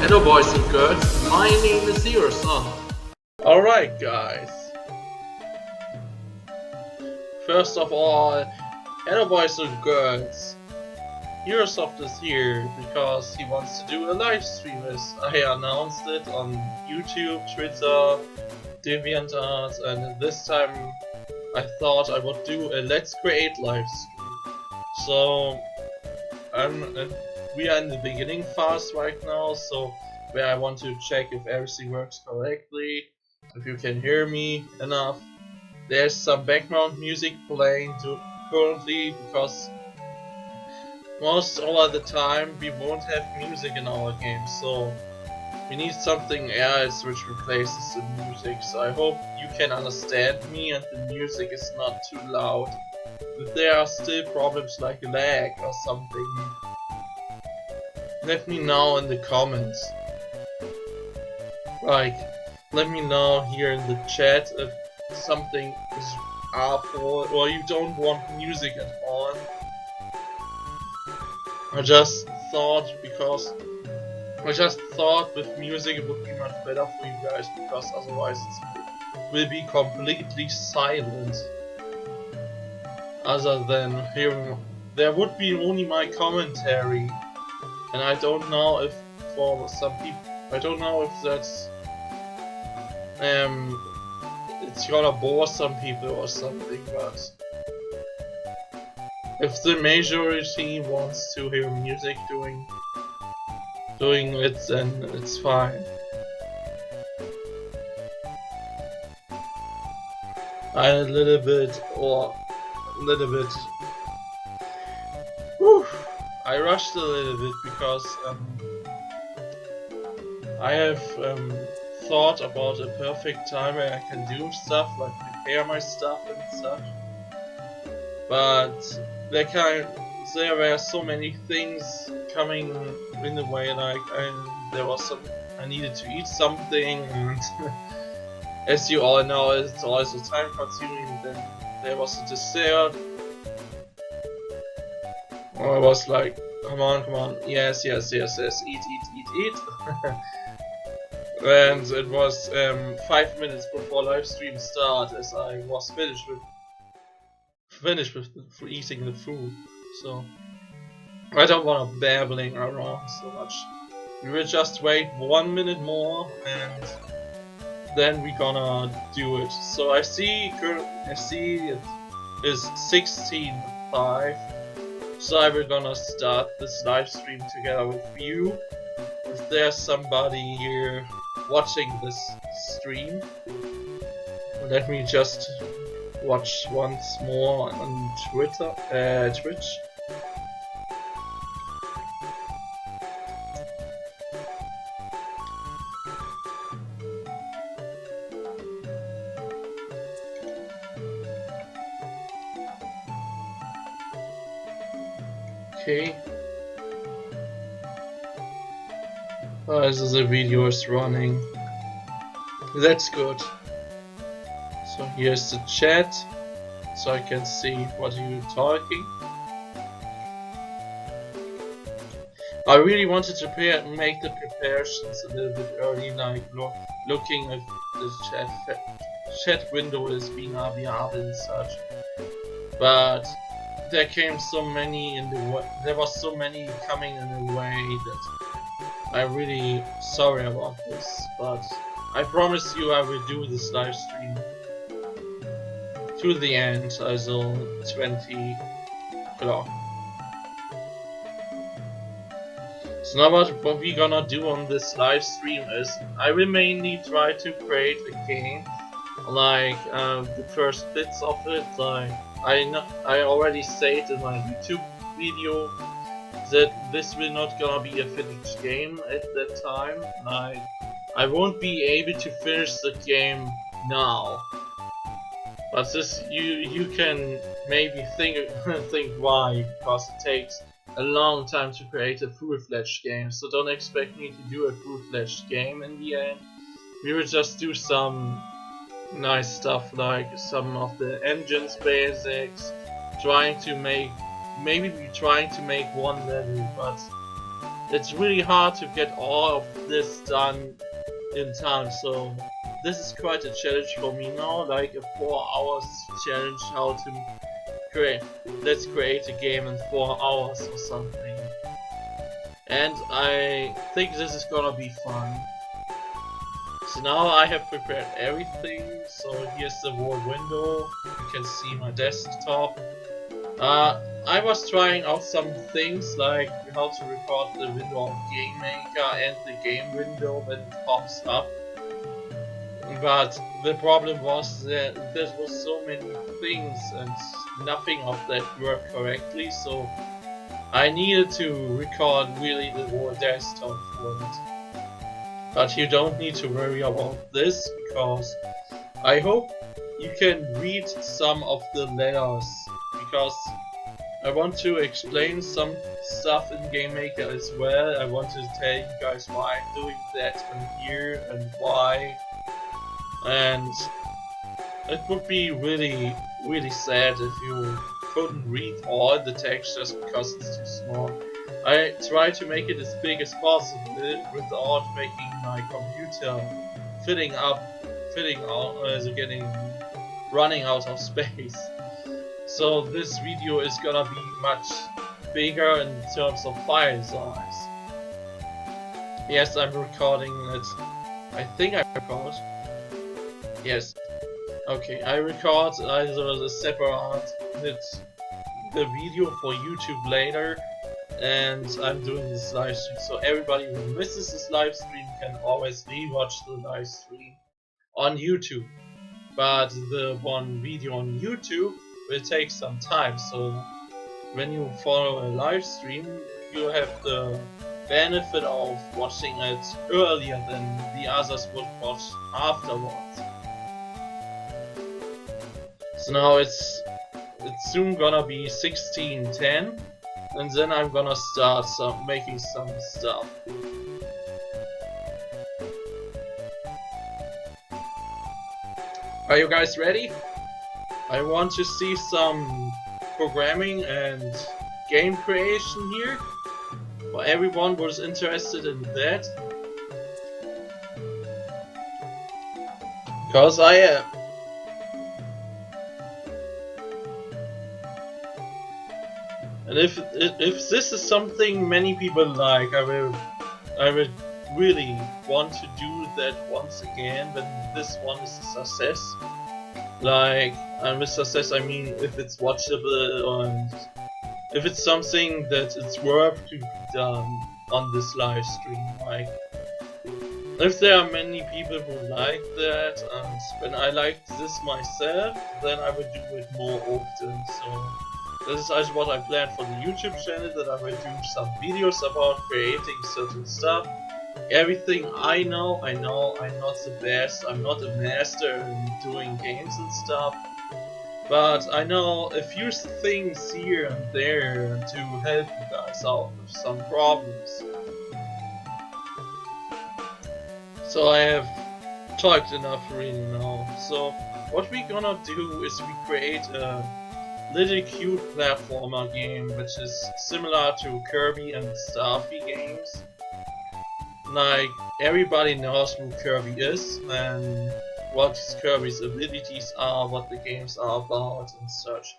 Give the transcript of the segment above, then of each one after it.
Hello boys and girls, my name is Hiro-sofT. Alright guys. First of all, hello boys and girls. Hiro-sofT is here because he wants to do a live stream as I announced it on YouTube, Twitter, DeviantArt, and this time I thought I would do a Let's Create live stream. So we are in the beginning phase right now, so where I want to check if everything works correctly, if you can hear me enough. There's some background music playing currently because most of the time we won't have music in our game, so we need something else which replaces the music. So I hope you can understand me and the music is not too loud. If there are still problems like lag or something, let me know in the comments. Like, let me know here in the chat if something is awful or you don't want music at all. I just thought with music it would be much better for you guys, because otherwise it will be completely silent. Other than hearing, there would be only my commentary, and I don't know if for some people, I don't know if that's it's gonna bore some people or something, but if the majority wants to hear music doing it, then it's fine. A little bit. Whew, I rushed a little bit because I have thought about a perfect time where I can do stuff like prepare my stuff and such, but there were so many things coming in the way, like I needed to eat something, and as you all know, it's also time consuming. Then there was a dessert. I was like, come on, yes, eat. And it was 5 minutes before live stream start, as I was finished with eating the food. So I don't want to babbling around so much. We will just wait 1 minute more and then we're gonna do it. So I see it is 16:05. So we're gonna start this live stream together with you. If there's somebody here watching this stream, let me just watch once more on Twitch. Okay. The video is running. That's good. So here's the chat, so I can see what you're talking. I really wanted to make the preparations a little bit early, like looking if the chat window is being available and such. But there came so many in the way. There was so many coming in the way that I'm really sorry about this. But I promise you I will do this live stream to the end, also 20 o'clock. So now what we're gonna do on this live stream is I will mainly try to create a game, like the first bits of it. Like I already said in my YouTube video that this will not gonna be a finished game at that time. Like I won't be able to finish the game now. But this you can maybe think why, because it takes a long time to create a full-fledged game. So don't expect me to do a full-fledged game in the end. We will just do some nice stuff, like some of the engines basics, trying to make one level, but it's really hard to get all of this done in time, so this is quite a challenge for me now, like a 4 hours challenge, how to let's create a game in 4 hours or something. And I think this is gonna be fun. So now I have prepared everything, so here's the wall window, you can see my desktop. I was trying out some things like how to record the window of Game Maker and the game window when it pops up. But the problem was that there was so many things and nothing of that worked correctly, so I needed to record really the whole desktop for it. But you don't need to worry about this, because I hope you can read some of the letters, because I want to explain some stuff in Game Maker as well. I want to tell you guys why I'm doing that in here and why. And it would be really sad if you couldn't read all the text just because it's too small. I try to make it as big as possible without making my computer running out of space. So this video is gonna be much bigger in terms of file size. Yes, I'm recording it. I think I record. Yes. Okay, I record either the separate the video for YouTube later, and I'm doing this live stream, so everybody who misses this live stream can always rewatch the live stream on YouTube. But the one video on YouTube will take some time, so when you follow a live stream, you have the benefit of watching it earlier than the others would watch afterwards. So now it's soon gonna be 16:10, and then I'm gonna start making some stuff. Are you guys ready? I want to see some programming and game creation here for everyone who's interested in that. Because I am. And if this is something many people like, I will really want to do that once again when this one is a success. Like, and with success I mean if it's watchable and if it's something that it's worth to be done on this live stream. Like, if there are many people who like that, and when I like this myself, then I will do it more often. So this is also what I planned for the YouTube channel, that I will do some videos about creating certain stuff. Everything I know, I'm not the best, I'm not a master in doing games and stuff, but I know a few things here and there to help you guys out with some problems. So I have talked enough really now. So what we're gonna do is we create a little cute platformer game, which is similar to Kirby and Starfy games. Like, everybody knows who Kirby is and what Kirby's abilities are, what the games are about and such.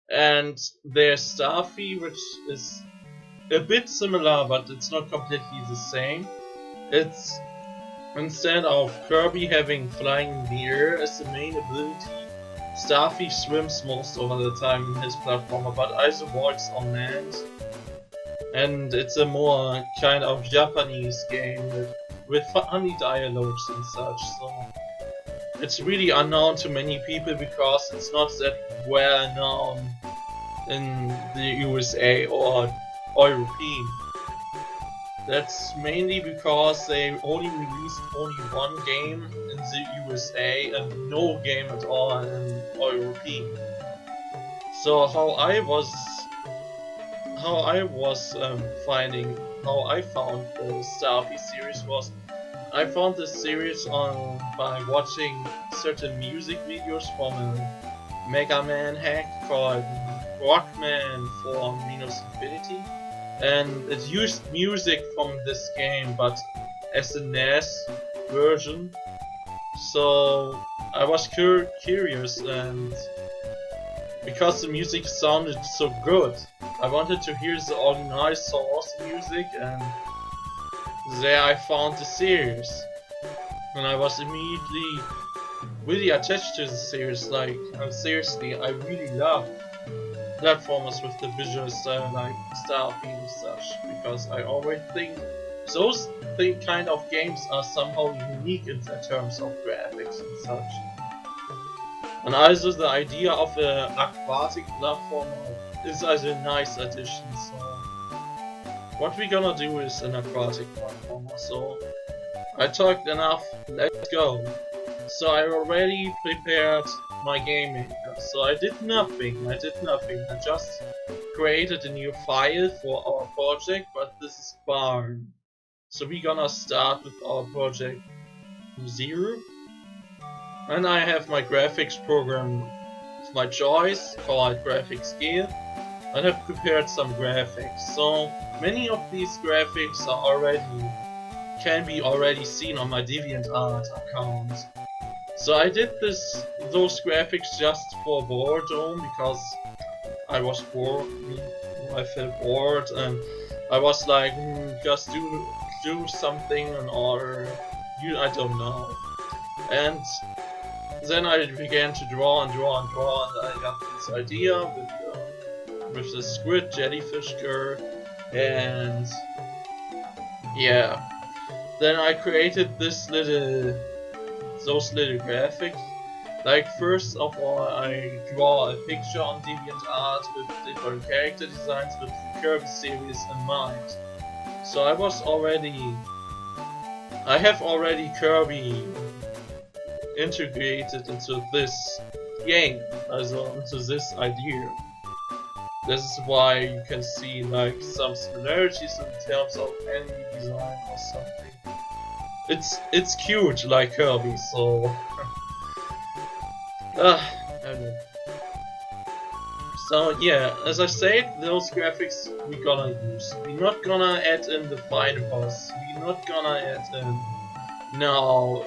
And there's Starfy, which is a bit similar, but it's not completely the same. It's, instead of Kirby having flying in the air as the main ability, Starfy swims most of the time in his platformer, but also walks on land. And it's a more kind of Japanese game with funny dialogues and such, so it's really unknown to many people because it's not that well known in the USA or European. That's mainly because they only released one game in the USA and no game at all in European. So how I found the Starfy series was, I found this series by watching certain music videos from a Mega Man hack called Rockman for Minus Infinity. and it used music from this game, but as a NES version. So I was curious, and because the music sounded so good, I wanted to hear the original source music, and there I found the series. And I was immediately really attached to the series. Like, seriously, I really love platformers with the visual style like Starfield and such, because I always think those kind of games are somehow unique in terms of graphics and such. And also the idea of an aquatic platformer is also a nice addition. So what we're gonna do is an aquatic platformer. So I talked enough, let's go. So I already prepared my game maker. So I did nothing. I just created a new file for our project, but this is barn. So we're gonna start with our project 0. And I have my graphics program of my choice called Graphics Gear. I have prepared some graphics. So many of these graphics can be already seen on my DeviantArt account. So I did those graphics just for boredom, because I was bored. I felt bored, and I was like, just do something in order. I don't know. And then I began to draw, and I got this idea with the squid jellyfish girl, and yeah. Then I created those little graphics. Like, first of all, I draw a picture on DeviantArt with different character designs with the Kirby series in mind. So I have already Kirby integrated into this game, also into this idea. This is why you can see like some similarities in terms of enemy design or something. It's cute like Kirby, so I don't know. So yeah, as I said, those graphics we're gonna use. We're not gonna add in the fighter boss. We're not gonna add in now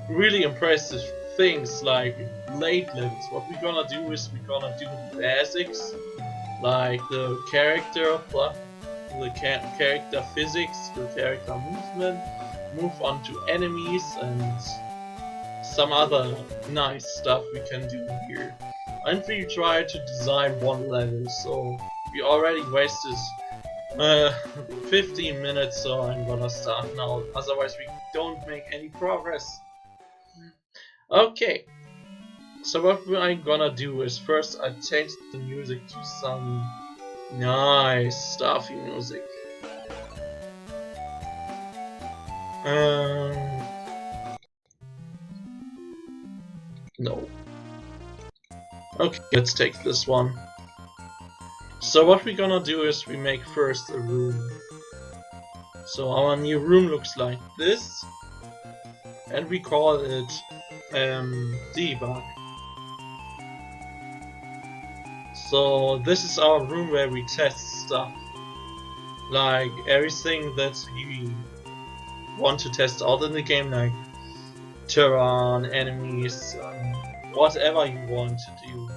really impressive things like late levels. What we're gonna do is we're gonna do the basics, like the character physics, the character movement, move on to enemies, and some other nice stuff we can do here. And we try to design one level, so we already wasted 15 minutes, so I'm gonna start now, otherwise we don't make any progress. Okay, so what I'm gonna do is first I change the music to some nice stuffy music. No. Okay, let's take this one. So what we're gonna do is we make first a room. So our new room looks like this, and we call it debug. So this is our room where we test stuff, like everything that we want to test out in the game, like terrain, enemies, whatever you want to do.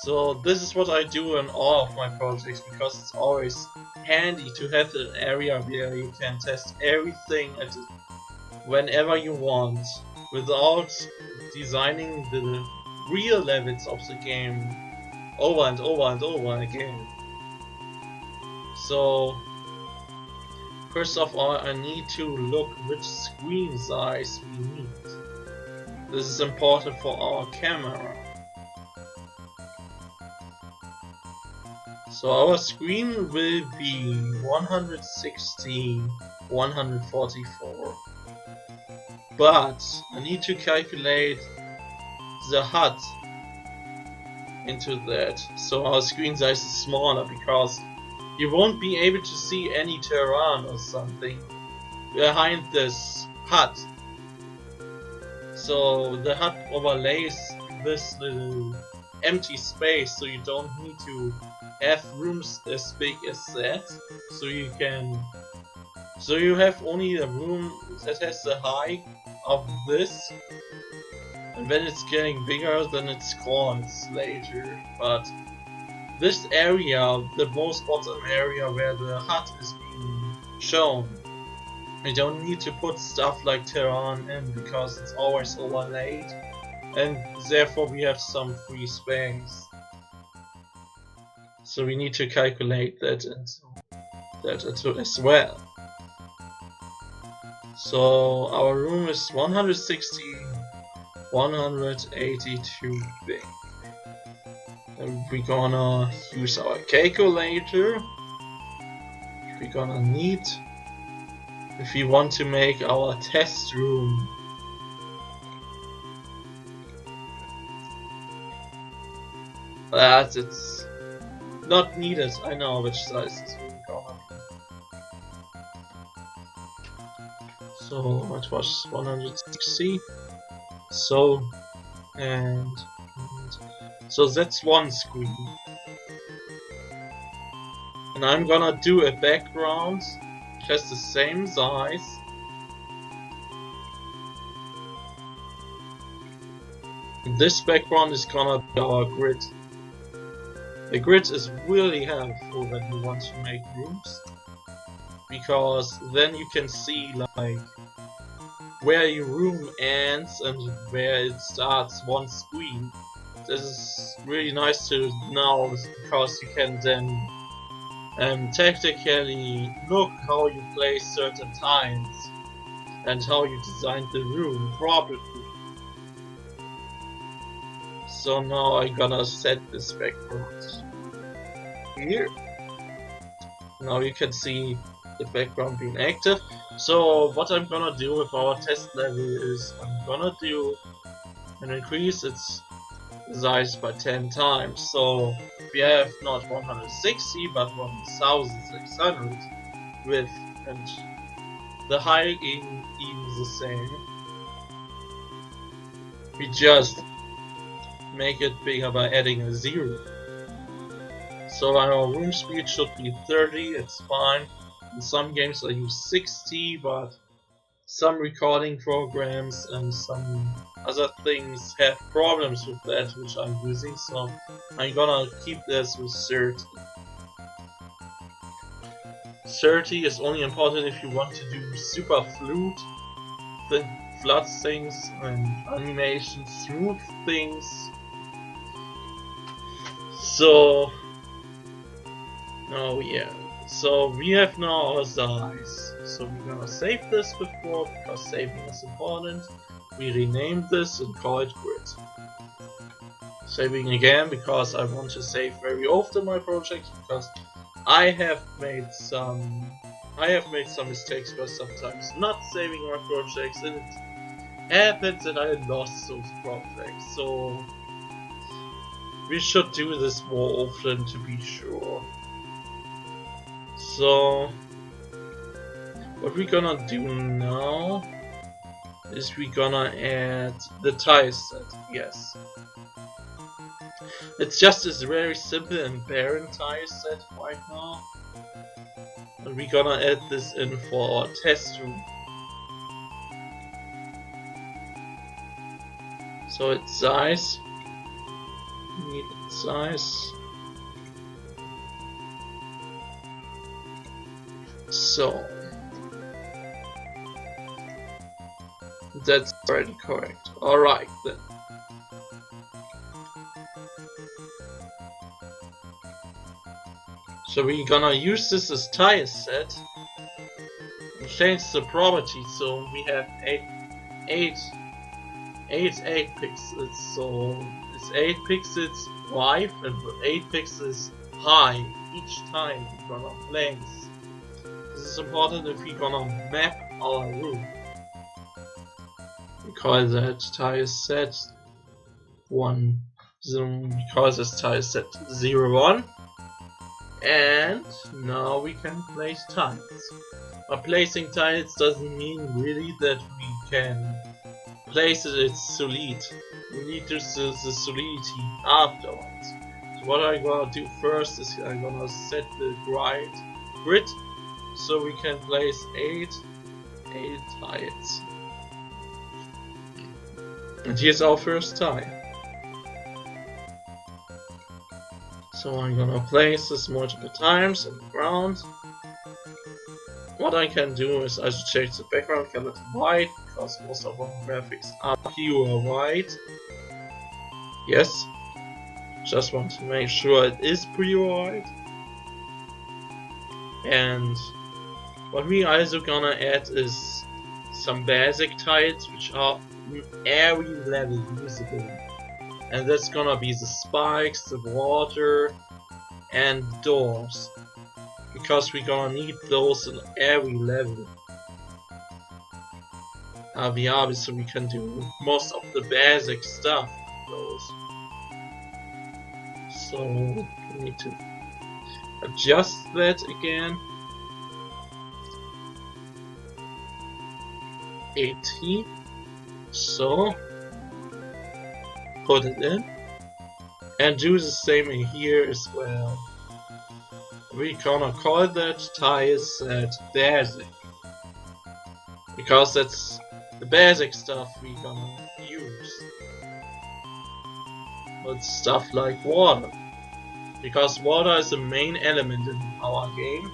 So this is what I do in all of my projects, because it's always handy to have an area where you can test everything whenever you want, without designing the real levels of the game over and over and over again. So first of all, I need to look which screen size we need. This is important for our camera. So our screen will be 160, 144. But I need to calculate the HUD into that, so our screen size is smaller, because you won't be able to see any terrain or something behind this HUD. So the HUD overlays this little empty space, so you don't need to have rooms as big as that. So you have only a room that has the height of this, and when it's getting bigger, then it spawns later. But this area, the most bottom area where the hut is being shown, we don't need to put stuff like terrain in because it's always overlaid, and therefore we have some free space. So we need to calculate that into as well. So our room is 160, 182 big. And we're gonna use our calculator. We're gonna need, if we want to make our test room. But it's not needed. I know which size this room gonna be. So it was 160. So so that's one screen. And I'm gonna do a background just the same size. This background is gonna be our grid. The grid is really helpful when you want to make rooms, because then you can see like where your room ends and where it starts one screen. This is really nice to know, because you can then tactically look how you place certain tiles and how you designed the room properly. So now I'm gonna set this background here. Now you can see the background being active. So what I'm gonna do with our test level is I'm gonna do and increase its size by 10 times. So we have not 160 but 1600 width, and the height even the same. We just make it bigger by adding a 0. So our room speed should be 30, it's fine. In some games I use 60, but some recording programs and some other things have problems with that, which I'm using, so I'm gonna keep this with 30. 30 is only important if you want to do super flood things and animation smooth things. So so we have now our size. So we're gonna save this before, because saving is important. We rename this and call it grid. Saving again because I want to save very often my projects, because I have made some mistakes by sometimes not saving my projects, and it happens that I lost those projects. So we should do this more often to be sure. So what we're gonna do now is we're gonna add the tile set. Yes, it's just this very simple and barren tile set right now, and we're gonna add this in for our test room. So its size, we need its size. So that's already correct. Alright then. So we're gonna use this as tile set and change the property, so we have 8 pixels. So it's 8 pixels wide and 8 pixels high each time we're gonna place. This is important if we're gonna map our room. We call that tile set 1. So we call this tile set 01. And now we can place tiles. But placing tiles doesn't mean really that we can place it, it's solid. we need to do the solidity afterwards. So what I'm gonna do first is I'm gonna set the grid so we can place 8 tiles. And here's our first tile. So I'm gonna place this multiple times on the ground. What I can do is I should change the background color to white, because most of our graphics are pure white. Yes, just want to make sure it is pure white. And what we also gonna add is some basic tiles which are every level usable. And that's gonna be the spikes, the water, and doors. Because we're gonna need those in every level. So we can do most of the basic stuff with those. So we need to adjust that again. 80. So put it in. And do the same in here as well. We're gonna call that tile set basic. Because that's the basic stuff we're gonna use. But stuff like water. Because water is the main element in our game.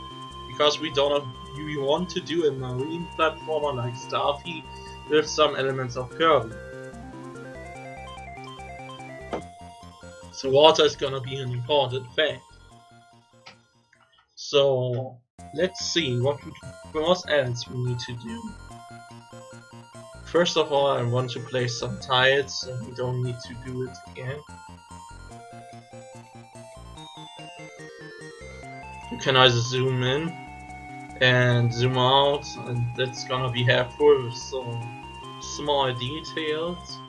Because we want to do a marine platformer like Starfy with some elements of Kirby. So water is gonna be an important fact. So let's see what else we need to do. First of all, I want to place some tiles, so we don't need to do it again. You can either zoom in and zoom out, and that's gonna be helpful with some small details.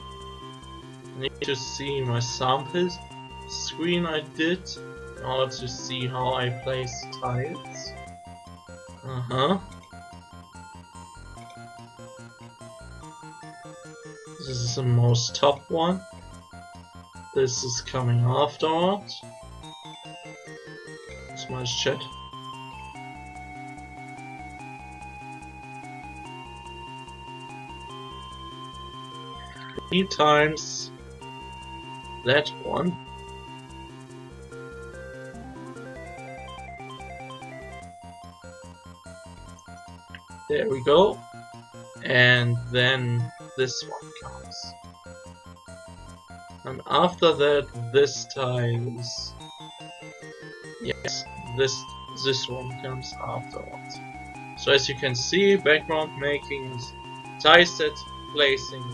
I need to see my sample screen I did in order to see how I place tiles. This is the most top one. This is coming afterwards. Smash chat. Three times that one. There we go. And then this one comes. And after that, this tile is... Yes, this one comes afterwards. So as you can see, background making, tile set placing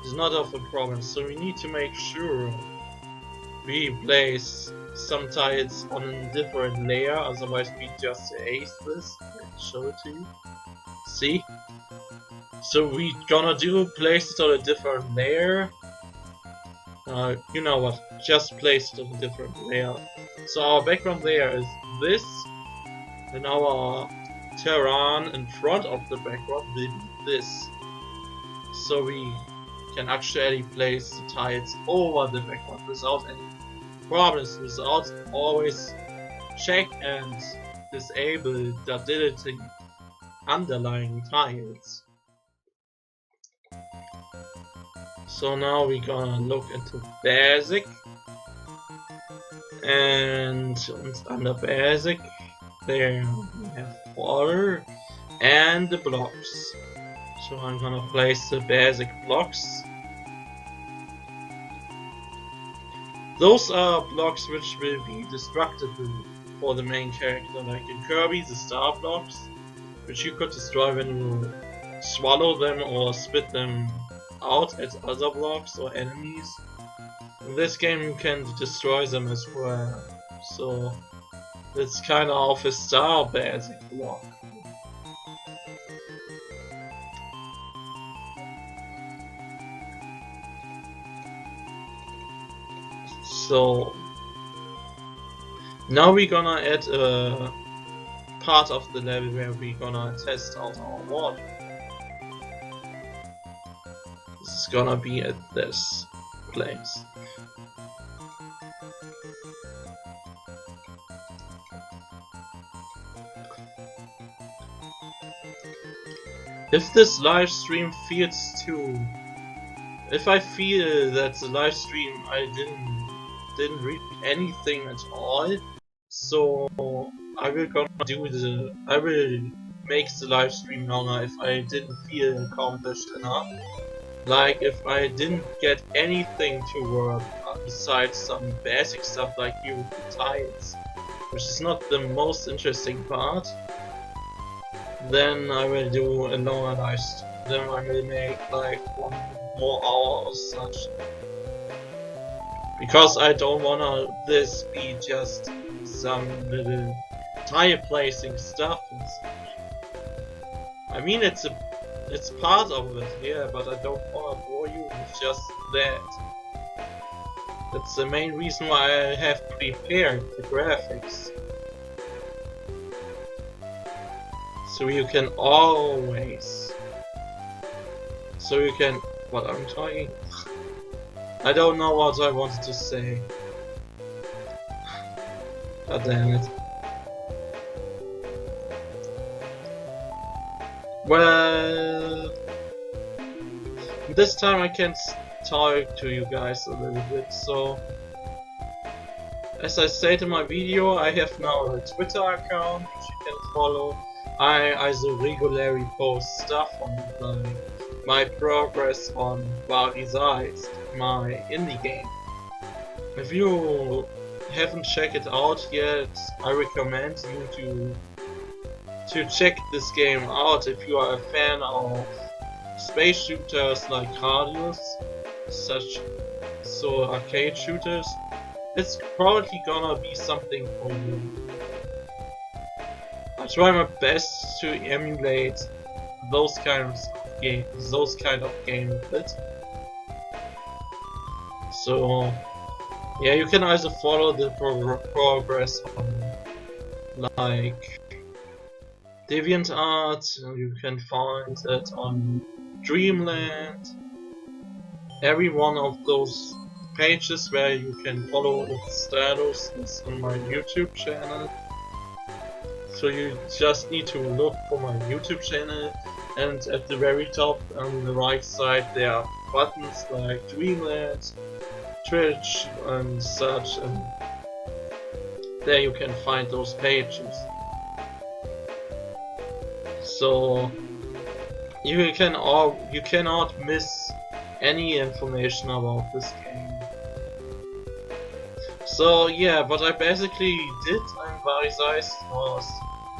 is not of a problem. So we need to make sure we place some tiles on a different layer, otherwise we just erase this. I'll show it to you. See? So we gonna place it on a different layer. You know what? Just place it on a different layer. So our background layer is this, and our terrain in front of the background will be this. So we can actually place the tiles over the background without any problems, without always check and disable the deleting underlying tiles. So now we're gonna look into basic, and under basic there we have water and the blocks. So I'm gonna place the basic blocks. Those are blocks which will be destructible for the main character, like in Kirby, the star blocks, which you could destroy when you swallow them or spit them out as other blocks or enemies. In this game you can destroy them as well, so it's kinda of a star basic block. So now we're gonna add a part of the level where we're gonna test out our water. This is gonna be at this. place. If this live stream feels too... If I feel that the live stream I didn't read anything at all, so I will make the live stream longer if I didn't feel accomplished enough. Like if I didn't get anything to work besides some basic stuff like tiles, which is not the most interesting part, then I will do a longer live stream. Then I will make like 1 more hour or such. Because I don't wanna this be just some little tile placing stuff and such. I mean it's part of it, yeah, but I don't wanna bore you with just that. That's the main reason why I have prepared the graphics. So you can always... So you can... What I'm talking... I don't know what I wanted to say. God damn it. Well... This time I can talk to you guys a little bit, so... As I said in my video, I have now a Twitter account which you can follow. I also regularly post stuff on it, like my progress on Livestreams, my indie game. If you haven't checked it out yet, I recommend you to check this game out if you are a fan of space shooters like Radius, so arcade shooters. It's probably gonna be something for you. I try my best to emulate those kinds of game a bit. So yeah, you can also follow the progress on like DeviantArt. You can find it on Dreamland. Every one of those pages where you can follow the status is on my YouTube channel. So you just need to look for my YouTube channel, and at the very top on the right side there are buttons like Dreamland, Twitch and such, and there you can find those pages. So you cannot miss any information about this game. So yeah, what I basically did in Varisize was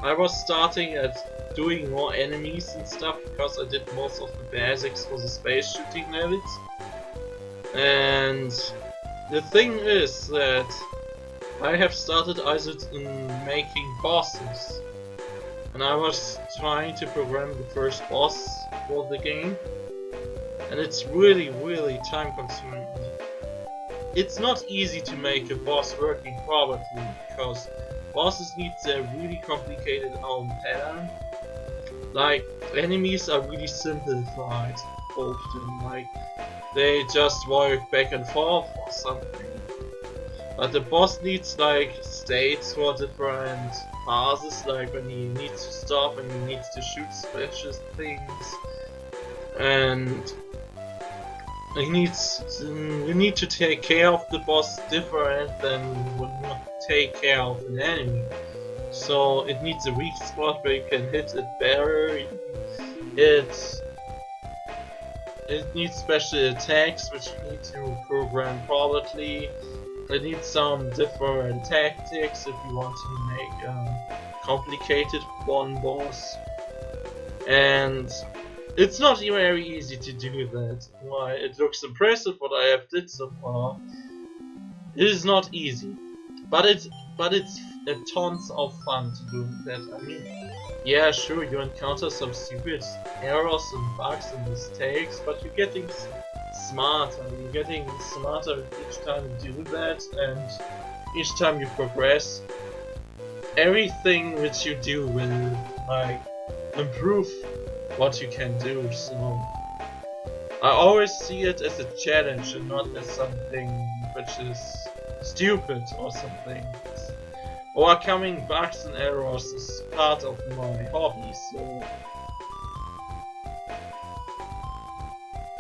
I was starting at doing more enemies and stuff because I did most of the basics for the space shooting levels. And the thing is that I have started also in making bosses. And I was trying to program the first boss for the game. And it's really time consuming. It's not easy to make a boss working properly because bosses need a really complicated own pattern. Like enemies are really simplified often, like they just walk back and forth or something. But the boss needs like states for different phases, like when he needs to stop and he needs to shoot special things, and you need to take care of the boss different than when you take care of an enemy. So it needs a weak spot where you can hit it better. It needs special attacks which you need to program properly. It needs some different tactics if you want to make a complicated one boss. And it's not even very easy to do that. While it looks impressive what I have did so far, it is not easy. But it's tons of fun to do that. I mean, yeah, sure, you encounter some stupid errors and bugs and mistakes, but you're getting smarter. You're getting smarter each time you do that, and each time you progress, everything which you do will like improve what you can do. So I always see it as a challenge and not as something which is stupid or something. Overcoming bugs and errors is part of my hobby, so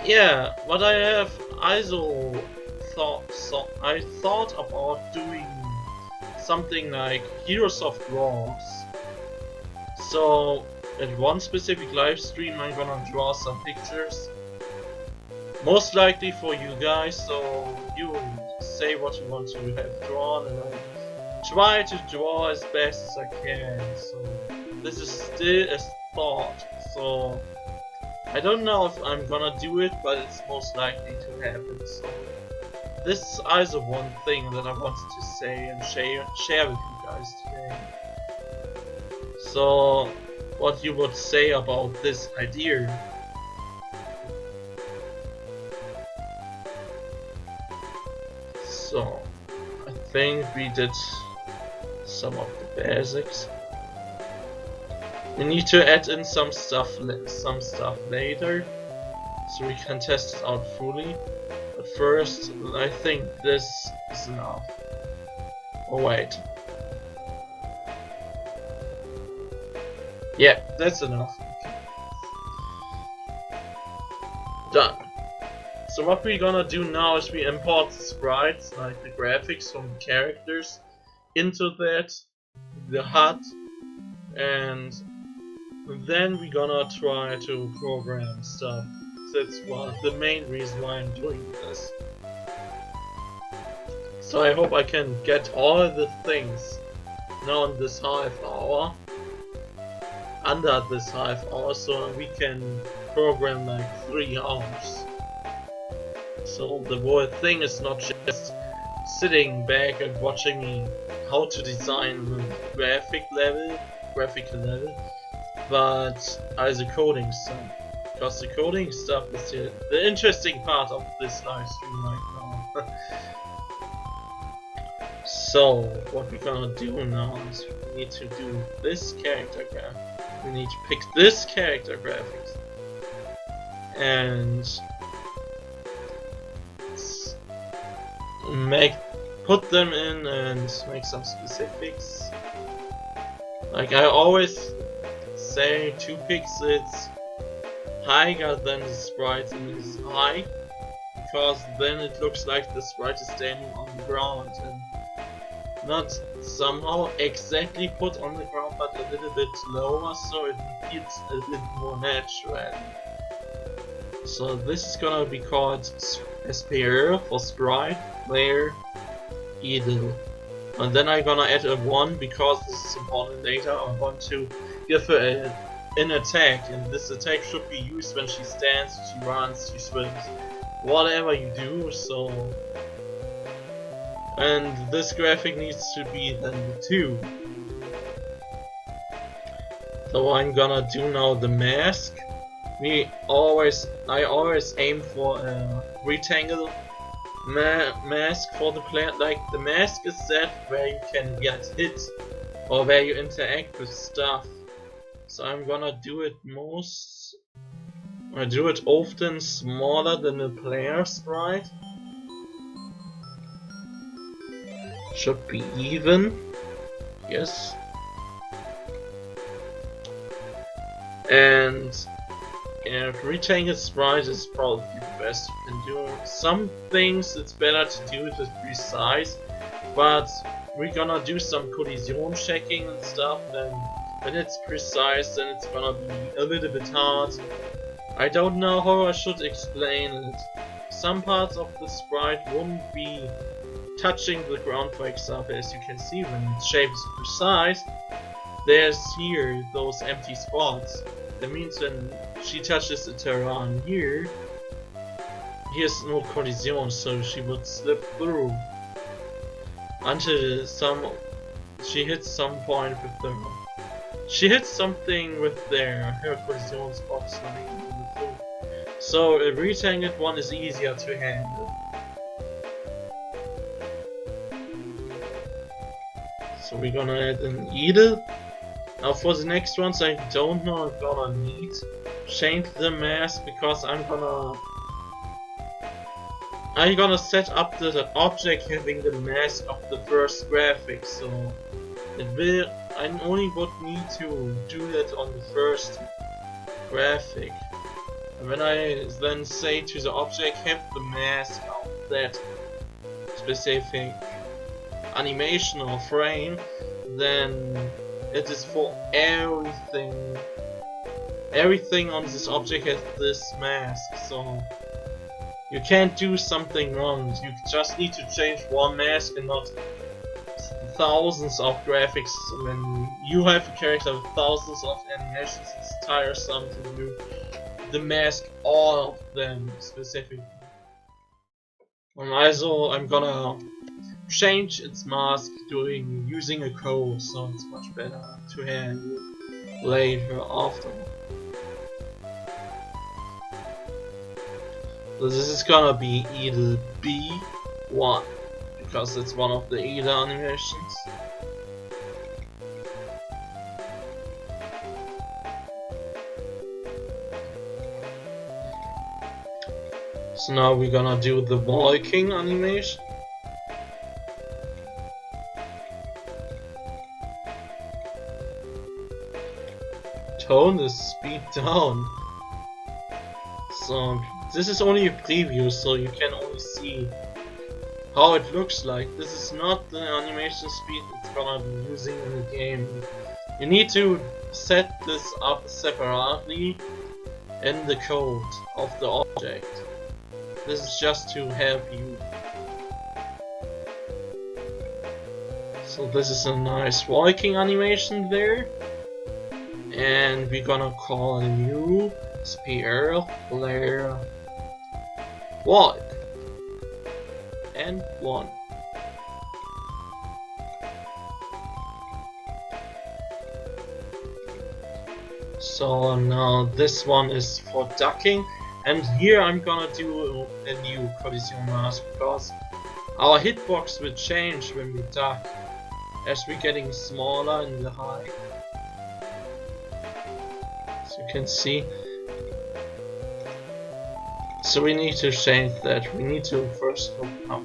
yeah. But I have also thought about doing something like Hiro-sofT draws. So at one specific live stream I'm gonna draw some pictures, most likely for you guys, so you say what you want to have drawn and I try to draw as best as I can. So this is still a thought, so I don't know if I'm gonna do it, but it's most likely to happen. So this is also one thing that I wanted to say and share with you guys today. So what you would say about this idea? So I think we did some of the basics. We need to add in some stuff later, so we can test it out fully. But first, I think this is enough. Oh wait. Yeah, that's enough. Done. So what we're gonna do now is we import the sprites, like the graphics from the characters, into the HUD, and then we're gonna try to program stuff. That's the main reason why I'm doing this. So I hope I can get all the things now in this half hour, under this half hour, so we can program like 3 hours. So the whole thing is not just sitting back and watching me how to design the graphical level, but as a coding stuff. Because the coding stuff is the interesting part of this live stream right now. So what we're gonna do now is we need to do this character graph. We need to pick this character graphics and put them in and make some specifics. Like I always say, 2 pixels higher than the sprite is high, because then it looks like the sprite is standing on the ground and not somehow exactly put on the ground, but a little bit lower, so it feels a bit more natural. So this is gonna be called SPR for sprite layer idle. And then I'm gonna add a 1 because this is important later. I want to give her an attack, and this attack should be used when she stands, she runs, she swims, whatever you do. So, and this graphic needs to be then 2. So I'm gonna do now the mask. I always aim for a rectangle mask for the player. Like the mask is that where you can get hit or where you interact with stuff. So I'm gonna do it often smaller than the player sprite. Should be even. Yes. And rectangle sprite is probably the best you can do. Some things it's better to do it with precise, but we're gonna do some collision checking and stuff, then when it's precise then it's gonna be a little bit hard. I don't know how I should explain it. Some parts of the sprite won't be touching the ground, for example, as you can see when its shape is precise. There's here those empty spots. That means when she touches the terrain here, here's no collision, so she would slip through until she hits some point with them. She hits something with her collision spots like. So a rectangled one is easier to handle. So we're gonna add an idle. Now for the next ones I don't know if I'm gonna need change the mask, because I'm gonna I'm gonna set up the object having the mask of the first graphic, so I only would need to do that on the first graphic. And when I then say to the object have the mask of that specific animation or frame, then it is for everything. Everything on this object has this mask, so you can't do something wrong. You just need to change one mask and not thousands of graphics. When you have a character with thousands of animations, it's tiresome to do the mask all of them specifically. And also, I'm gonna change its mask using a code, so it's much better to handle later after. So this is gonna be either B1 because it's one of the either animations. So now we're gonna do the walking animation. Tone the speed down. So this is only a preview, so you can only see how it looks like. This is not the animation speed it's gonna be using in the game. You need to set this up separately in the code of the object. This is just to help you. So this is a nice walking animation there. And we're gonna call a new sphere layer walk and 1. So now this one is for ducking, and here I'm gonna do a new collision mask because our hitbox will change when we duck as we're getting smaller in the height. As you can see. So we need to change that. We need to first look up.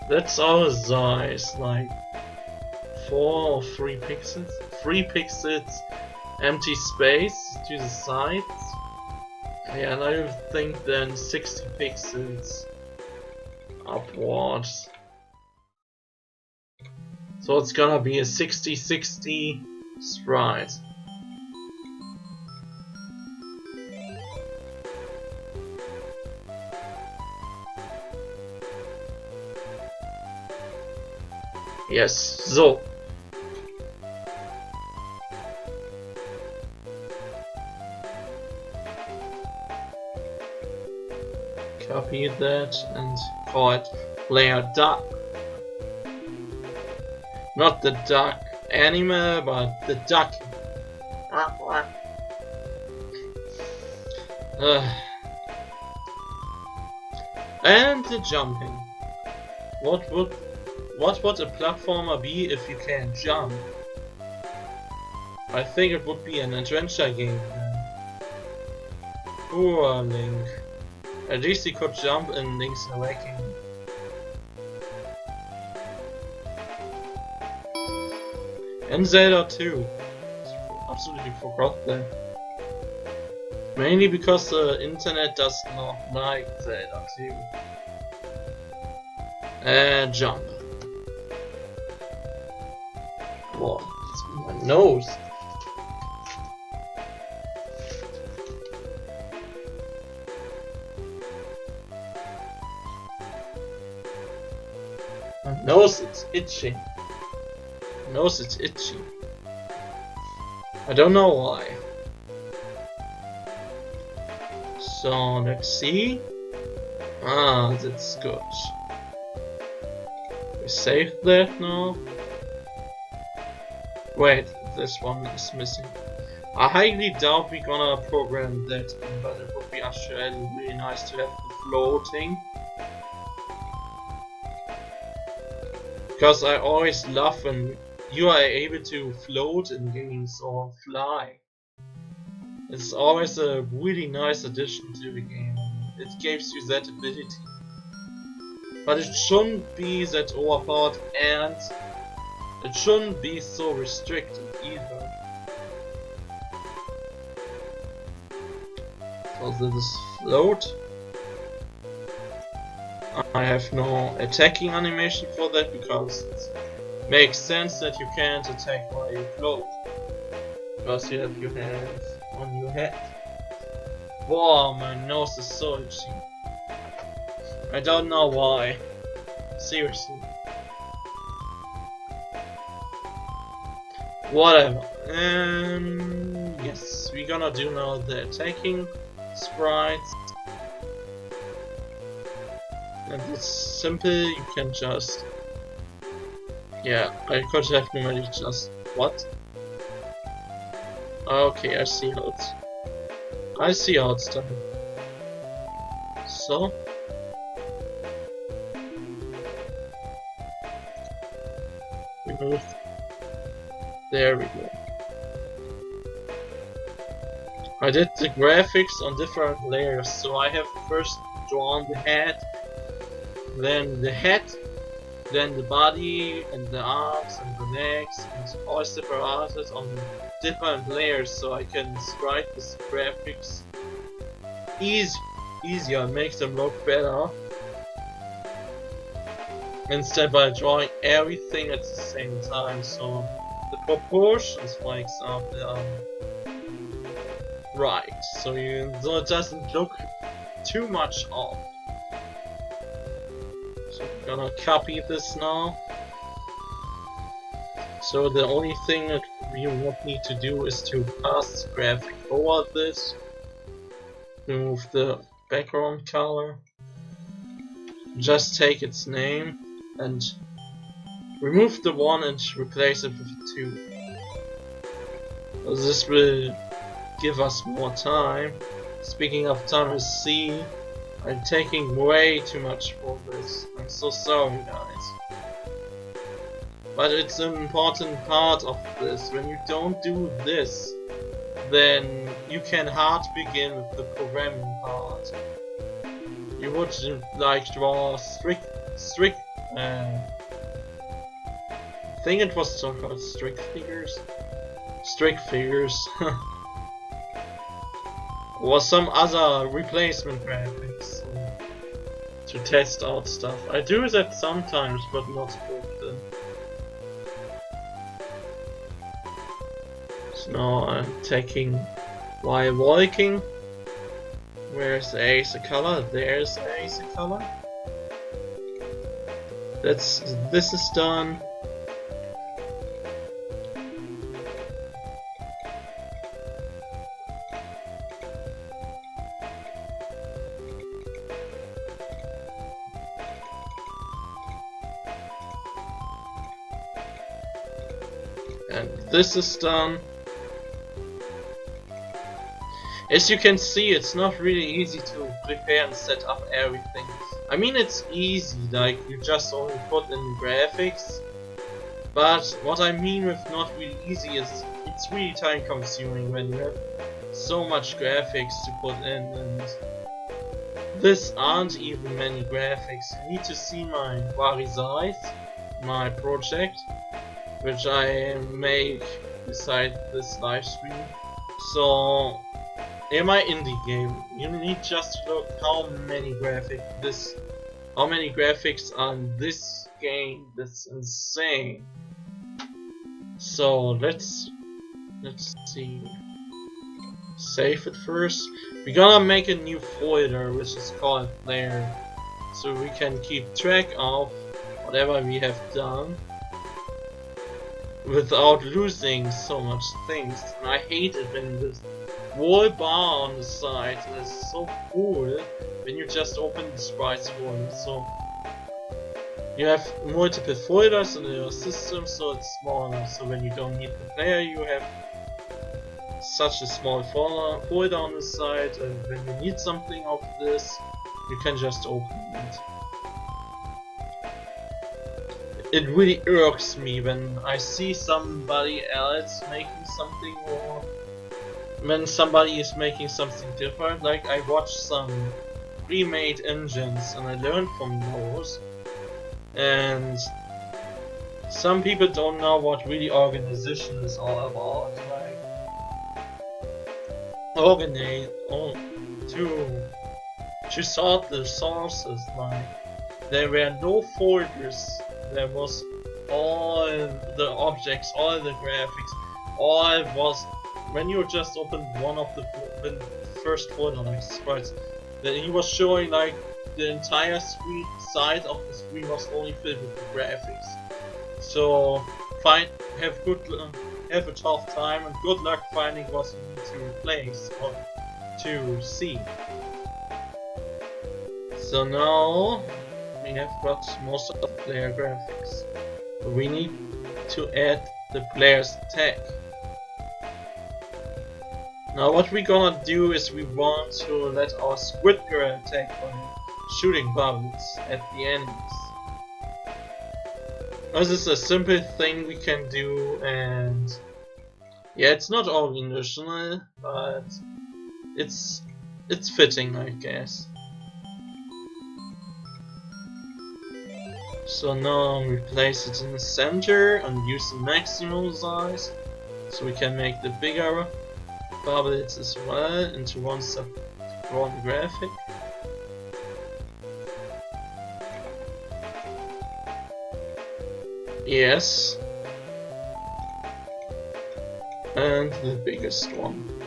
That's our size, like 4 or 3 pixels. 3 pixels empty space to the sides. Yeah, and I think then 60 pixels upwards. So it's gonna be a 60-60 sprite. Yes, so. Copy that and call it layer duck. Not the duck anime, but the duck. And the jumping. What would a platformer be if you can't jump? I think it would be an adventure game. Poor Link. At least he could jump in Link's Awakening. And Zelda 2. Absolutely forgot that. Mainly because the internet does not like Zelda 2. And jump. Whoa, it's my nose. My nose, it's itching. My nose, it's itchy. I don't know why. So let's see. Ah, that's good. We saved that now. Wait, this one is missing. I highly doubt we're gonna program that in, but it would be actually really nice to have the floating. Because I always love when you are able to float in games or fly. It's always a really nice addition to the game. it gives you that ability. But it shouldn't be that overpowered, and it shouldn't be so restricted either. So this is float. I have no attacking animation for that because it makes sense that you can't attack while you float. Because you have your hands on your head. Wow, my nose is so itchy. I don't know why. Seriously. Whatever. Yes, we're gonna do now the attacking sprites. And it's simple, you can just... Yeah, I could have normally just... What? Okay, I see how it's done. So... Remove. There we go. I did the graphics on different layers, so I have first drawn the head, then the body, and the arms, and the legs, and all separated on different layers, so I can sprite the graphics easier, make them look better, instead by drawing everything at the same time. So the proportions, for example, are right, so it doesn't look too much off. So I'm gonna copy this now. So the only thing that we would need to do is to pass the graphic over this, remove the background color, just take its name and remove the 1 and replace it with a 2. So this will give us more time. Speaking of time, I see I'm taking way too much for this. I'm so sorry, guys. But it's an important part of this. When you don't do this, then you can hard begin with the programming part. You would like draw strict I think it was called strict figures, or some other replacement graphics to test out stuff. I do that sometimes, but not often. So now I'm taking while walking. Where's the ace of color? There's the ace of color. This is done. And this is done. As you can see, it's not really easy to prepare and set up everything. I mean, it's easy, like you just only put in graphics. But what I mean with not really easy is it's really time consuming when you have so much graphics to put in, and this aren't even many graphics. You need to see my Warisite, my project, which I make beside this live stream. So in my indie game, you need just to look how many graphics are in this game. That's insane. So let's see. Save it first. We're gonna make a new folder which is called player, so we can keep track of whatever we have done without losing so much things. And I hate it when this wall bar on the side is so cool when you just open the sprites folder. So you have multiple folders in your system, so it's smaller. So when you don't need the player, you have such a small folder on the side, and when you need something of this, you can just open it. It really irks me when I see somebody else making something, or when somebody is making something different. Like I watched some pre-made engines, and I learned from those. And some people don't know what really organization is all about. Like, organize to sort the sources. Like, there were no folders. There was all the objects, all the graphics, all was when you just opened one of the first folder, like sprites, then he was showing like the entire screen side of the screen was only filled with the graphics. So have a tough time and good luck finding what you need to replace or to see. So now we have got most of the player graphics. We need to add the player's tag. Now what we're gonna do is we want to let our squid girl attack by shooting bubbles at the enemies. This is a simple thing we can do, and yeah, it's not original, but it's fitting, I guess. So now we place it in the center and use the maximum size, so we can make the bigger bubbles as well into one graphic. Yes. And the biggest one.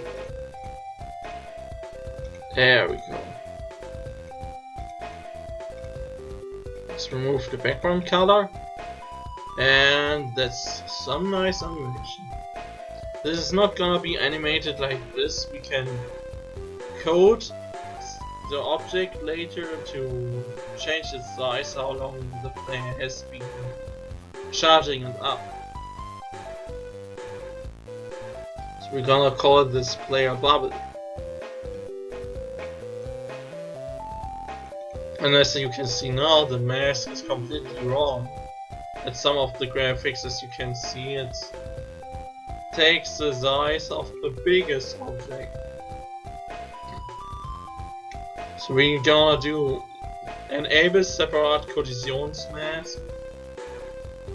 There we go. Let's remove the background color. And that's some nice animation. This is not gonna be animated like this. We can code the object later to change its size, how long the player has been charging it up. So we're gonna call this player bubble. And as you can see now, the mask is completely wrong. At some of the graphics, as you can see, it takes the size of the biggest object. So we're gonna do enable separate collisions mask.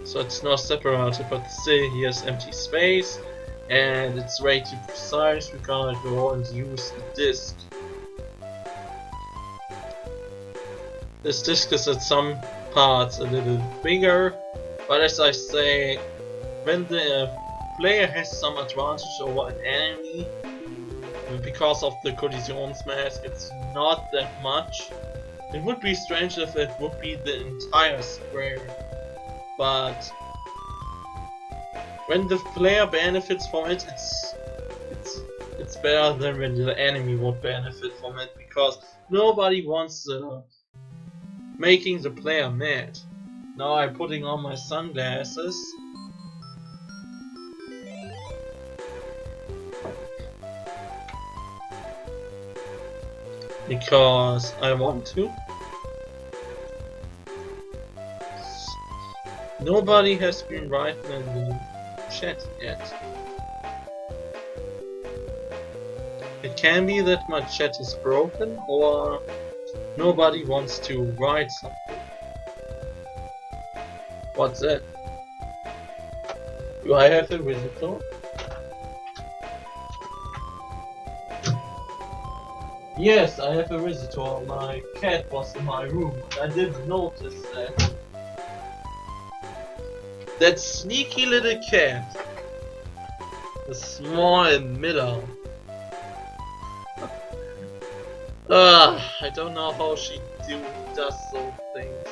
So it's not separated, but still here's empty space, and it's way too precise. We're gonna go and use the disk. This disk is at some parts a little bigger, but as I say, when the player has some advantage over an enemy, because of the collisions mask, it's not that much. It would be strange if it would be the entire square, but when the player benefits from it, it's better than when the enemy would benefit from it, because nobody wants making the player mad. Now I'm putting on my sunglasses. Because I want to. Nobody has been writing in the chat yet. It can be that my chat is broken, or nobody wants to write something. What's that? Do I have a visitor? Yes, I have a visitor. My cat was in my room. I didn't notice that. That sneaky little cat. The small Miller. I don't know how she does those things.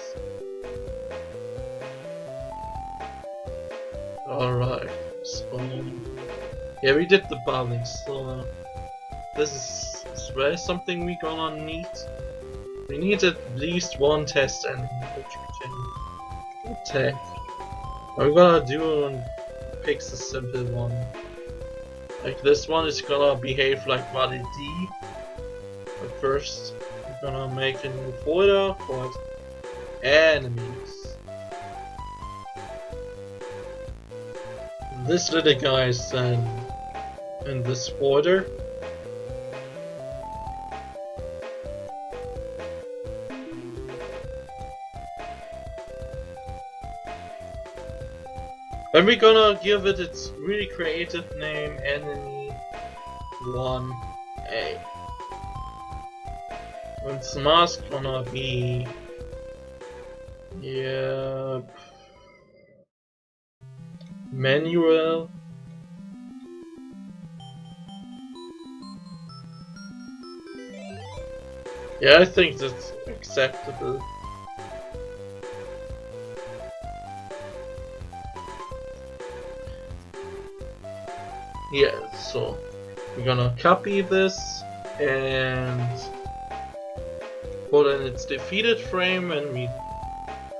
Alright, so yeah, we did the bubbling, so this is really something we're gonna need. We need at least one test enemy which we can attack. What we're gonna do and pick a simple one. Like this one is gonna behave like LLD. But first, we're gonna make a new folder called enemies. This little guy is then in this folder. And we're gonna give it its really creative name, Enemy 1A. And its mask gonna be... yeah... manual. Yeah, I think that's acceptable. Yeah, so we're gonna copy this and put in its defeated frame. When we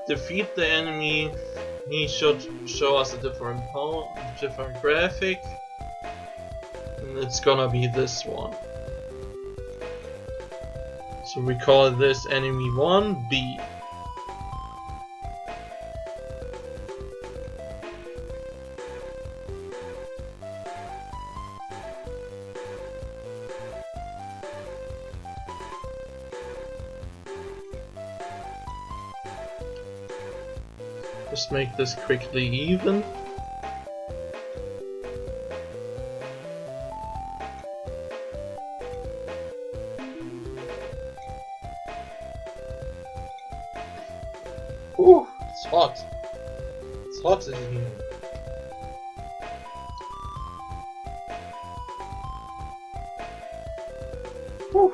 defeat the enemy, he should show us a different graphic, and it's gonna be this one. So we call this enemy 1B. Just make this quickly even. Ooh, it's hot. It's hot in here. Whew.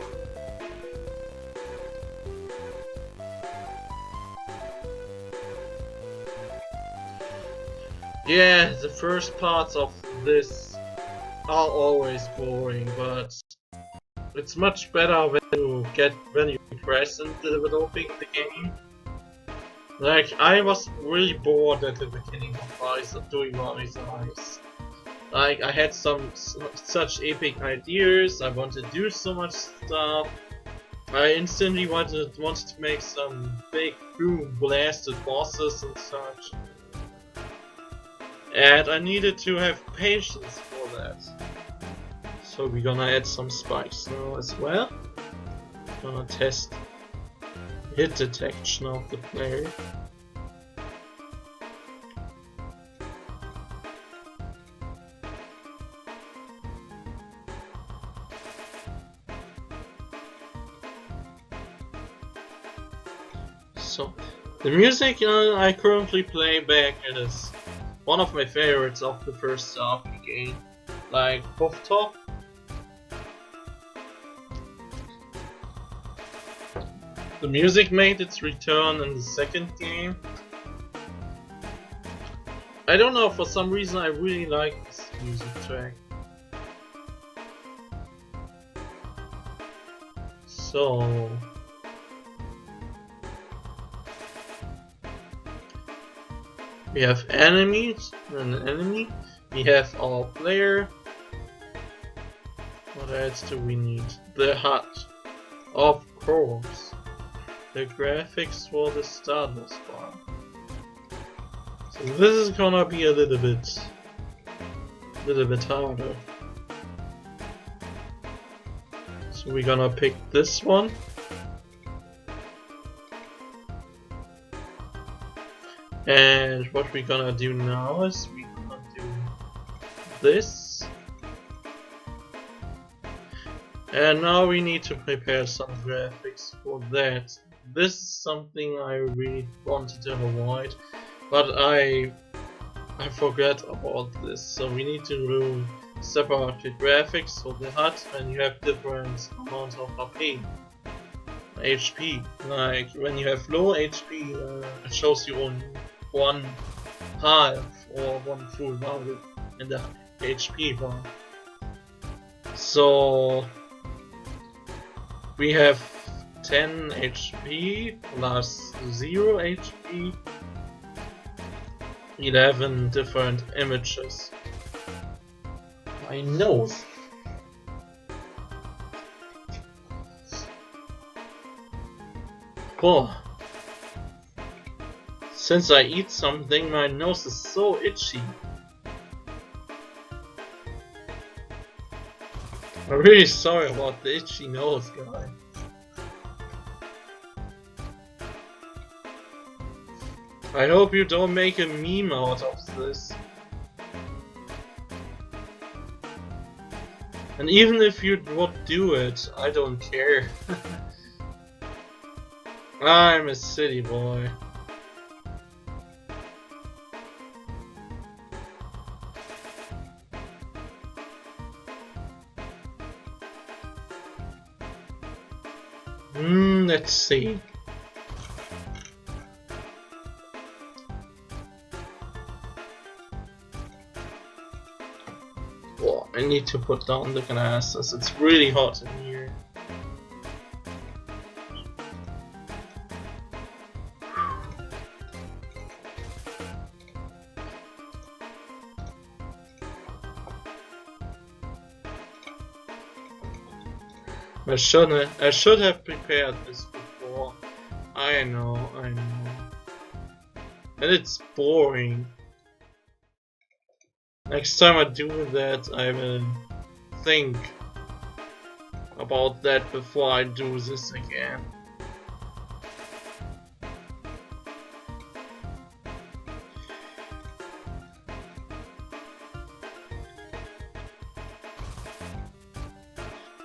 Yeah, the first parts of this are always boring, but it's much better when you progress in developing the game. Like, I was really bored at the beginning of doing Rise. Like, I had such epic ideas, I wanted to do so much stuff. I instantly wanted to make some big boom blasted bosses and such. And I needed to have patience for that. So we're gonna add some spikes now as well. Gonna test hit detection of the player. So the music I currently play back, it is one of my favorites of the first half of the game, like Hiro-sofT. The music made its return in the second game. I don't know, for some reason I really like this music track. So we have enemies, an enemy, we have our player. What else do we need? The hut, of course. The graphics for the status bar. So this is gonna be a little bit harder. So we're gonna pick this one. And what we're gonna do now is we're gonna do this. And now we need to prepare some graphics for that. This is something I really wanted to avoid, but I forgot about this. So we need to do separate graphics for the HUD, and you have different amounts of HP. Like when you have low HP, it shows you only one half or one full value in the HP bar. So we have 10 HP plus 0 HP, 11 different images. My nose. Oh. Since I eat something, my nose is so itchy. I'm really sorry about the itchy nose, guy. I hope you don't make a meme out of this. And even if you would do it, I don't care. I'm a city boy. Let's see. Oh, I need to put down the glasses. It's really hot in here. I should have prepared this before. I know. And it's boring. Next time I do that, I will think about that before I do this again.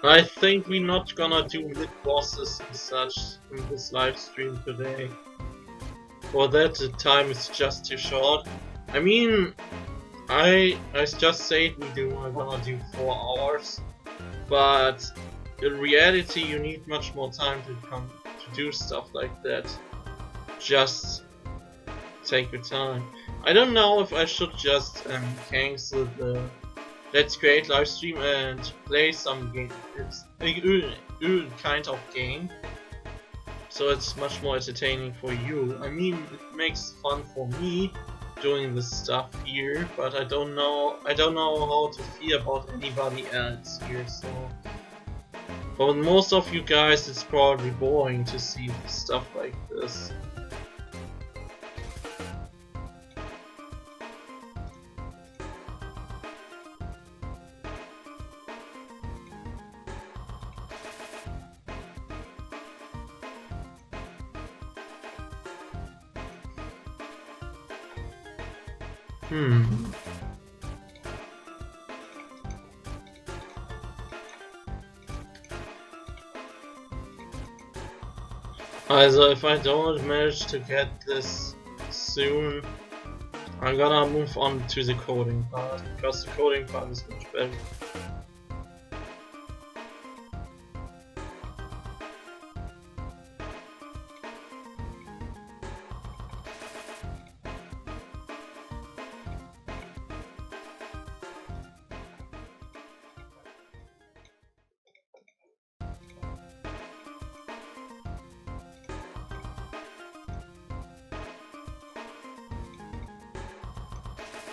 I think we're not gonna do mid bosses and such in this live stream today. For that, the time is just too short. I mean, I just said we're gonna do 4 hours, but in reality you need much more time to do stuff like that. Just take your time. I don't know if I should just cancel the Let's Create livestream and play some game. It's a kind of game, so it's much more entertaining for you. I mean, it makes fun for me doing this stuff here, but I don't know how to feel about anybody else here. So for most of you guys, it's probably boring to see stuff like this. Also, if I don't manage to get this soon, I'm gonna move on to the coding part, because the coding part is much better.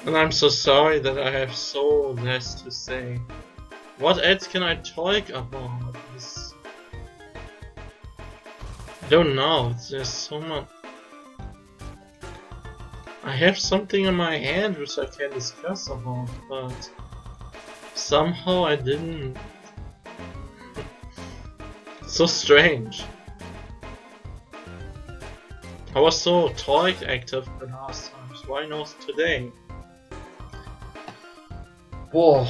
And I'm so sorry that I have so less to say. What else can I talk about? This... I don't know, there's so much... I have something in my hand which I can discuss about, but somehow I didn't. It's so strange. I was so talk active the last times, why not today? Whoa.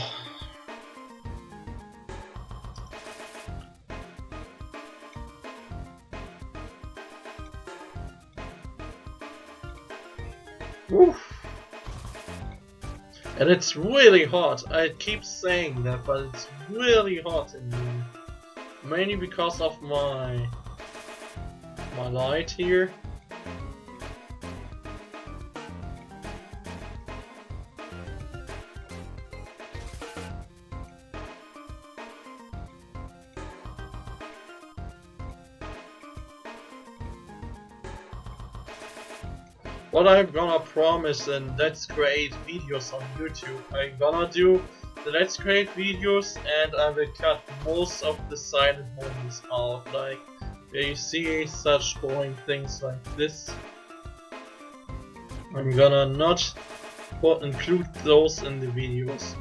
Oof. And it's really hot. I keep saying that, but it's really hot in here. Mainly because of my light here. What I'm gonna promise in Let's Create videos on YouTube, I'm gonna do the Let's Create videos and I will cut most of the silent moments out, like where you see such boring things like this. I'm gonna not include those in the videos.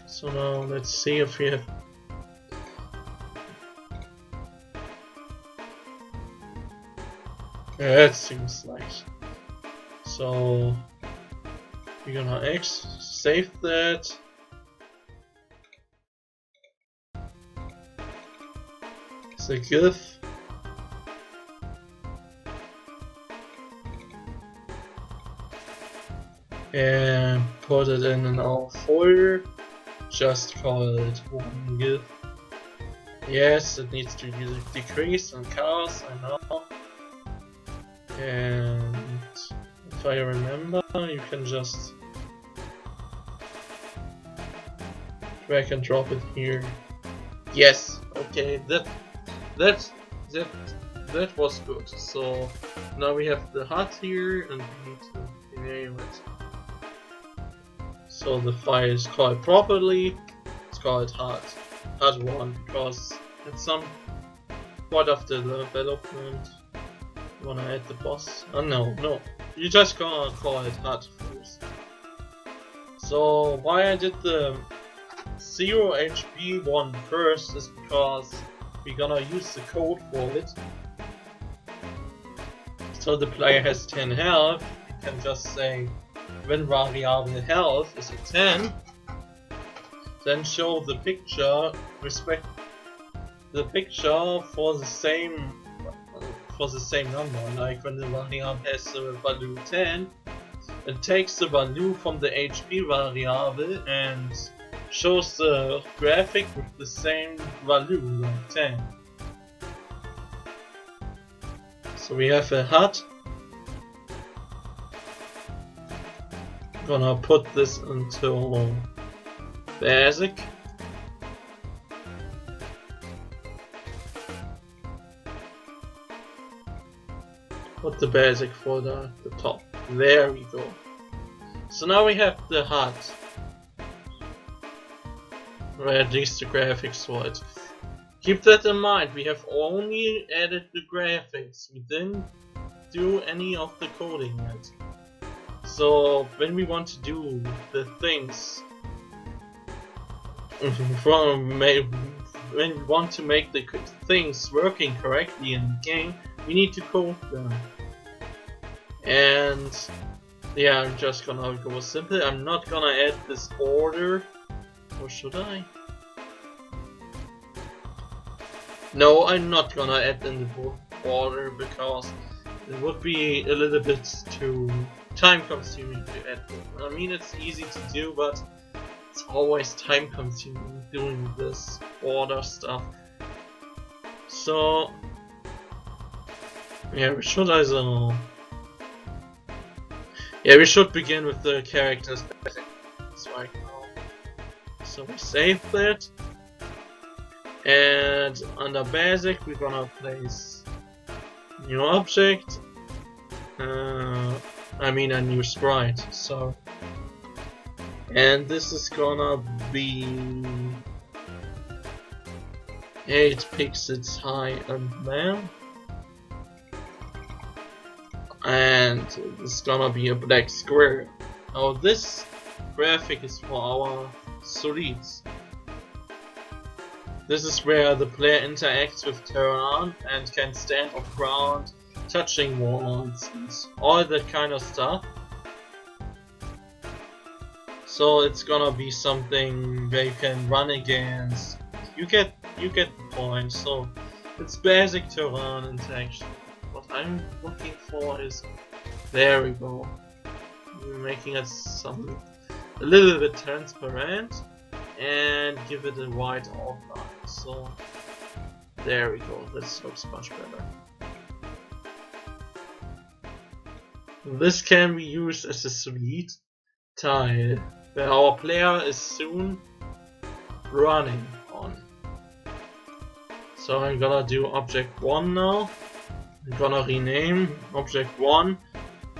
So now let's see if we have Yeah, it seems like. So we're gonna save that. It's a GIF. And put it in our folder. Just call it one GIF. Yes, it needs to be decreased on chaos, I know. And if I remember, you can just drag and drop it here. Yes, okay, that was good. So now we have the HUD here, and we need to enable it. So the file is called properly. It's called HUD1 because at some point of the development you wanna add the boss. Oh no, you just gonna call it HUD first. So why I did the 0 HP one first is because we're gonna use the code for it. So the player has 10 health, you can just say when variable health is at 10, then show the picture for the same number. Like when the variable has the value 10, it takes the value from the HP variable and shows the graphic with the same value, like 10. So we have a HUD. Gonna put this into basic. Put the basic folder at the top. There we go. So now we have the HUD. Or at least the graphics for it. Keep that in mind, we have only added the graphics. We didn't do any of the coding yet. So when we want to do the things when we want to make the things working correctly in the game, we need to code them. And yeah, I'm just gonna go simple. I'm not gonna add this order. Or should I? No, I'm not gonna add in the order because it would be a little bit too time consuming to add them. I mean, it's easy to do, but it's always time consuming doing this order stuff. So yeah, we should also we should begin with the characters right now. So we save that, and under basic we're gonna place new object. I mean a new sprite. So, and this is gonna be 8 pixels high and man. And it's gonna be a black square. Now this graphic is for our solids. This is where the player interacts with terrain and can stand off ground, touching walls, and all that kind of stuff. So it's gonna be something where you can run against. You get the point. So it's basic terrain interaction. What I'm looking for is, there we go. We're making it a little bit transparent and give it a white outline. So there we go. This looks much better. This can be used as a solid tile where our player is soon running on. So I'm gonna do object 1 now. I'm gonna rename object 1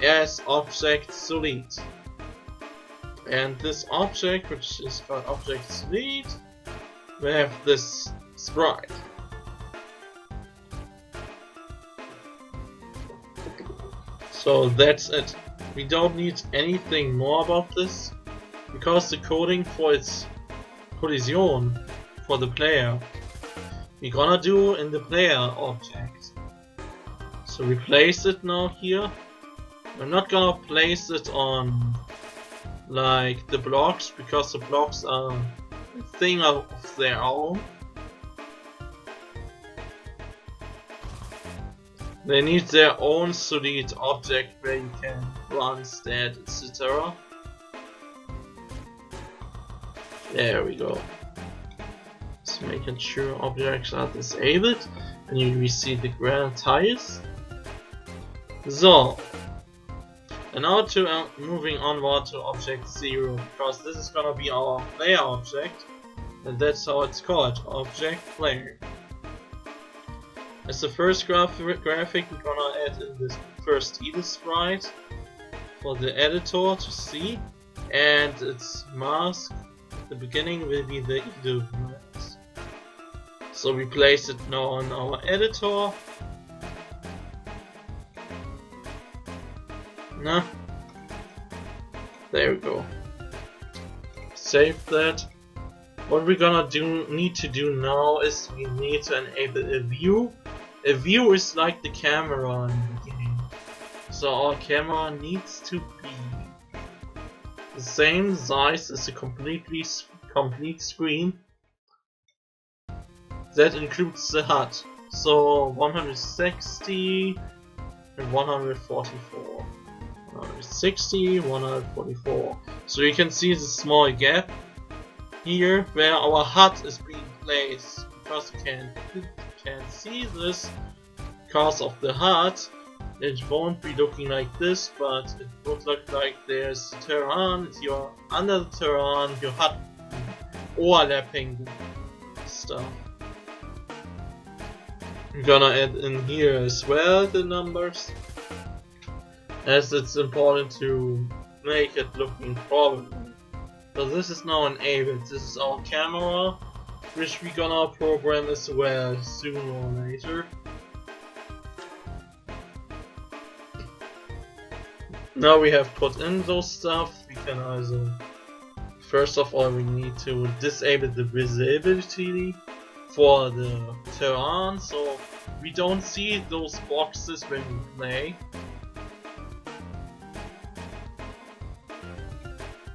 as object solid. And this object, which is called object solid, we have this sprite. So that's it. We don't need anything more about this, because the coding for its collision for the player we're gonna do in the player object. So we place it now here. We're not gonna place it on like the blocks, because the blocks are a thing of their own. They need their own solid object where you can run, stat, etc. There we go. Just making sure objects are disabled, and we see the ground tiles. So, and now to moving onward to object 0, because this is gonna be our player object, and that's how it's called, object player. As the first graphic, we're gonna add in this first Edel sprite for the editor to see, and its mask at the beginning will be the Edel mask. So we place it now on our editor. Nah. There we go. Save that. What we're gonna need to do now is we need to enable a view. A view is like the camera in the game. So our camera needs to be the same size as a complete screen. That includes the HUD. So 160 and 144. 160, 144. So you can see the small gap here where our HUD is being placed. Because you can't see this because of the HUD, it won't be looking like this, but it would look like there's terrain, you're under the terrain, your HUD overlapping stuff. I'm gonna add in here as well the numbers, as it's important to make it looking properly. So this is now enabled. This is our camera, which we're gonna program as well sooner or later. Now we have put in those stuff, we can also, first of all we need to disable the visibility for the terrain, so we don't see those boxes when we play.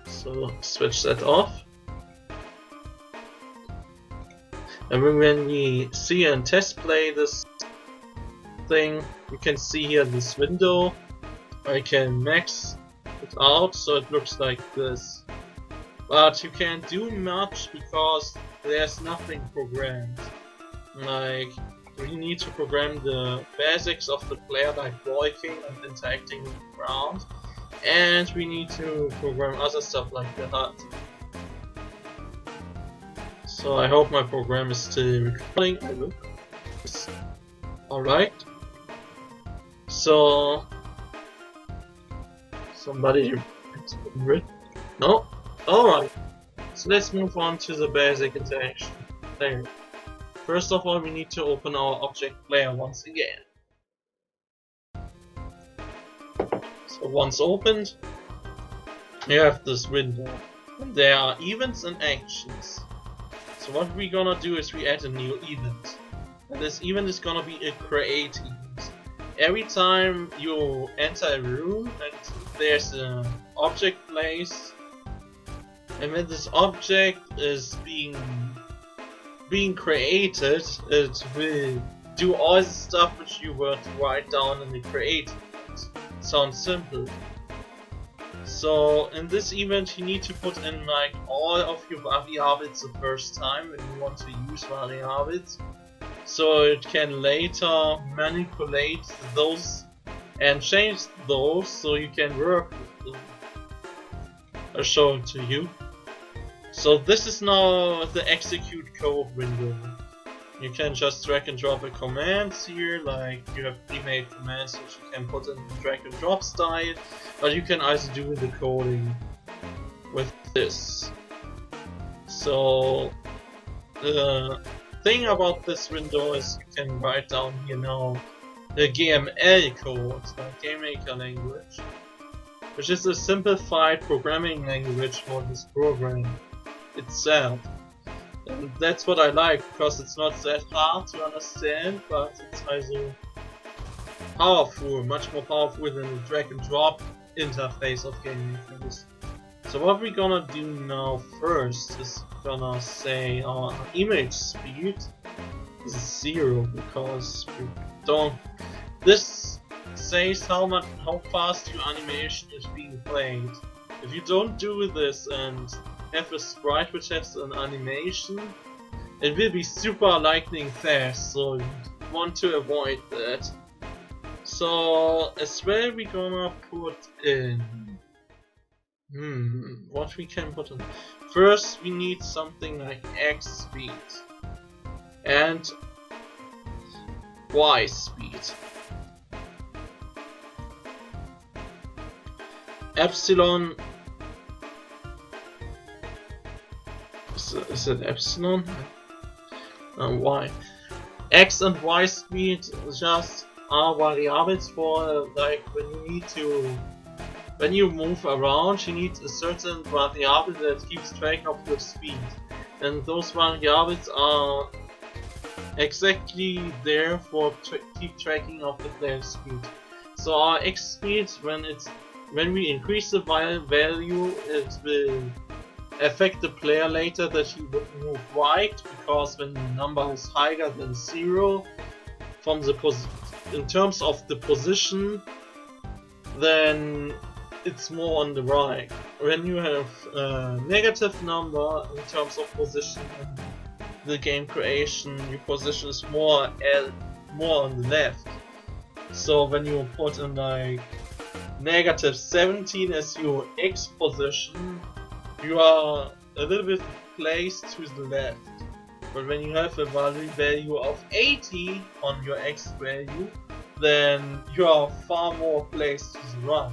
So switch that off. And when we see and test play this thing, you can see here this window. I can max it out so it looks like this. But you can't do much because there's nothing programmed. Like, we need to program the basics of the player, like walking and interacting with the ground. And we need to program other stuff like the HUD. So I hope my program is still recording. I look. Alright. So somebody no? Alright. So let's move on to the basic interaction there. First of all, we need to open our object player once again. So once opened, you have this window. There are events and actions. So what we're gonna do is we add a new event. And this event is gonna be a create event. Every time you enter a room and there's an object placed, and when this object is being created, it will do all the stuff which you were to write down in the create event. Sounds simple. So in this event you need to put in like all of your variables the first time when you want to use variables, so it can later manipulate those and change those so you can work with them. I'll show it to you. So this is now the execute code window. You can just drag and drop a commands here, like you have pre-made commands which you can put in the drag and drop style, but you can also do the coding with this. So the thing about this window is you can write down here now the GML code, the Game Maker language, which is a simplified programming language for this program itself. And that's what I like, because it's not that hard to understand, but it's also powerful, much more powerful than the drag and drop interface of gaming things. So what we're gonna do now first is gonna say our image speed is 0 because we don't. This says how fast your animation is being played. If you don't do this and have a sprite which has an animation, it will be super lightning fast, so you want to avoid that. So as well we're gonna put in what we can put in. First we need something like X speed and Y speed. Epsilon is it epsilon? Y. X and Y speed just are variables for like when you move around, you need a certain variable that keeps track of your speed, and those variables are exactly there for keep tracking of the player's speed. So our X speed, when we increase the value, it will affect the player later that he would move right, because when the number is higher than 0 from the in terms of the position, then it's more on the right. When you have a negative number in terms of position in the game creation, your position is more on the left. So when you put in like -17 as your X position, you are a little bit placed to the left. But when you have a value of 80 on your X value, then you are far more placed to the right.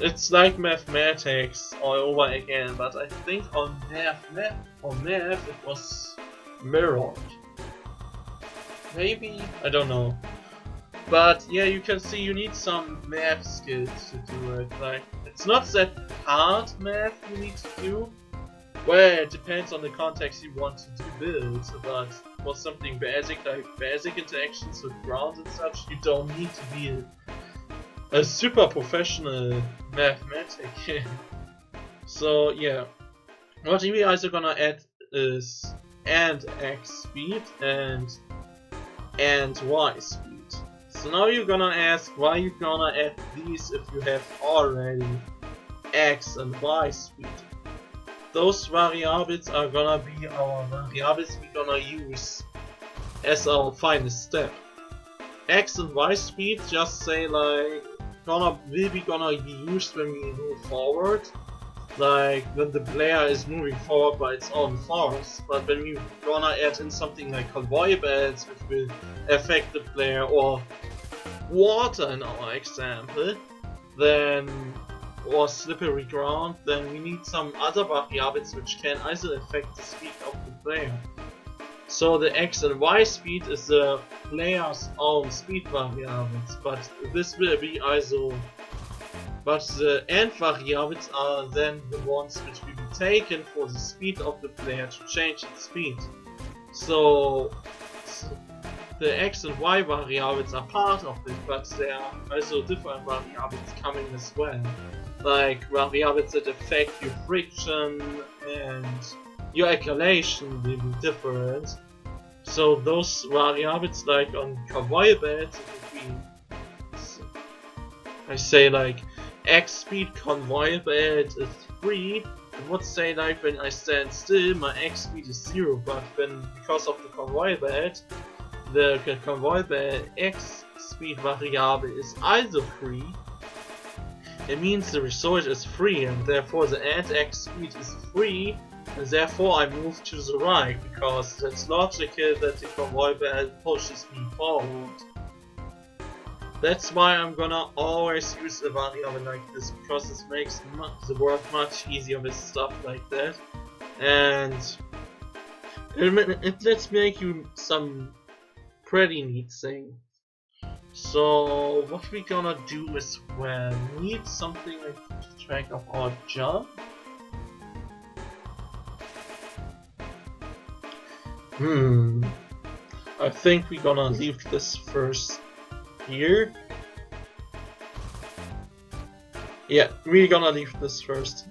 It's like mathematics all over again, but I think on math it was mirrored. Maybe? I don't know. But yeah, you can see you need some math skills to do it. Like, it's not that hard math you need to do. Well, it depends on the context you want to build, but for something basic like basic interactions with grounds and such, you don't need to be a super professional mathematic. So yeah, what we also gonna add is and X speed and Y speed. So now you're gonna ask why you're gonna add these if you have already X and Y speed. Those variables are gonna be our variables we're gonna use as our final step. X and Y speed just say like will be used when we move forward, like when the player is moving forward by its own force. But when we gonna add in something like convoy belts, which will affect the player, or water in our example, then or slippery ground, then we need some other variables which can also affect the speed of the player. So the X and Y speed is the player's own speed variables, but this will be also. But the end variables are then the ones which will be taken for the speed of the player to change its speed. So the X and Y variables are part of it, but there are also different variables coming as well. Like variables that affect your friction and your acceleration will be different. So those variables, like on convoy belts, it would be, I say like X speed convoy belt is 3. I would say like when I stand still my X speed is 0, but because of the convoy belt, the convoy belt X speed variable is also 3. It means the result is 3, and therefore the end X speed is 3, and therefore I move to the right, because that's logical that the convoy belt pushes me forward. That's why I'm gonna always use a variable like this, because this makes the work much easier with stuff like that, and it lets make you some pretty neat thing. So what we're gonna do is we need something like to keep track of our jump. I think we're gonna leave this first here. Yeah, we're gonna leave this first.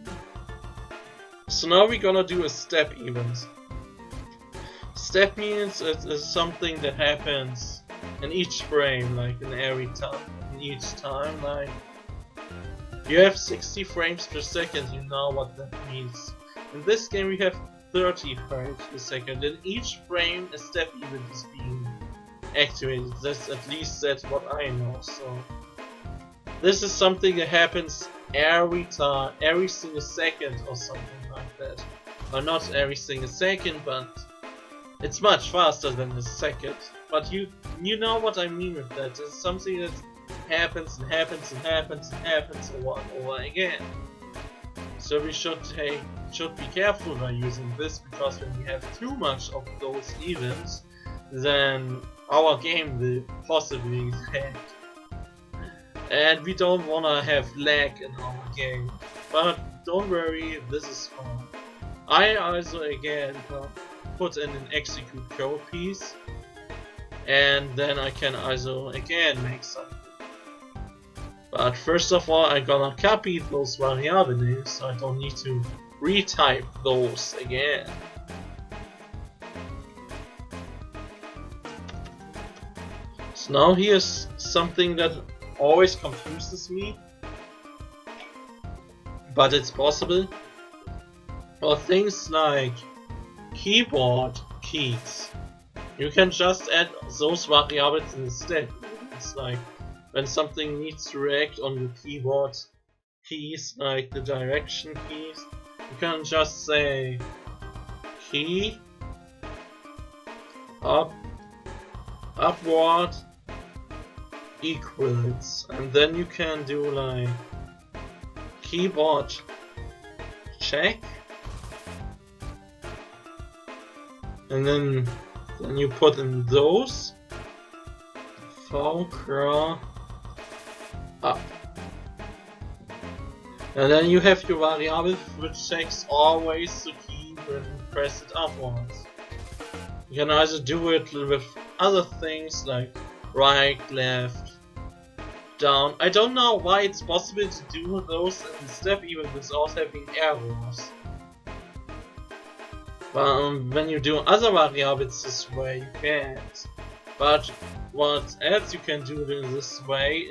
So now we're gonna do a step event. Step means it is something that happens in each frame, like in every time, in each time. Like you have 60 frames per second, you know what that means. In this game we have 30 frames per second. In each frame a step event is being activated. That's at least that's what I know. So this is something that happens every time, every single second or something like that. Or not every single second, but it's much faster than a second. But you know what I mean with that. It's something that happens and happens and happens and happens over and over again. So we should be careful by using this, because when we have too much of those events, then our game will possibly lag. And we don't wanna have lag in our game. But don't worry, this is fine. I also again put in an execute code piece, and then I can also again make something. But first of all, I'm gonna copy those variable names, so I don't need to retype those again. So now here's something that always confuses me, but it's possible. For things like keyboard keys, you can just add those variables instead. It's like when something needs to react on the keyboard keys, like the direction keys, you can just say key upward equals, and then you can do like keyboard check, and then you put in those Focra up, and then you have your variable which checks always the key when you press it upwards. You can also do it with other things like right, left, down. I don't know why it's possible to do those in the step even without having errors. But when you do other variables this way, you can't. But what else you can do in this way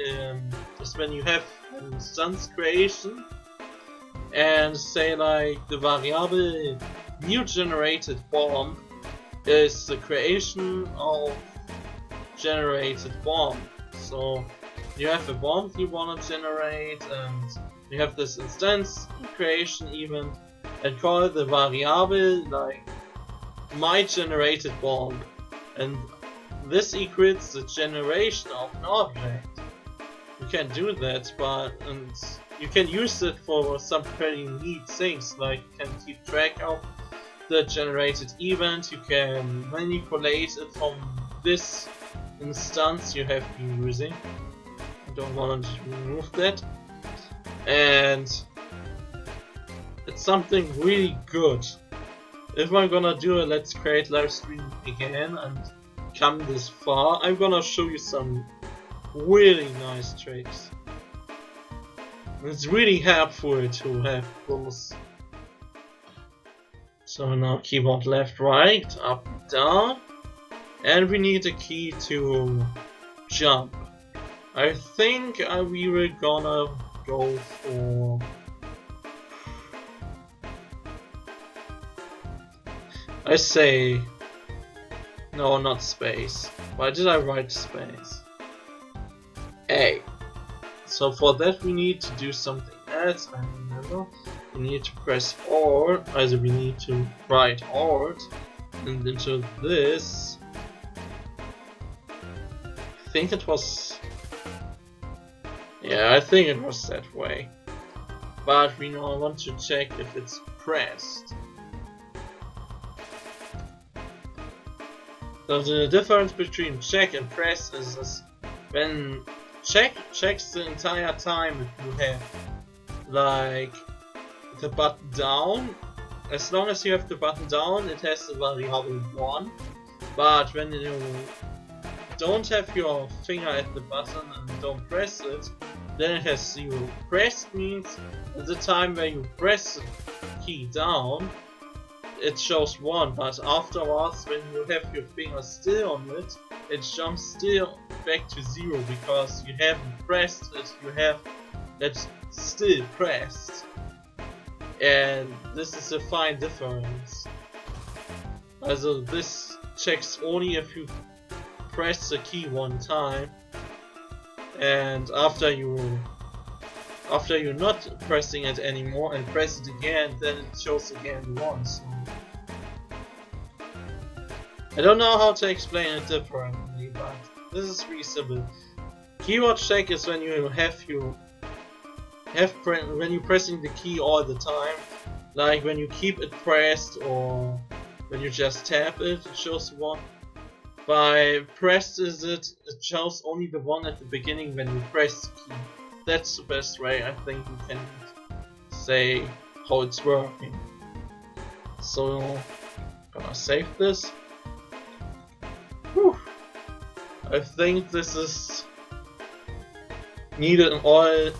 is when you have an instance creation and say like the variable new generated bomb is the creation of generated bomb. So you have a bomb you want to generate, and you have this instance creation event, and call the variable like my generated bomb, and this equals the generation of an object. You can do that, but you can use it for some pretty neat things, like you can keep track of the generated event, you can manipulate it from this instance you have been using. I don't want to remove that, and it's something really good. If I'm gonna do a Let's Create Livestream again and come this far, I'm gonna show you some really nice tricks. It's really helpful to have those. So now keyboard left, right, up, down, and we need a key to jump. I think we were gonna go for I say no, not space. Why did I write space? A. So for that we need to do something else. I remember we need to press Alt, also we need to write Alt and into this. I think it was, yeah, I think it was that way. But we now want to check if it's pressed. So the difference between check and press is when check checks the entire time if you have like the button down. As long as you have the button down, it has the variable 1. But when you don't have your finger at the button and don't press it, then it has 0. Pressed means at the time where you press the key down, it shows 1, but afterwards when you have your finger still on it, it jumps still back to 0 because you haven't pressed it, you have it still pressed. And this is a fine difference. Also this checks only if you press the key one time, and after you're not pressing it anymore and press it again, then it shows again 1. So I don't know how to explain it differently, but this is pretty simple. Keyword check is when you when you're pressing the key all the time, like when you keep it pressed or when you just tap it, it shows 1. By pressed it shows only the 1 at the beginning when you press the key. That's the best way I think you can say how it's working. So I'm gonna save this. Whew. I think this is needed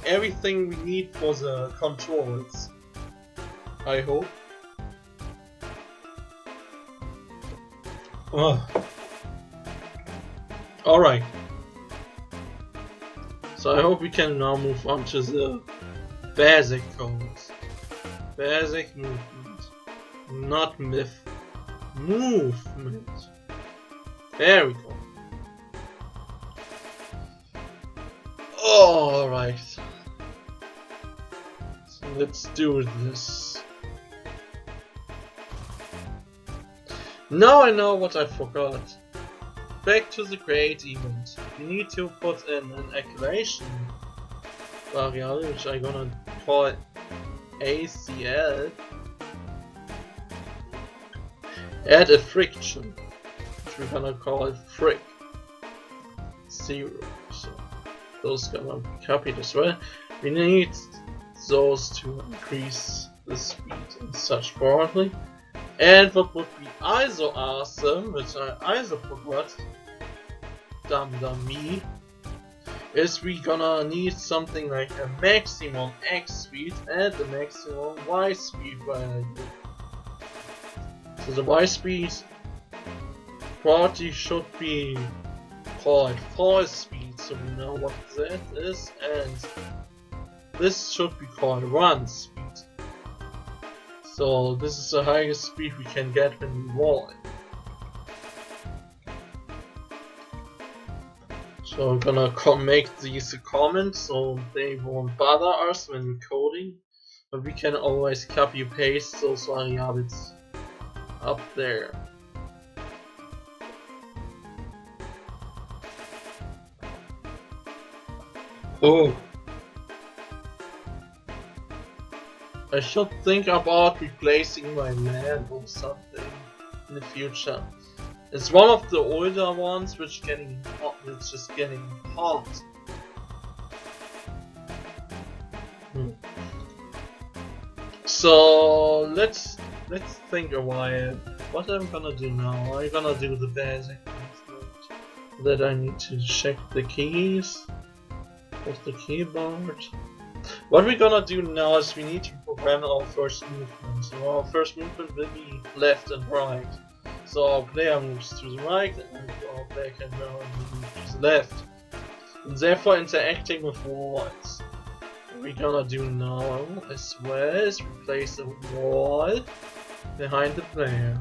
everything we need for the controls. I hope. Alright. So I hope we can now move on to the basic codes. Basic movement. Not myth. Movement. There we go. Alright. So let's do this. Now I know what I forgot. Back to the create event. You need to put in an acceleration variable, which I'm gonna call ACL. Add a friction, which we're gonna call fric 0. So those gonna be copied as well. We need those to increase the speed in such broadly. And what would be also awesome, which I also forgot, dumb me, is we gonna need something like a maximum X speed and a maximum Y speed value. So the Y speed property should be called false speed, so we know what that is, and this should be called run speed. So this is the highest speed we can get when we wall it. So I'm gonna make these a comment so they won't bother us when we're coding, but we can always copy paste those variables up there. Oh, I should think about replacing my lamp or something in the future. It's one of the older ones which getting hot. It's just getting hot. So let's think a while. What I'm gonna do now? I'm gonna do the basic movement. That I need to check the keys of the keyboard. What we're gonna do now is we need to program our first movement. So our first movement will be left and right. So our player moves to the right and our player can move to the left. And therefore interacting with walls. What we're gonna do now as well is replace a wall behind the player.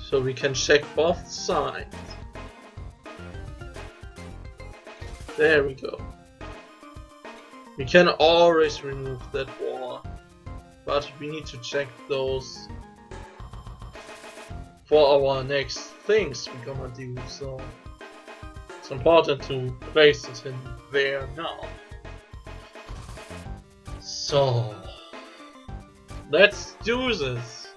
So we can check both sides. There we go. We can always remove that wall, but we need to check those for our next things we're gonna do, so it's important to place it in there now. So let's do this.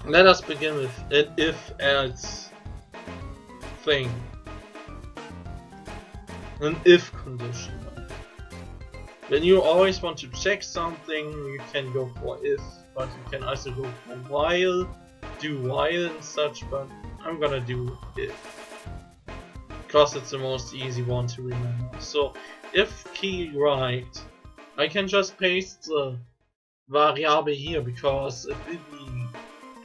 Let us begin with an if-else thing. An if condition. When you always want to check something, you can go for if but you can also go for while, do while and such, but I'm gonna do if. Because it's the most easy one to remember. So if key right, I can just paste the variable here because it will be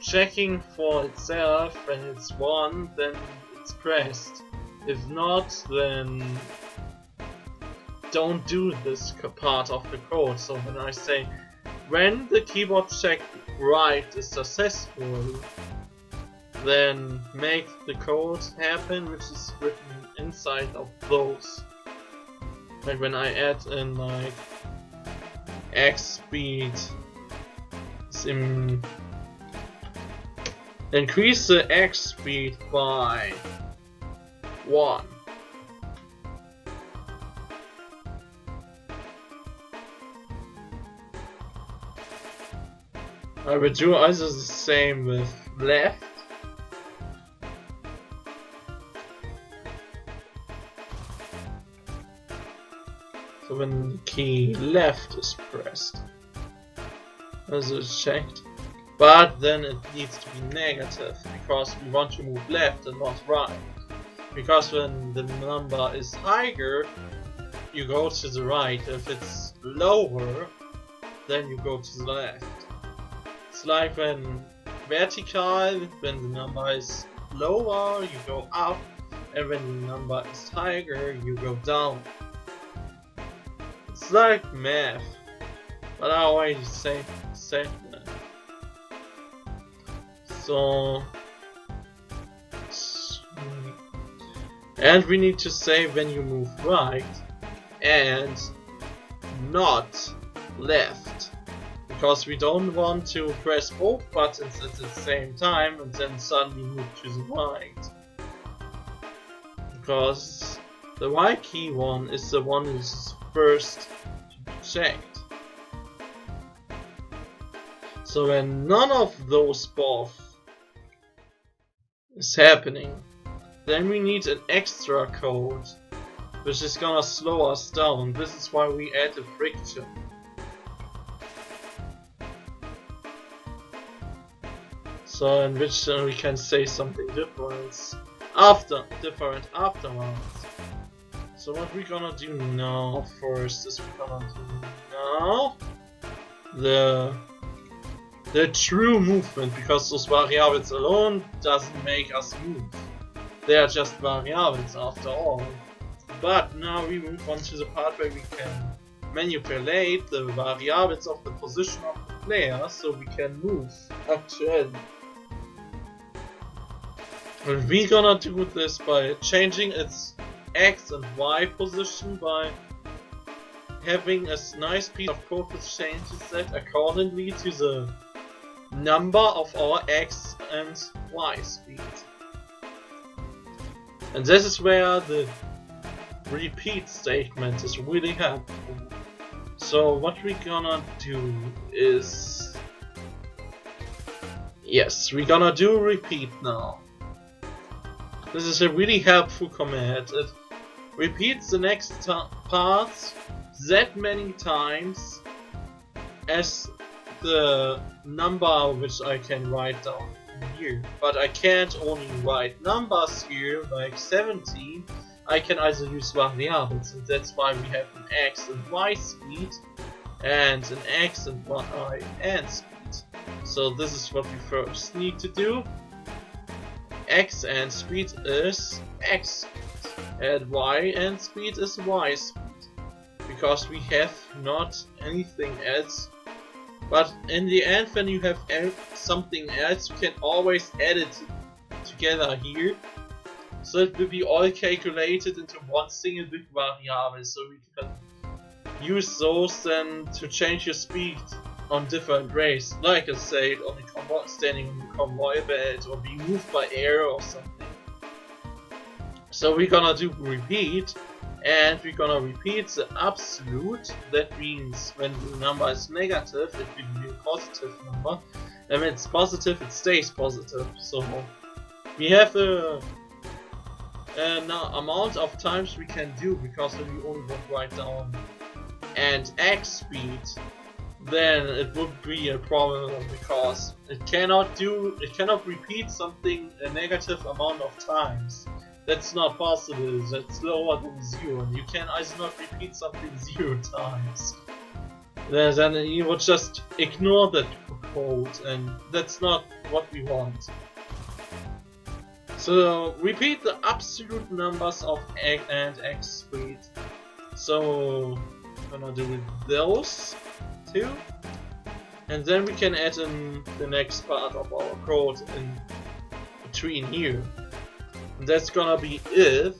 checking for itself. When it's 1, then it's pressed. If not, then don't do this part of the code. So when I say when the keyboard check right is successful, then make the code happen, which is written inside of those. Like when I add in like X speed, increase the X speed by 1. I will do also the same with left. So when the key left is pressed, as it's checked, but then it needs to be negative because we want to move left and not right. Because when the number is higher, you go to the right. If it's lower, then you go to the left. It's like when vertical, when the number is lower, you go up, and when the number is higher, you go down. It's like math, but I always say that. So, and we need to say when you move right and not left, because we don't want to press both buttons at the same time and then suddenly move to the right. Because the right key one is the one who's first to be checked. So when none of those both is happening, then we need an extra code which is gonna slow us down. This is why we add a friction. So in which we can say something different afterwards. So what we're gonna do now first is we're gonna do now the true movement, because those variables alone doesn't make us move. They are just variables after all. But now we move on to the part where we can manipulate the variables of the position of the player so we can move up to end. And we're gonna do this by changing its X and Y position by having a nice piece of code which changes that accordingly to the number of our X and Y speed. And this is where the repeat statement is really helpful. So what we're gonna do is, yes, we're gonna do repeat now. This is a really helpful command. It repeats the next parts that many times as the number which I can write down here. But I can't only write numbers here like 17. I can also use variables, and that's why we have an X and Y speed and an X and Y and speed. So this is what we first need to do. X and speed is X speed, and Y and speed is Y speed, because we have not anything else. But in the end, when you have something else, you can always add it together here. So it will be all calculated into one single big variable, so we can use those then to change your speed on different ways. Like I said, on the convoy, standing on the convoy belt, or being moved by air or something. So we're gonna do repeat, and we're gonna repeat the absolute. That means when the number is negative, it will be a positive number, and when it's positive, it stays positive. So we have a amount of times we can do, because we only want to write down and X speed, then it would be a problem because it cannot repeat something a negative amount of times. That's not possible. That's lower than 0, and you can also not repeat something 0 times. Then you would just ignore that code, and that's not what we want. So repeat the absolute numbers of egg and x speed. So I'm gonna do those two, and then we can add in the next part of our code in between here. And that's gonna be if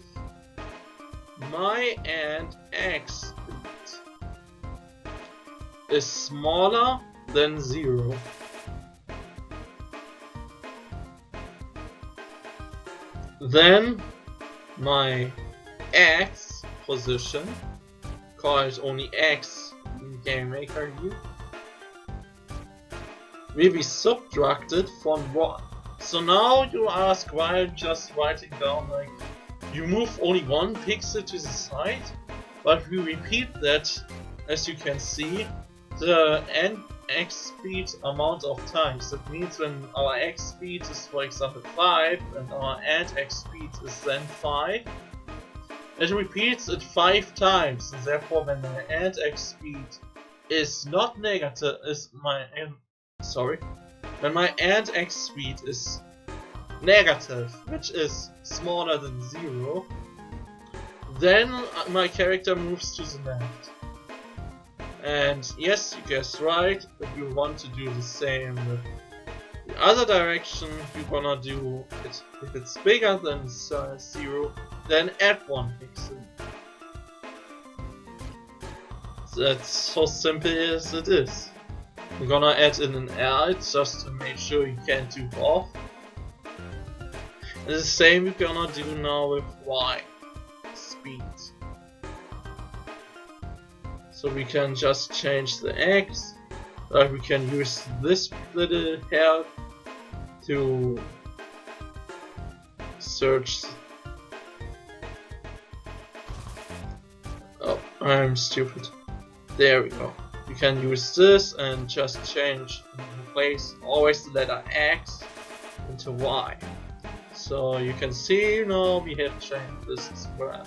my and x speed is smaller than 0. Then my x position, call it only x in Game Maker here, will be subtracted from 1. So now you ask why I'm just writing down like you move only 1 pixel to the side, but we repeat that, as you can see, the x speed amount of times. That means when our x speed is, for example, 5 and our x speed is then 5, it repeats it 5 times, and therefore when my x speed is not negative, when my x speed is negative, which is smaller than 0, then my character moves to the left. And yes, you guessed right, if you want to do the same with the other direction, you're gonna do it, if it's bigger than 0, then add 1 pixel. That's so simple as it is. We're gonna add in an L just to make sure you can't do both. And the same we're gonna do now with Y speed. So we can just change the X, or we can use this little hair to search. Oh, I'm stupid. There we go. You can use this and just change and replace always the letter X into Y. So you can see now we have changed this as well.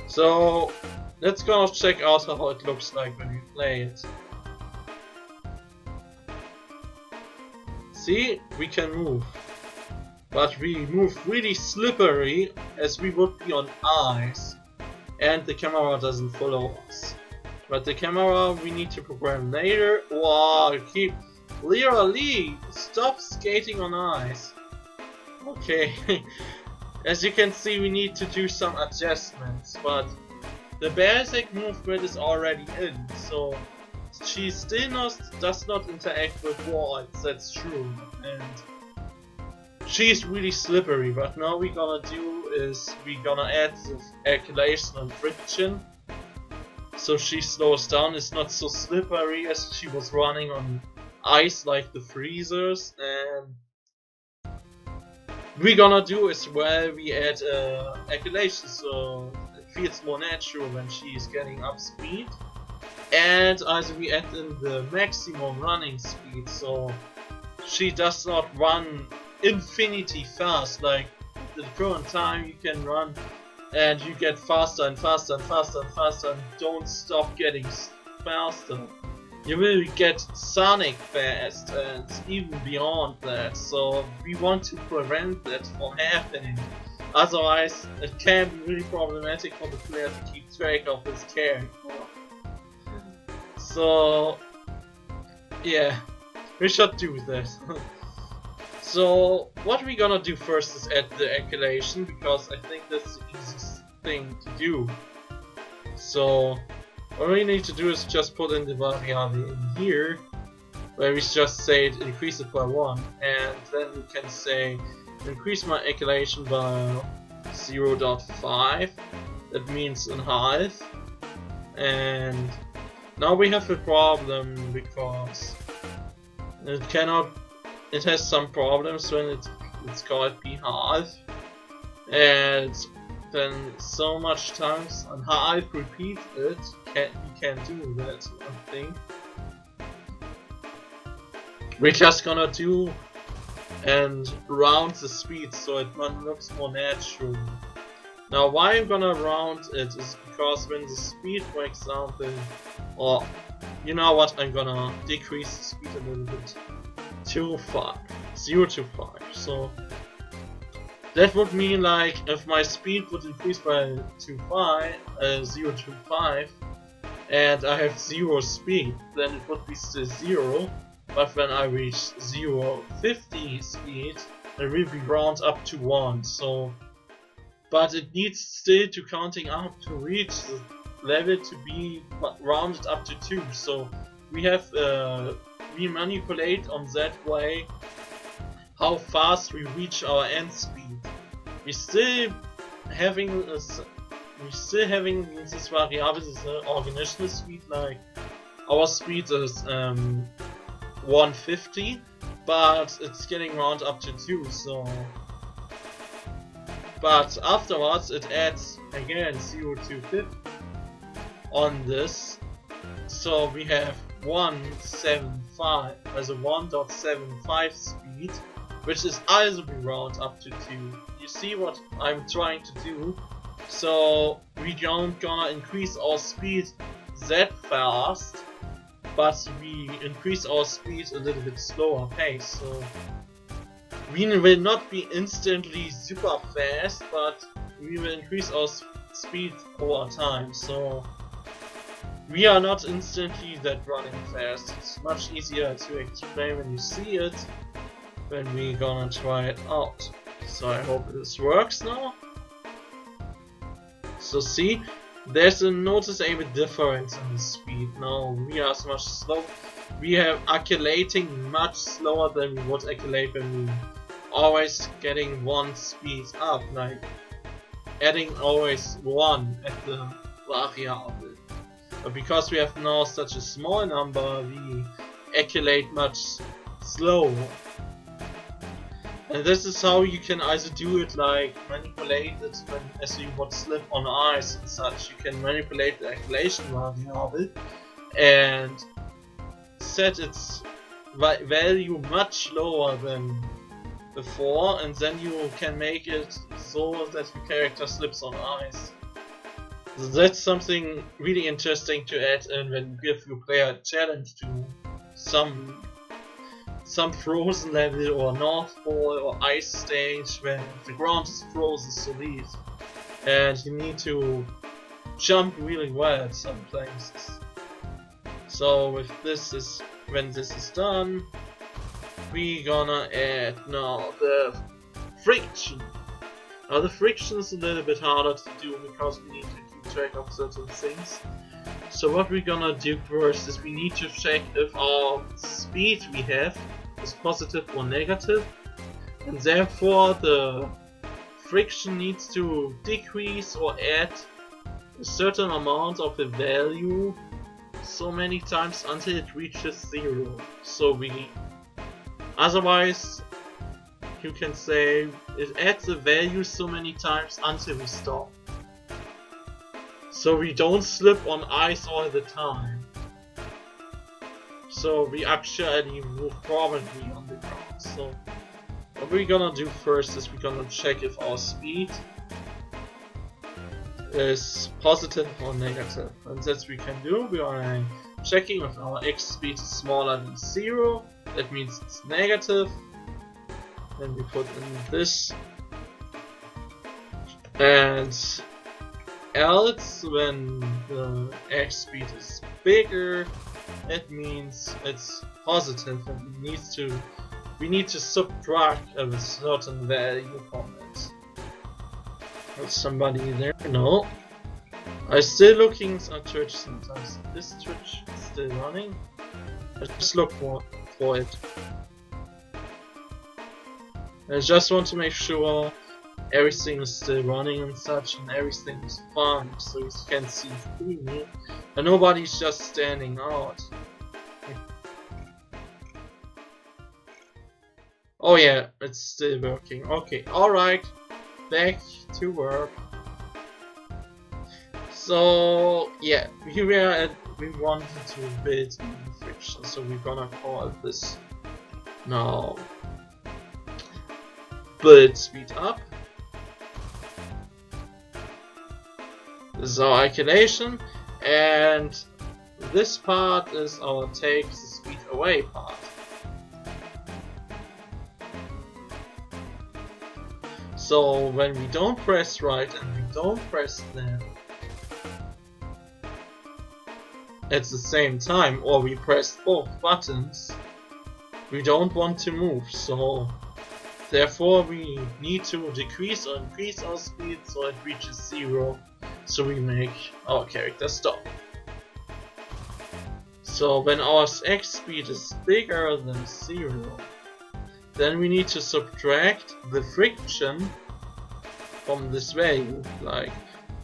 So let's go check out how it looks like when we play it. See, we can move, but we move really slippery as we would be on ice, and the camera doesn't follow us. But the camera we need to program later. Wow, keep Hiro-sofT, stop skating on ice. Okay. As you can see, we need to do some adjustments, but the basic movement is already in, so she still does not interact with walls, that's true, and she's really slippery. But now we're gonna do is we're gonna add the acceleration and friction, so she slows down, it's not so slippery as she was running on ice like the freezers. And we're gonna do as well, we add acceleration, so it feels more natural when she is getting up speed. And also we add in the maximum running speed, so she does not run infinity fast. Like at the current time you can run and you get faster and faster and faster and faster and don't stop getting faster. You will get Sonic fast and even beyond that, so we want to prevent that from happening. Otherwise it can be really problematic for the player to keep track of his character. So yeah, we should do that. So what we're gonna do first is add the acceleration, because I think that's the easiest thing to do. So what we need to do is just put in the variable in here, where we just say increase it by 1, and then we can say increase my acceleration by 0.5, that means in half. And now we have a problem because it has some problems when it's called p half, and then so much times, and how I repeat it, we can do that, I think. We're just gonna do and round the speed so it looks more natural. Now why I'm gonna round it is because when the speed, for example, or you know what, I'm gonna decrease the speed a little bit to 0 to 5. So that would mean like if my speed would increase by 0 to 5 and I have 0 speed, then it would be still 0. But when I reach 0.50 speed, it will be round up to 1. So, but it needs still to counting up to reach the level to be rounded up to 2. So we have we manipulate on that way how fast we reach our end speed. We still having this variable, this organizational speed, like our speed is 150, but it's getting round up to 2, so... But afterwards it adds again 0 to 50 on this, so we have 1.75 as a 1.75 speed, which is also be round up to 2. You see what I'm trying to do? So we don't gonna increase our speed that fast, but we increase our speed a little bit slower pace, so we will not be instantly super fast, but we will increase our speed over time, so we are not instantly that running fast. It's much easier to explain when you see it, when we gonna try it out. So I hope this works now. So see, there's a noticeable difference in the speed. Now we are much slow. We are accumulating much slower than we would accumulate when we always getting one speed up, like adding always 1 at the variable. But because we have now such a small number, we accumulate much slower. And this is how you can either do it, like manipulate it when, as you would slip on ice and such. You can manipulate the accumulation variable and set its value much lower than before, and then you can make it so that your character slips on ice. So that's something really interesting to add in when you give your player a challenge to some frozen level or North Pole or ice stage when the ground is frozen solid and you need to jump really well at some places. So with this is, when this is done, we gonna add now the friction. Now the friction is a little bit harder to do because we need to keep track of certain things. So what we're gonna do first is we need to check if our speed we have is positive or negative, and therefore the friction needs to decrease or add a certain amount of the value so many times until it reaches 0. So we, otherwise you can say it adds the value so many times until we stop. So we don't slip on ice all the time. So we actually move prominently on the ground. So what we're gonna do first is we're gonna check if our speed is positive or negative. And that we can do. We are checking if our x speed is smaller than 0. That means it's negative. Then we put in this. And else, when the x speed is bigger, it means it's positive, and we need to subtract a certain value from it. Is somebody there? No. I'm still looking at Twitch sometimes. Is Twitch still running? I just look for it. I just want to make sure everything is still running and such, and everything is fine, so you can see through me, and nobody's just standing out. Oh yeah, it's still working. Okay, alright, back to work. So yeah, we wanted to build in friction, so we're gonna call this now build speed up. This is our calculation, and this part is our take the speed away part. So when we don't press right and we don't press left at the same time, or we press both buttons, we don't want to move, so therefore we need to decrease or increase our speed so it reaches 0, so we make our character stop. So when our X speed is bigger than 0, then we need to subtract the friction from this value, like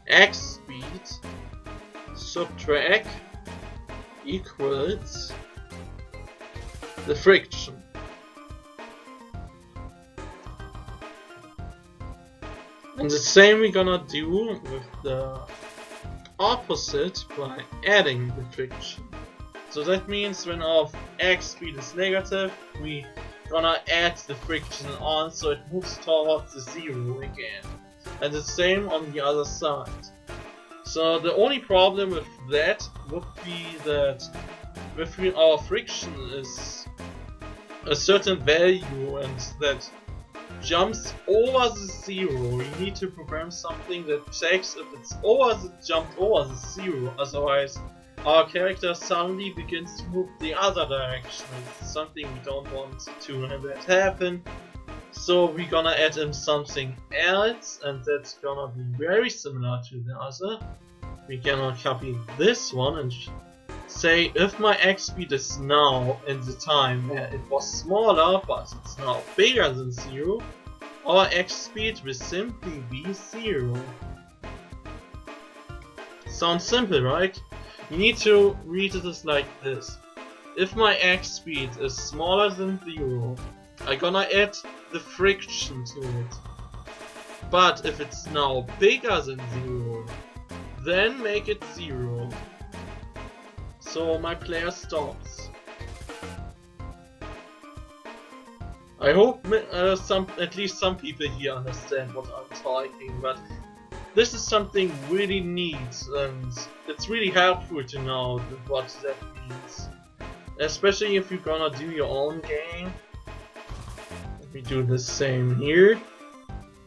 X speed subtract equals the friction. And the same we're gonna do with the opposite by adding the friction. So that means when our X speed is negative, we gonna add the friction on so it moves towards the 0 again. And the same on the other side. So the only problem with that would be that if our friction is a certain value and that jumps over the 0, you need to program something that checks if it's jumped over the 0, otherwise our character suddenly begins to move the other direction. It's something we don't want to have that happen. So we're gonna add in something else, and that's gonna be very similar to the other. We're gonna copy this one and say if my X speed is now in the time where it was smaller but it's now bigger than 0, our X speed will simply be 0. Sounds simple, right? You need to read this like this. If my X speed is smaller than 0, I'm gonna add the friction to it. But if it's now bigger than 0, then make it 0. So my player stops. I hope at least some people here understand what I'm talking, but this is something really neat, and it's really helpful to know what that means. Especially if you're gonna do your own game. Let me do the same here.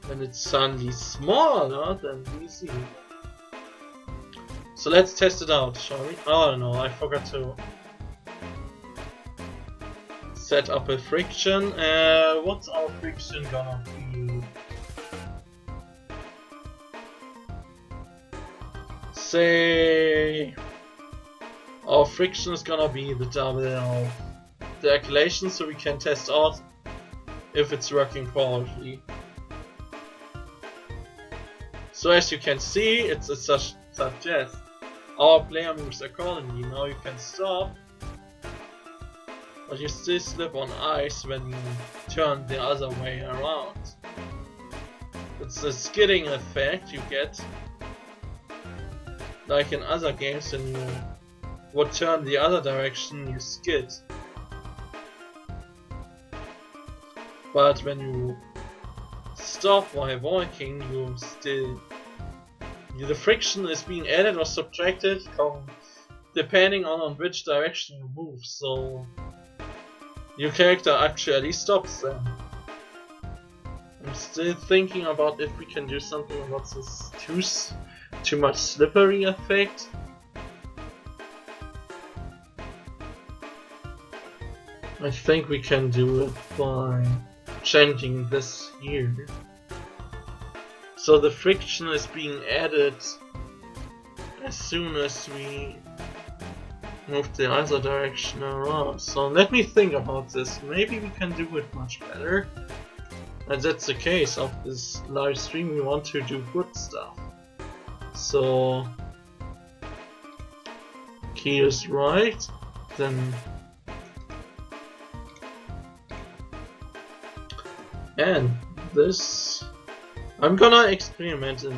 When it's suddenly smaller than we see. So let's test it out, shall we? Oh no, I forgot to set up a friction. What's our friction gonna be? Say our friction is gonna be the double of the calculation, so we can test out if it's working properly. So as you can see, it's a suggest our player moves accordingly. Now you can stop, but you still slip on ice when you turn the other way around. It's a skidding effect you get, like in other games. When you would turn the other direction, you skid. But when you stop while walking, the friction is being added or subtracted depending on which direction you move, so your character actually stops then. I'm still thinking about if we can do something about this too much slippery effect. I think we can do it by changing this here. So the friction is being added as soon as we move the other direction around. So let me think about this. Maybe we can do it much better. And that's the case of this live stream. We want to do good stuff. So key is right, then and this I'm gonna experiment a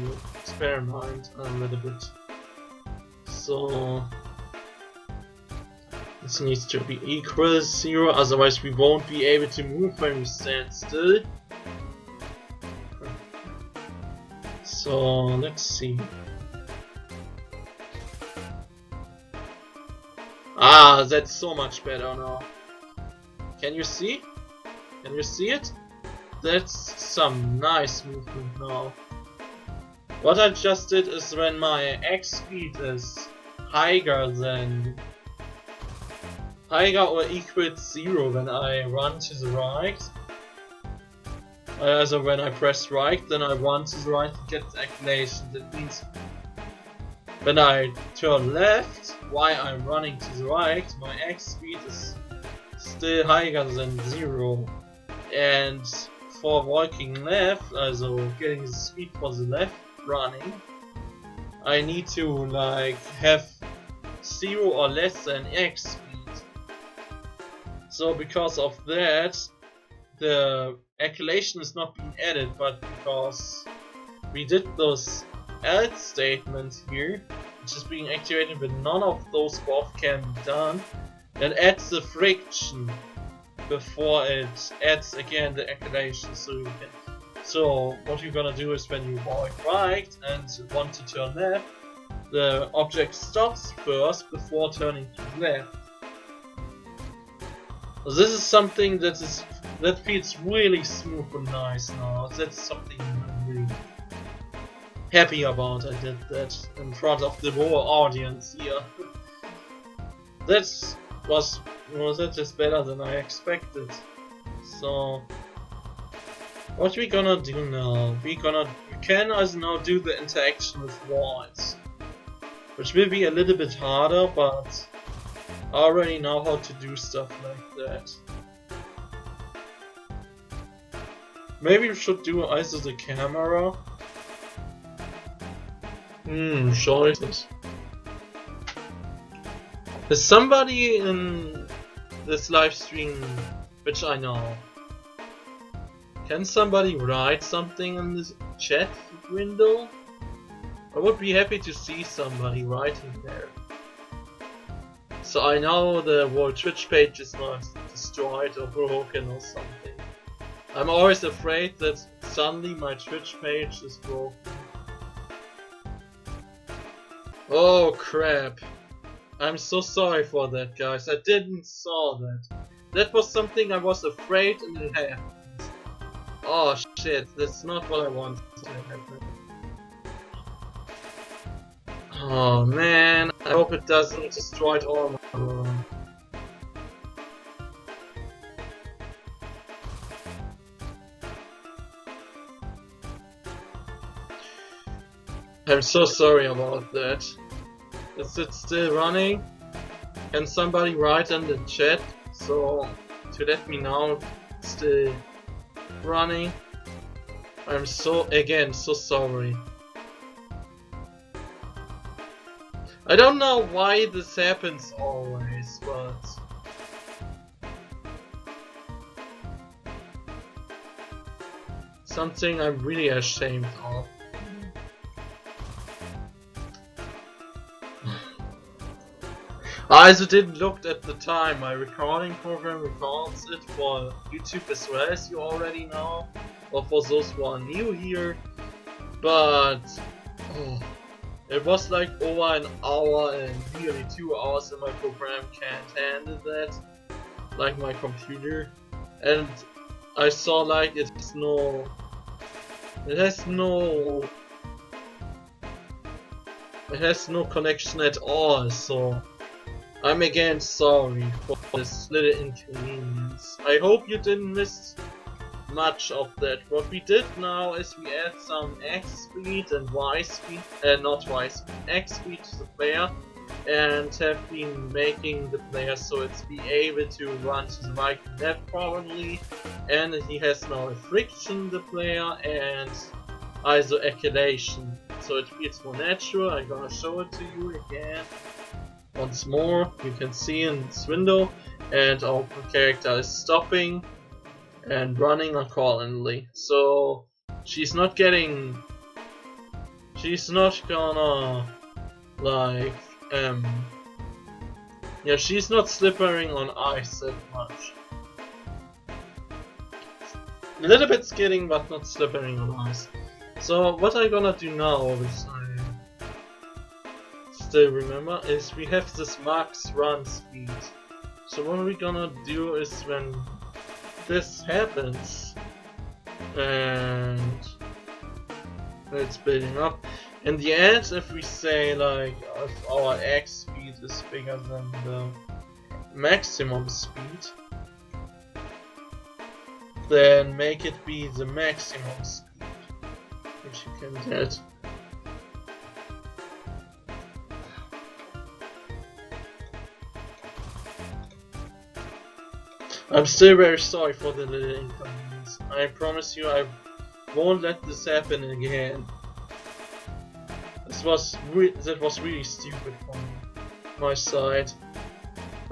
little bit So this needs to be equal 0, otherwise we won't be able to move when we stand still. So let's see. Ah, that's so much better now. Can you see? Can you see it? That's some nice movement now. What I just did is when my X speed is higher or equal to 0 when I run to the right. So when I press right, then I run to the right to get the acceleration. That means when I turn left while I'm running to the right, my X speed is still higher than 0. And for walking left, also getting the speed for the left running, I need to like have 0 or less than X speed. So because of that, the acceleration is not being added, but because we did those else statements here, which is being activated when none of those both can be done, that adds the friction before it adds again the acceleration. So what you're gonna do is when you walk right and want to turn left, the object stops first before turning to the left. So this is something that feels really smooth and nice now. That's something I'm really happy about. I did that in front of the whole audience here. That is better than I expected. So what we're gonna do now? We can also now do the interaction with walls, which will be a little bit harder, but I already know how to do stuff like that. Maybe we should do also the camera. Choices. There's somebody in this live stream which I know. Can somebody write something in this chat window? I would be happy to see somebody writing there. So I know the whole Twitch page is not destroyed or broken or something. I'm always afraid that suddenly my Twitch page is broken. Oh crap. I'm so sorry for that, guys. I didn't saw that. That was something I was afraid and it happened. Oh shit, that's not what I wanted to happen. Oh man, I hope it doesn't destroy all my room. I'm so sorry about that. Is it still running? Can somebody write in the chat so to let me know if it's still running? I'm so sorry. I don't know why this happens always, but something I'm really ashamed of. I also didn't look at the time. My recording program records it for YouTube as well, as you already know, or for those who are new here. But it was like over an hour and nearly 2 hours, and my program can't handle that, like my computer. And I saw like it has no connection at all. So I'm again sorry for this little inconvenience. I hope you didn't miss much of that. What we did now is we add some X speed and Y speed, not Y speed, X speed to the player, and have been making the player so it's be able to run to the right and left probably, and he has now a friction, the player, and also acceleration, so it feels more natural. I'm gonna show it to you again. Once more, you can see in this window, and our character is stopping and running accordingly. So she's not gonna like um, yeah, she's not slippering on ice that much. A little bit skidding, but not slippering on ice. So what I'm gonna do now, which I still remember, is we have this max run speed. So what we're gonna do is when this happens, and it's building up, in the end, if we say like if our X speed is bigger than the maximum speed, then make it be the maximum speed, which you can get. I'm still very sorry for the little inconvenience. I promise you I won't let this happen again. That was really stupid from my side.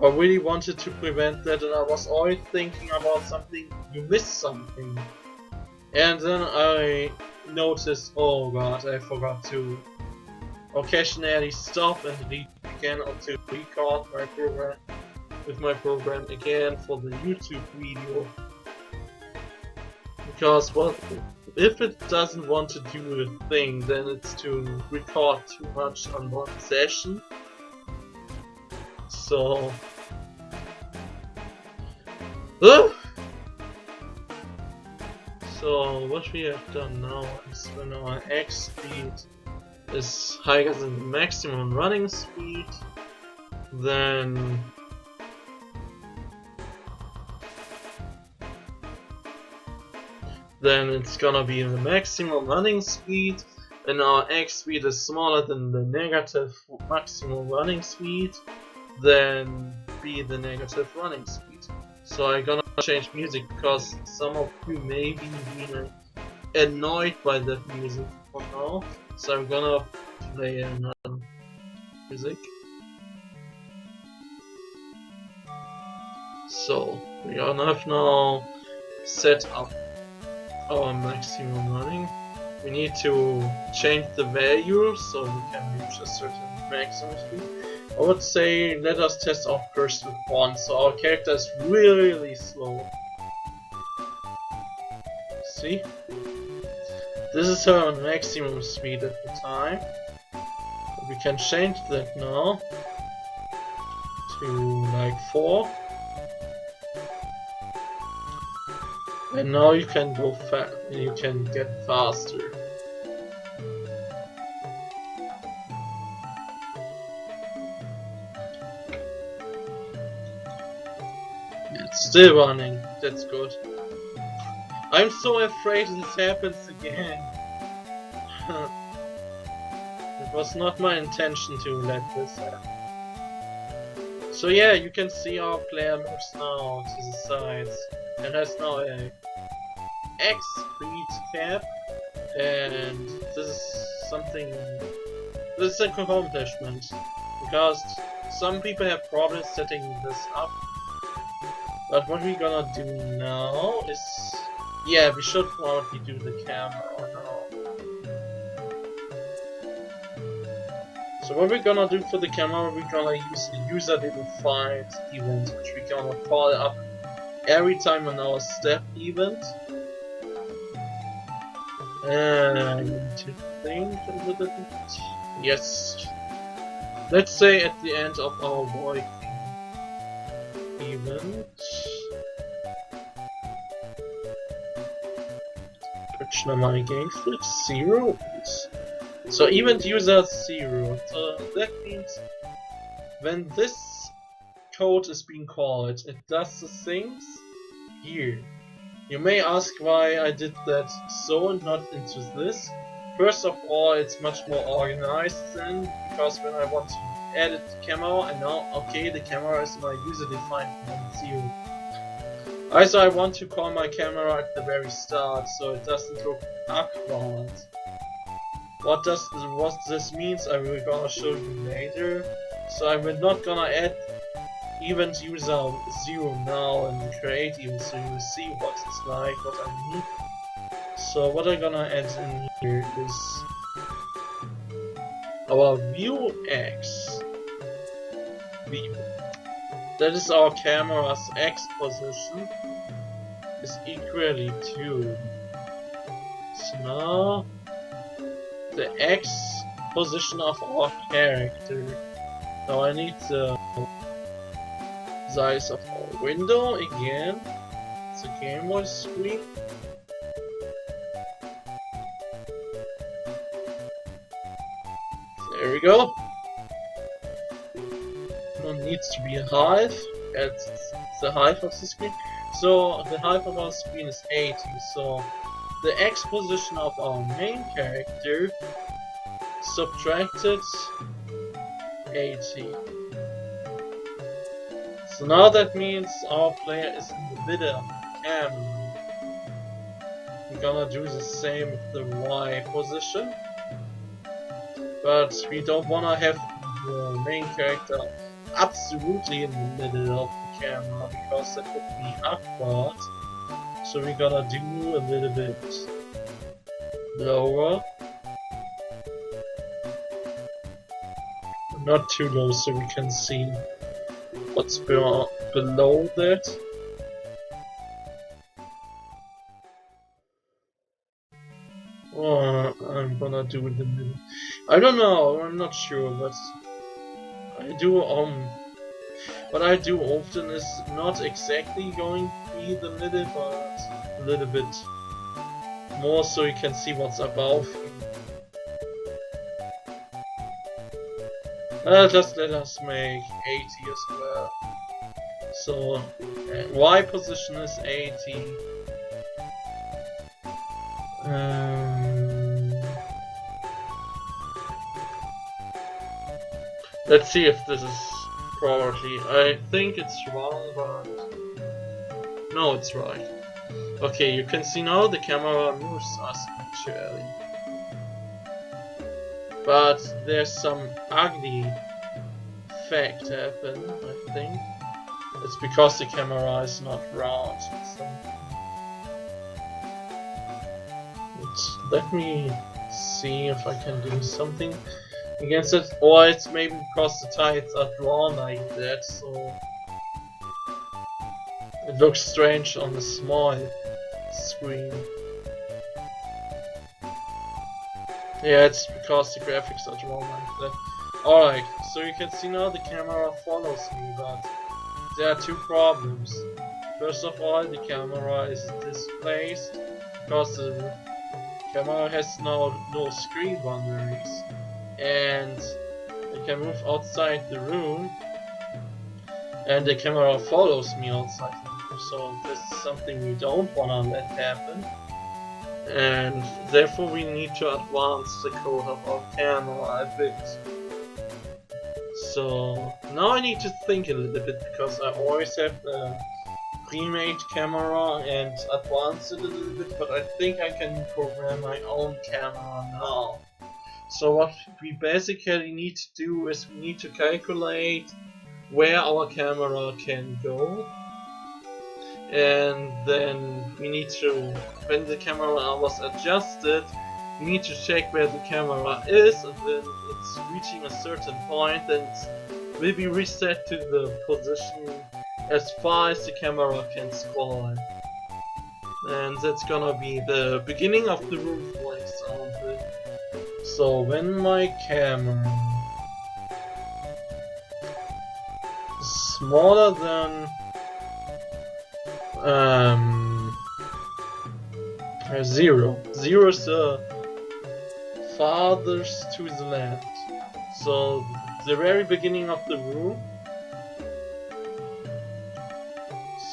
I really wanted to prevent that, and I was always thinking about something, you missed something. And then I noticed, oh god, I forgot to occasionally stop and begin to record my program with my program again for the YouTube video. Because, well, if it doesn't want to do a thing, then it's to record too much on one session. So... So what we have done now is when our X speed is higher than the maximum running speed, then it's gonna be the maximum running speed, and our X speed is smaller than the negative maximum running speed, then be the negative running speed. So I'm gonna change music because some of you may be being annoyed by that music for now. So I'm gonna play another music. So we gonna have now set up our maximum running. We need to change the value so we can reach a certain maximum speed. I would say let us test off first with 1, so our character is really slow. See? This is her maximum speed at the time. We can change that now to like 4. And now you can go fast, you can get faster. It's still running, that's good. I'm so afraid this happens again. It was not my intention to let this happen. So yeah, you can see our player moves now to the sides and has now a X speed cap, and this is something, this is a accomplishment, because some people have problems setting this up. But what we're gonna do now is, yeah, we should probably do the camera now. So what we're gonna do for the camera, we're gonna use the user-defined event, which we're gonna call up every time on our step event. And to think a little bit, yes. Let's say at the end of our void event. Which number again? 0. So event user 0. So that means when this code is being called, it does the things here. You may ask why I did that so and not into this. First of all, it's much more organized then, because when I want to edit the camera, I know, okay, the camera is my user-defined 0. Also, I want to call my camera at the very start, so it doesn't look awkward. What this means, I will gonna show you later. So I'm not gonna add event user 0 now and create even, so you will see what it's like, what I mean. So what I'm gonna add in here is our view X. view. That is our camera's X position is equally to. So now the X position of our character. Now I need the size of our window again. It's a Game Boy screen. There we go. It needs to be a height. It's the height of the screen. So the height of our screen is 80. So the X position of our main character subtracted 80. So now that means our player is in the middle of the camera. We're gonna do the same with the Y position, but we don't wanna have the main character absolutely in the middle of the camera because that would be awkward. So we're gonna do a little bit lower. Not too low so we can see what's below that. Oh, I'm gonna do in the middle. I don't know, I'm not sure, but what I do often is not exactly going to be the middle, but a little bit more so you can see what's above you. Just let us make 80 as well. So Y position is 80. Let's see if this is properly. I think it's wrong, but no, it's right. Okay, you can see now the camera moves us actually. But there's some ugly effect happen, I think. It's because the camera is not round. Let me see if I can do something against it. Or it's maybe because the tiles are drawn like that, so it looks strange on the small screen. Yeah, it's because the graphics are drawn like that. Alright, so you can see now the camera follows me, but there are two problems. First of all, the camera is displaced because the camera has now no screen boundaries, and I can move outside the room, and the camera follows me outside the room, so this is something we don't wanna let happen. And therefore we need to advance the code of our camera a bit. So now I need to think a little bit, because I always have the pre-made camera and advance it a little bit, but I think I can program my own camera now. So what we basically need to do is we need to calculate where our camera can go. And then we need to, when the camera was adjusted, we need to check where the camera is, and when it's reaching a certain point, then it will be reset to the position as far as the camera can scroll. And that's gonna be the beginning of the room, for example. So when my camera is smaller than 0. 0 is the farthest to the left. So the very beginning of the room.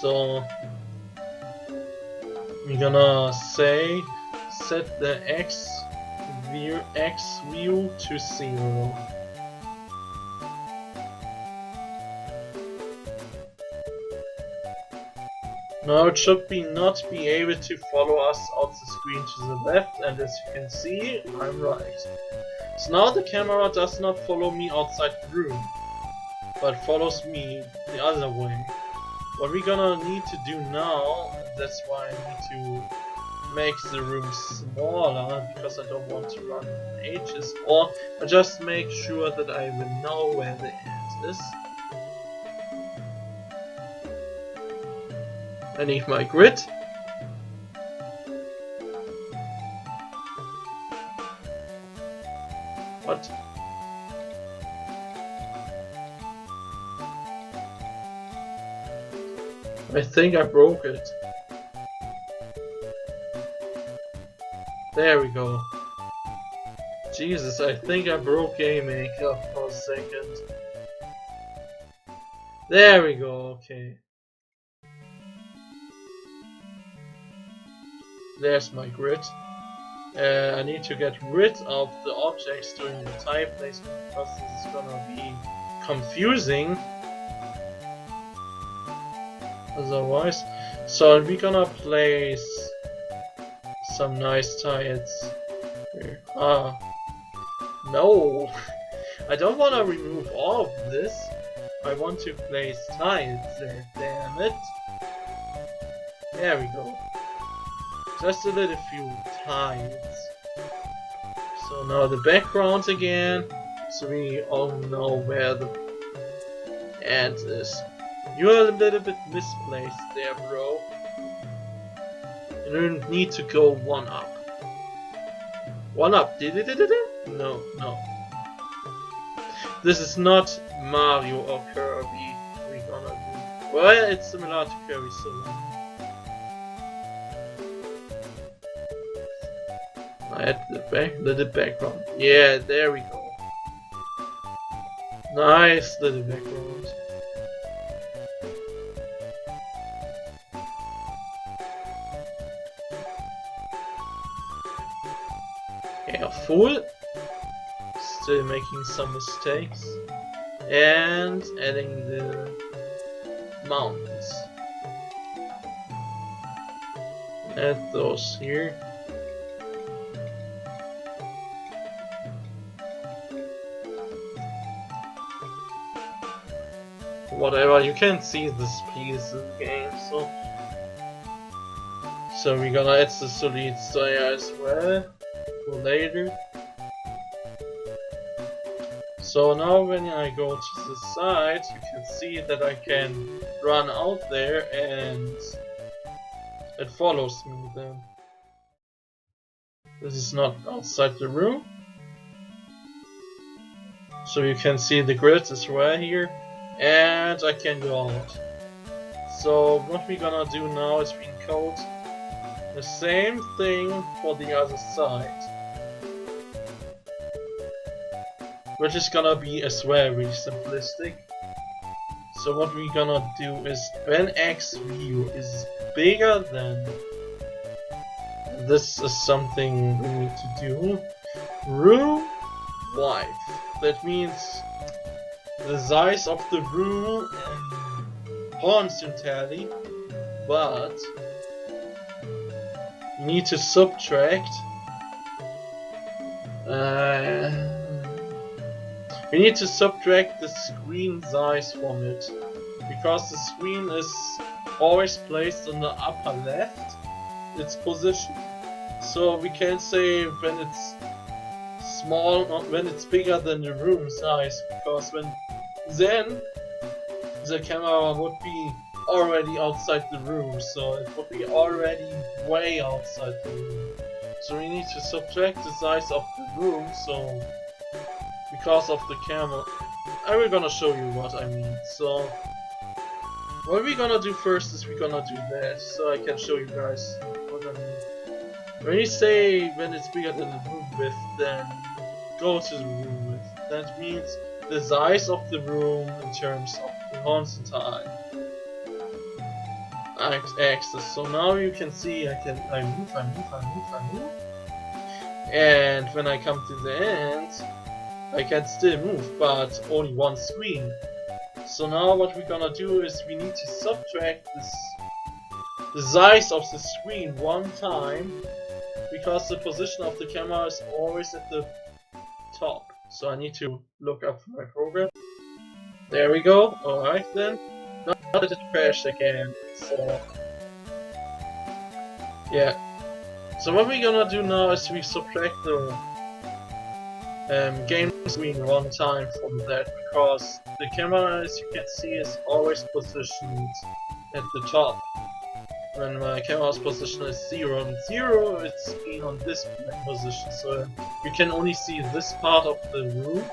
So we're gonna say set the X view to 0. Now it should not be able to follow us out the screen to the left, and as you can see, I'm right. So now the camera does not follow me outside the room, but follows me the other way. What we're gonna need to do now, that's why I need to make the room smaller, because I don't want to run ages, or I just make sure that I will know where the end is. I need my grid. What? I think I broke it. There we go. Jesus, I think I broke Game Maker for a second. There we go, okay. There's my grid. I need to get rid of the objects during the tile placement because this is gonna be confusing otherwise. So we're gonna place some nice tiles here. Ah, no, I don't want to remove all of this. I want to place tiles there. Damn it! There we go. Just a little few tiles. So now the background again, so we all know where the end is. You're a little bit misplaced there, bro. You need to go one up. One up. No, no. This is not Mario or Kirby we're gonna do. Well, it's similar to Kirby, so at the background. Yeah, there we go. Nice little background. Careful. Still making some mistakes. And adding the mountains. Add those here. Whatever, you can't see the speeds in the game, so we're gonna add the solid tire as well for later. So now when I go to the side, you can see that I can run out there and it follows me then. This is not outside the room. So you can see the grid is right here. And I can go out. So what we're gonna do now is we encode the same thing for the other side, which is gonna be as well really simplistic. So what we're gonna do is when X view is bigger than, this is something we need to do, room width. That means the size of the room horizontally, but you need to subtract. We need to subtract the screen size from it, because the screen is always placed on the upper left, its position. So we can say when it's small, when it's bigger than the room size, because then the camera would be already outside the room, so it would be already way outside the room. So we need to subtract the size of the room, so because of the camera. I will gonna show you what I mean. So what we're gonna do first is we're gonna do that, so I can show you guys what I mean. When you say when it's bigger than the room width, then go to the room width. That means the size of the room in terms of the horizontal axis. So now you can see I move. And when I come to the end, I can still move, but only one screen. So now what we're gonna do is we need to subtract the size of the screen one time, because the position of the camera is always at the top. So I need to look up my program. There we go. Alright then. Now that it crashed again. So yeah. So what we're gonna do now is we subtract the game screen one time from that, because the camera, as you can see, is always positioned at the top. when my camera's position is 0 and 0, it's been on this position, so you can only see this part of the room.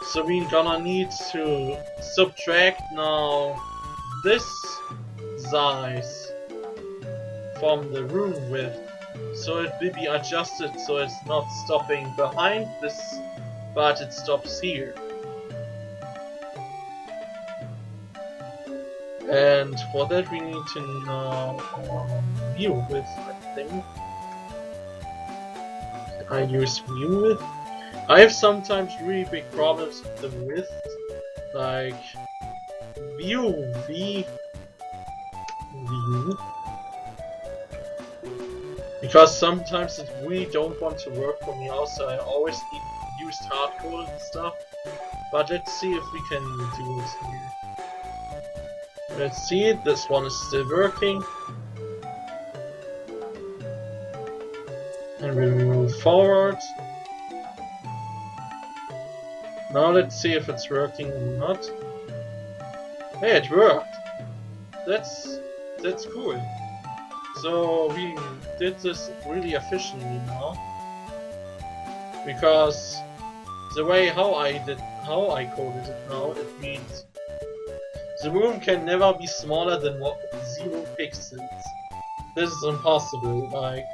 So we're gonna need to subtract now this size from the room width, so it will be adjusted so it's not stopping behind this, but it stops here. And for that we need to know view width, I think. I use view width. I have sometimes really big problems with the width, like view because sometimes it really don't want to work for me also. I always need used hardcoded and stuff, but let's see if we can do it here. Let's see, this one is still working. And we move forward. Now let's see if it's working or not. Hey, it worked! That's cool. So we did this really efficiently now. Because the way how I coded it now, it means the room can never be smaller than 0 pixels. This is impossible. Like,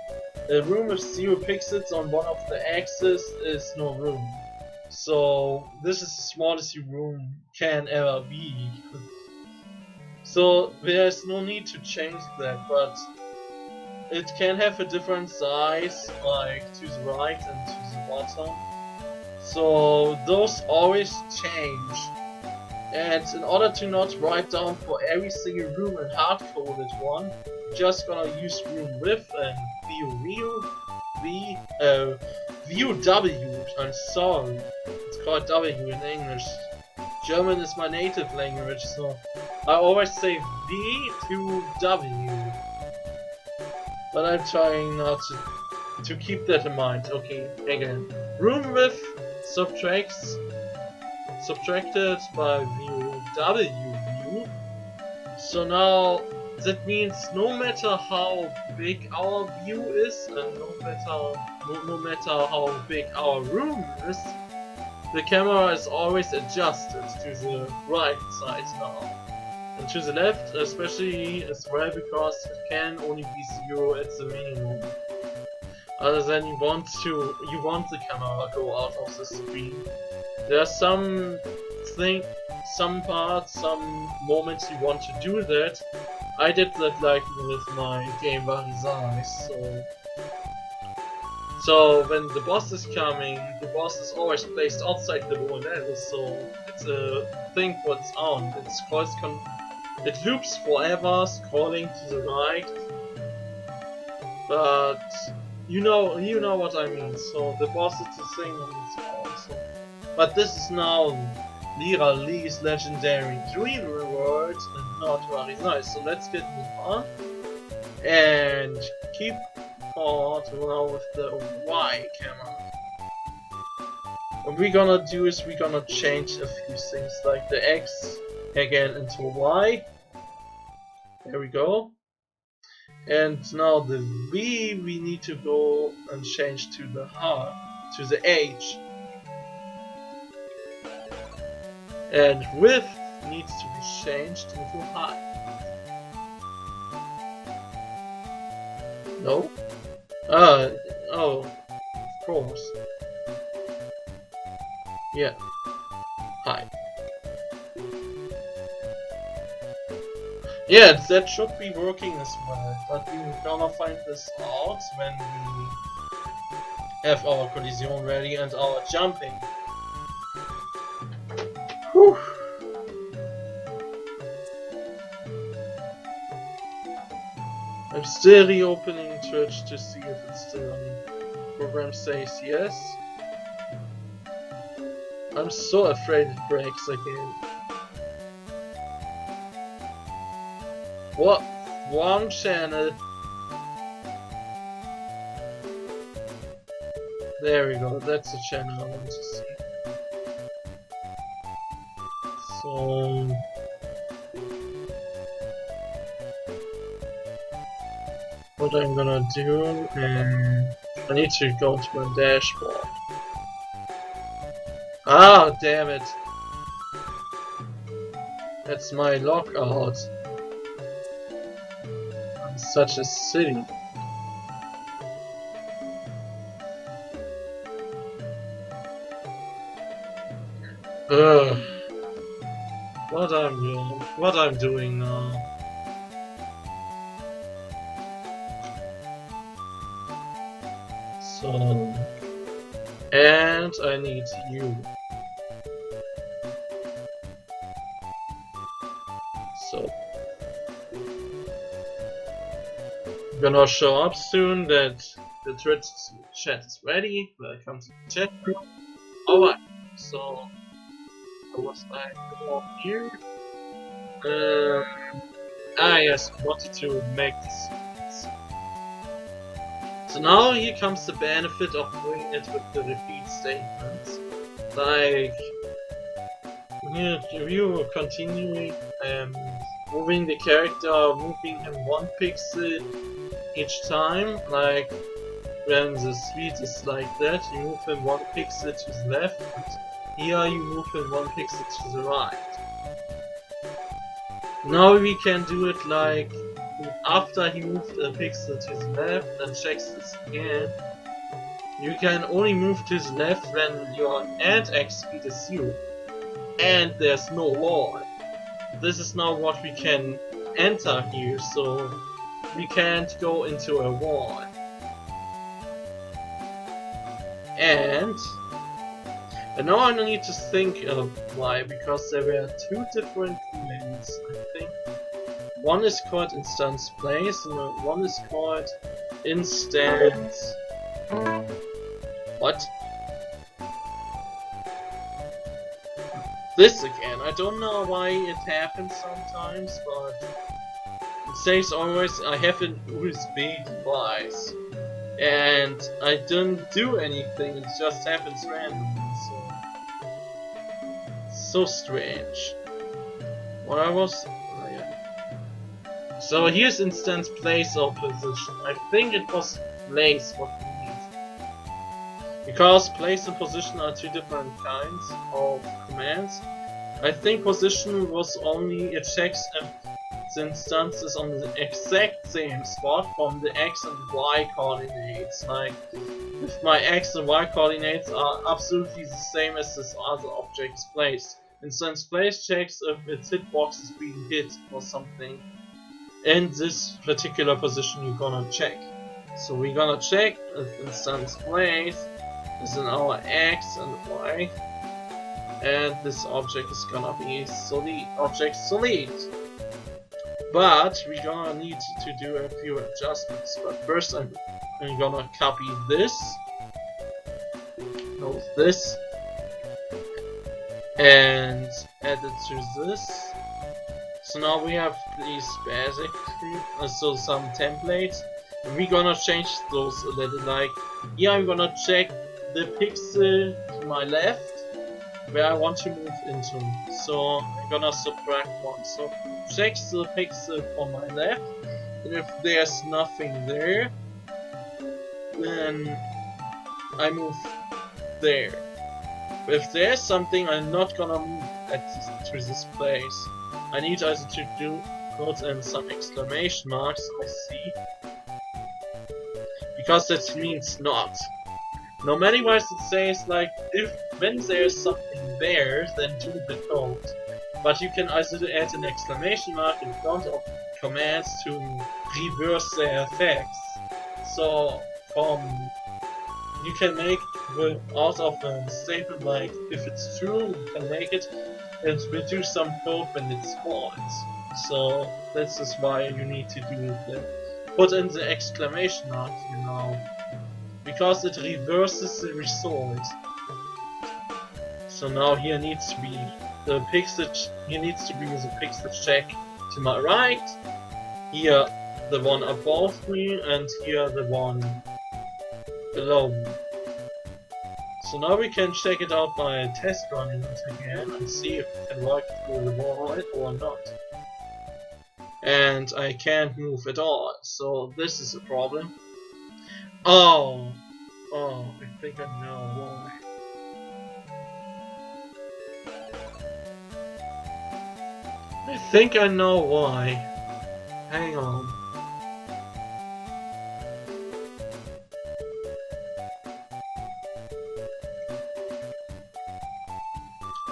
a room with 0 pixels on one of the axes is no room. So this is the smallest your room can ever be. So there's no need to change that, but it can have a different size, like to the right and to the bottom. So those always change. And in order to not write down for every single room and hard-coded one, just gonna use room width and view W. I'm sorry, it's called W in English. German is my native language, so I always say V to W. But I'm trying not to keep that in mind. Okay, again, room width subtracted by view W. So now that means no matter how big our view is and no matter how big our room is, the camera is always adjusted to the right side now. And to the left especially as well, because it can only be 0 at the minimum. Other than you want the camera to go out of the screen. There are some moments you want to do that. I did that like with my game Varisai, so when the boss is coming, the boss is always placed outside the whole level, so it's a thing what's on. It loops forever, scrolling to the right. But you know what I mean. So the boss is the thing on its own. So. But this is now Lira Lee's legendary dream reward and not very nice. So let's get move on and keep on now with the Y camera. What we're gonna do is we're gonna change a few things, like the X again into Y. There we go. And now the V we need to go and change to the H. And width needs to be changed into high. No? Oh, of course. Yeah. High. Yeah, that should be working as well, but we're gonna find this out when we have our collision ready and our jumping. Whew. I'm still reopening Twitch to see if it's still on. Program says yes. I'm so afraid it breaks again. What? Wrong channel. There we go, that's the channel I want to see. So what I'm gonna do, I need to go to my dashboard. Ah, damn it! That's my lockout. I'm such a city. Ugh. What I'm doing now. So, and I need you. So, I'm gonna show up soon that the Twitch chat is ready. Welcome to the chat room. Alright, so I was like here. Yes, I wanted to make this. So now here comes the benefit of doing it with the repeat statements. Like, you continuing moving the character, moving him 1 pixel each time. Like, when the speed is like that, you move him 1 pixel to the left, and here you move him 1 pixel to the right. Now we can do it like, after he moved a pixel to the left and checks this again, you can only move to the left when your end X speed is 0 and there's no wall. This is now what we can enter here, so we can't go into a wall. And now I need to think of why, because there were 2 different commands, I think. One is called instance place and one is called instance... What? This again, I don't know why it happens sometimes, but it says always I have an USB device. And I didn't do anything, it just happens randomly, so strange. What I was... oh, yeah. So here's instance place or position. I think it was place what we need. Because place and position are 2 different kinds of commands. I think position was only, it checks if the instance is on the exact same spot from the X and Y coordinates. Like, if my X and Y coordinates are absolutely the same as this other object's place. Instance place checks if its hitbox is being hit or something in this particular position you're gonna check. So we're gonna check if instance place is in our X and Y, and this object is gonna be solid. But we're gonna need to do a few adjustments. But first I'm gonna copy this, this, and add it to this. So now we have these basic, so some templates. And we're gonna change those a little. Like, here I'm gonna check the pixel to my left where I want to move into. So I'm gonna subtract 1. So checks the pixel on my left, and if there's nothing there, then I move there. But if there's something, I'm not gonna move to this place. I need also to put in some exclamation marks, I see, because that means not. No matter what it says, like, when there's something there, then do the code. But you can also add an exclamation mark in front of commands to reverse their effects. So, you can make out of a statement like, if it's true, you can make it, and will do some code when it's false. So, this is why you need to put in the exclamation mark, you know, because it reverses the result. So now here needs to be the pixel check to my right, here the one above me, and here the one below me. So now we can check it out by test running it again and see if it can work through the wall or not. and I can't move at all. So this is a problem. Oh, I think I know why. I think I know why. Hang on.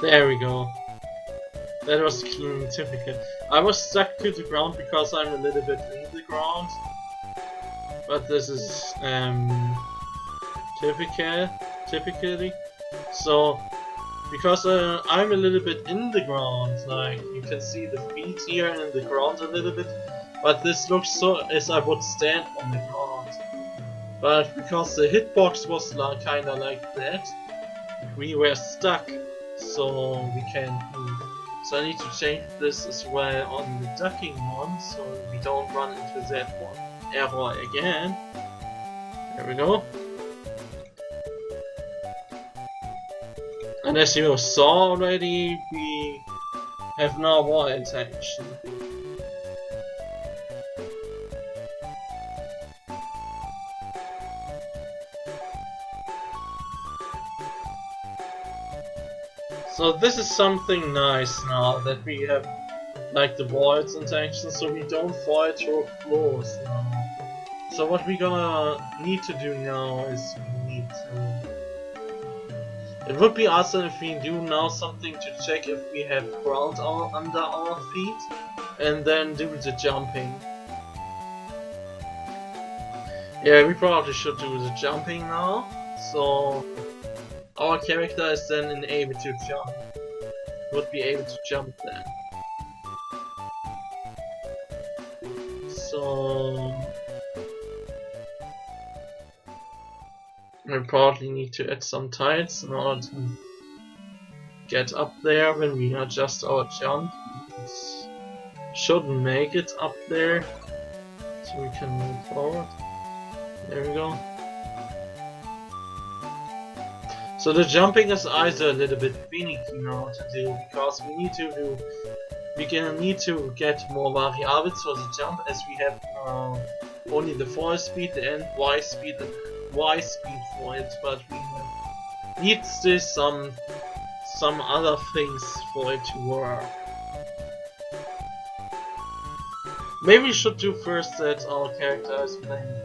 There we go. That was typical. I was stuck to the ground because I'm a little bit in the ground. But this is typically. So because I'm a little bit in the ground, like you can see the feet here in the ground a little bit. But this looks so as I would stand on the ground. But because the hitbox was like kinda like that, we were stuck, so we can't move. So I need to change this as well on the ducking one, so we don't run into that one error again. There we go. And as you saw already, we have now wall interaction. So this is something nice now that we have like the voids interaction, so we don't fall through floors now. So what we're gonna need to do now is we need to... It would be awesome if we do now something to check if we have ground under our feet and then do the jumping. Yeah, we probably should do the jumping now. So our character is then able to jump. Would be able to jump then. So we probably need to add some tiles in order to get up there when we adjust our jump. Shouldn't make it up there, so we can move forward. There we go. So the jumping is either a little bit finicky now to do, because we need to get more variables for the jump, as we have only the fall speed and Y speed for it, but we need still some other things for it to work. Maybe we should do first that our character is playing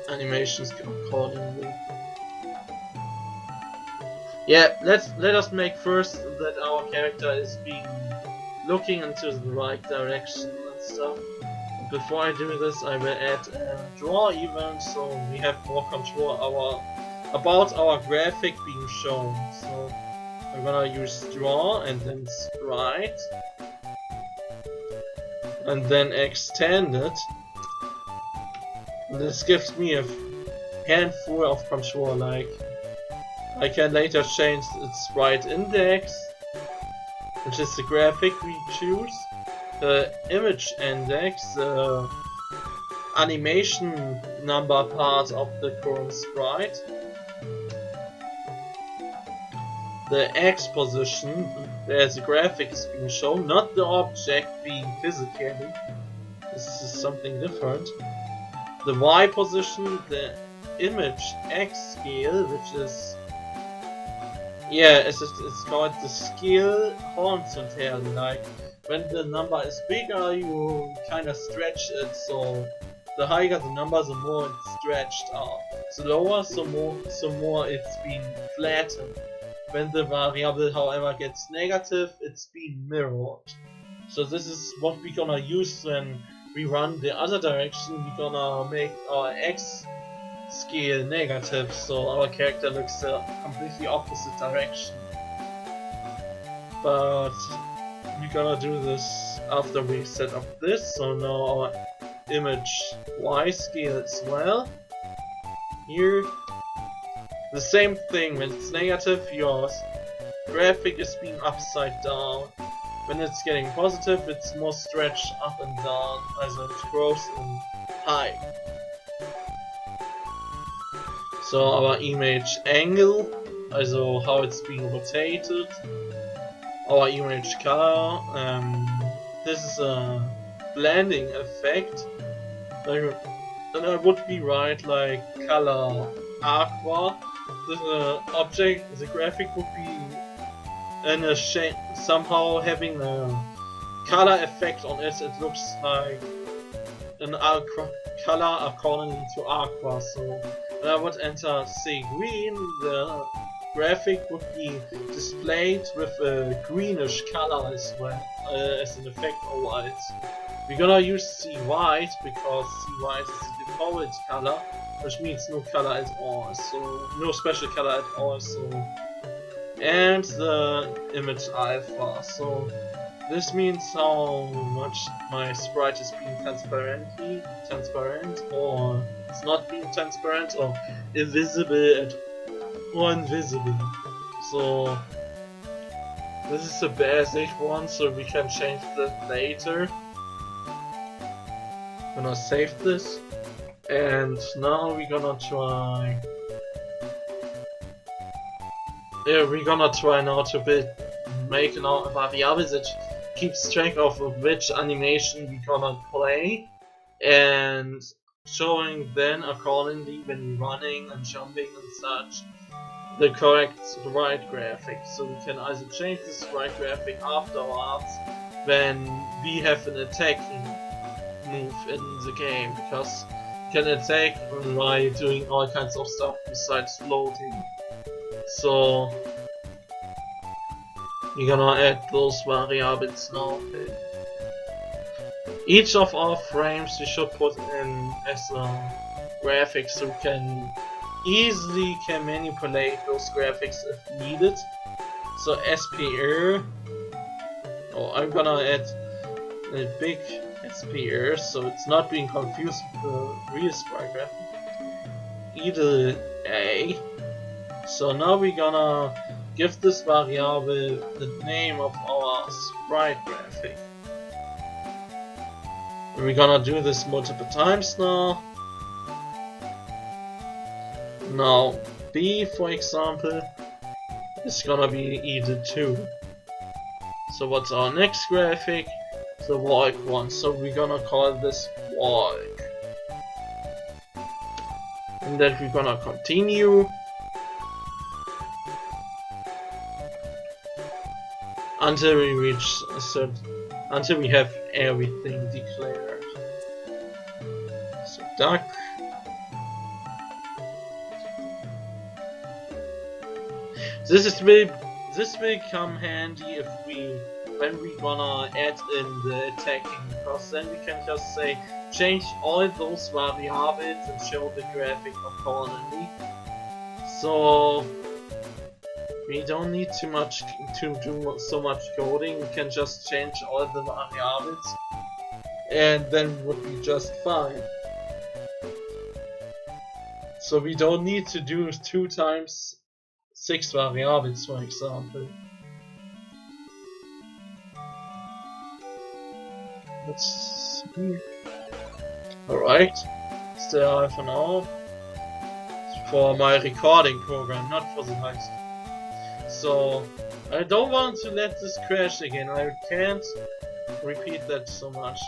animations accordingly. Yeah, let us make first that our character is looking into the right direction and stuff. Before I do this, I will add a draw event, so we have more control about our graphic being shown. So I'm gonna use draw and then sprite, and then extend it. And this gives me a handful of control, like I can later change its sprite index, which is the graphic we choose, the image index, the animation number part of the current sprite, the X position, where the graphic is being shown, not the object being physically. This is something different. The Y position, the image X scale, which is, yeah, it's called the scale horizontal. Like when the number is bigger, you kind of stretch it, so the higher the number, the more it's stretched out. The lower, so more it's being flattened. When the variable, however, gets negative, it's being mirrored. So this is what we're gonna use when we run the other direction. We're gonna make our X scale negative, so our character looks the completely opposite direction. But we're gonna do this after we set up this, so now our image Y scale as well. Here, the same thing. When it's negative, your graphic is being upside down. When it's getting positive, it's more stretched up and down, as it grows in height. So our image angle, also how it's being rotated, our image color, this is a blending effect, like, then I would be right, like color aqua. The object, the graphic would be in a shape, somehow having a color effect on it. It looks like an aqua color according to aqua. So when I would enter say green, the graphic would be displayed with a greenish color as well, as an effect over it. We're gonna use C white because C white is the default color, which means no color at all, so no special color at all. So, and the image alpha. So this means how much my sprite is being transparent, or it's not being transparent, or invisible, or invisible. So this is a basic one, so we can change that later. I'm gonna save this, and now we're gonna try. Yeah, we're gonna try now to make a variable that keeps track of which animation we're gonna play, and showing then accordingly when we're running and jumping and such the correct sprite graphic. So we can either change the sprite graphic afterwards when we have an attacking move in the game, because you can attack by doing all kinds of stuff besides floating. So we're gonna add those variables now. Each of our frames we should put in as a graphic, so we can easily manipulate those graphics if needed. So SPR, I'm gonna add a big SPR so it's not being confused with the real sprite graphic. Either A. So now we're gonna give this variable the name of our sprite graphic. And we're gonna do this multiple times now. Now B, for example, is gonna be either 2. So what's our next graphic? The walk one. So we're gonna call this walk. And then we're gonna continue until we reach a certain, until we have everything declared. So duck. This will come handy if when we gonna add in the attacking, because then we can just say change all those variables and show the graphic accordingly. So we don't need to do so much coding. We can just change all the variables, and then would be just fine. So we don't need to do 2 times 6 variables, for example. Let's see. Alright, stay alive for now. For my recording program, not for the live stream. So, I don't want to let this crash again. I can't repeat that so much.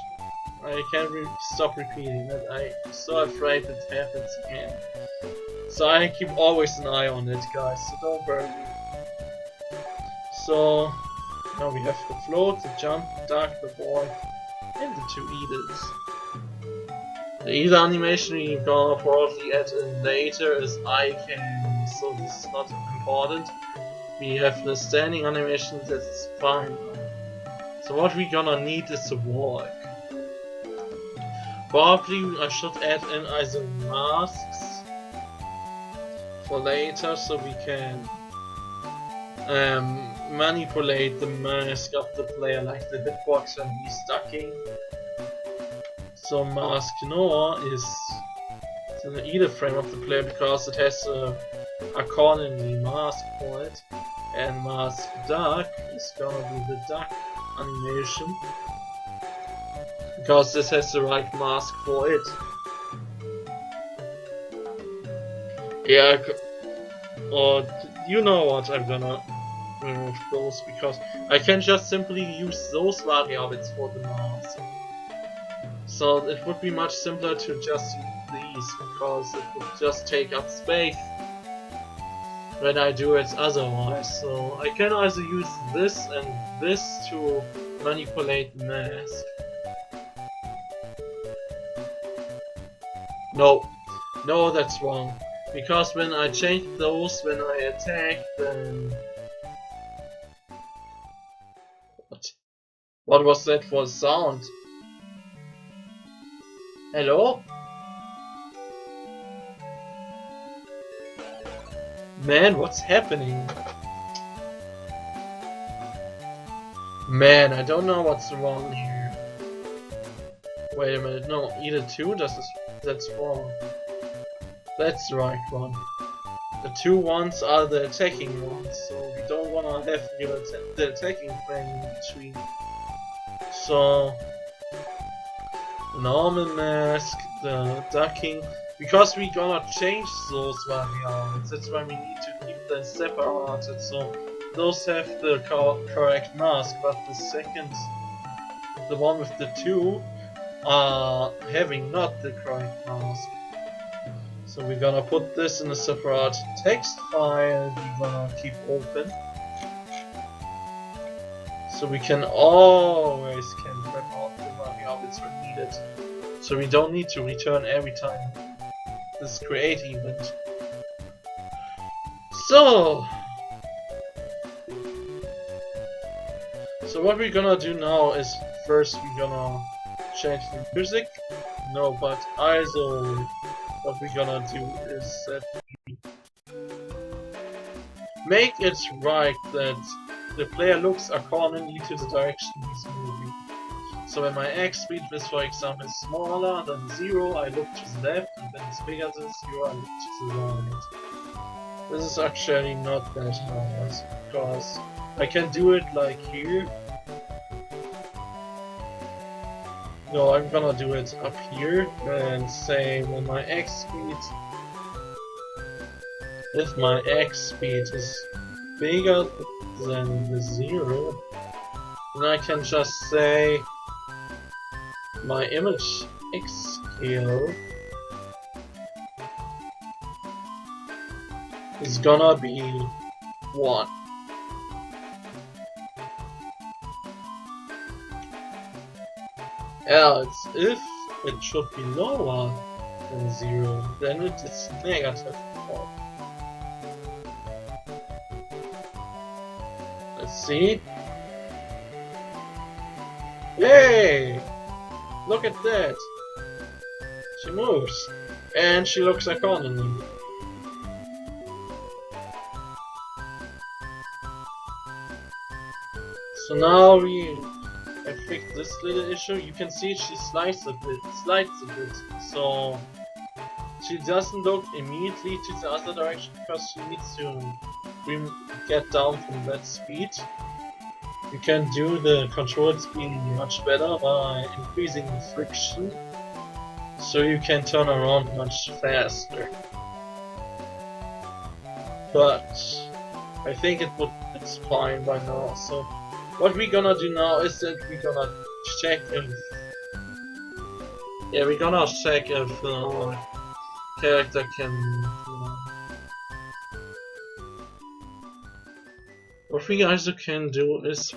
I can't stop repeating that. I'm so afraid it happens again. So I keep always an eye on it, guys, so don't worry. So, now we have the float, the jump, the duck, the boy, and the 2 eaters. The eater animation we're gonna probably add in later is icon, so this is not important. We have the standing animation, that's fine. So what we're gonna need is the walk. Probably I should add in either masks for later, so we can manipulate the mask of the player, like the hitbox and he's ducking. So mask no is the either frame of the player because it has a accordingly mask for it, and mask duck is gonna be the duck animation because this has the right mask for it. Yeah, or you know what, I'm gonna remove those because I can just simply use those variables for the mask. So it would be much simpler to just use these, because it would just take up space when I do it otherwise. So I can also use this and this to manipulate the mask. No, that's wrong. Because when I change those when I attack, then... What was that for a sound? Hello? Man, what's happening? Man, I don't know what's wrong here. Wait a minute, no, either 2, that's wrong. That's the right one. The 2 ones are the attacking ones, so we don't wanna have the attacking frame in between. So, the normal mask, the ducking, because we're gonna change those variables, that's why we need to keep them separated, so those have the correct mask, but the one with the 2 are having not the correct mask. So we're gonna put this in a separate text file we're gonna keep open. So we can always grab out the variables when needed. So we don't need to return every time this create event. So what we're gonna do now is first we're gonna change the music. No, but also what we're gonna do is that we make it right that the player looks accordingly to the direction he's moving. So when my X speed is, for example, smaller than 0, I look to the left, and when it's bigger than 0, I look to the right. This is actually not that hard, because I can do it like here. No, I'm gonna do it up here, and say when my X speed... If my X speed is bigger than the 0, then I can just say my image X scale is gonna be 1. Else, if it should be lower than 0, then it is negative 4. Let's see. Yay! Look at that! She moves, and she looks accordingly. So now we have fixed this little issue. You can see she slides a bit, so she doesn't look immediately to the other direction because she needs to get down from that speed. You can do the control speed much better by increasing the friction, so you can turn around much faster. But I think it's fine by now. So what we're gonna do now is that we're gonna check if the character can. What we also can do is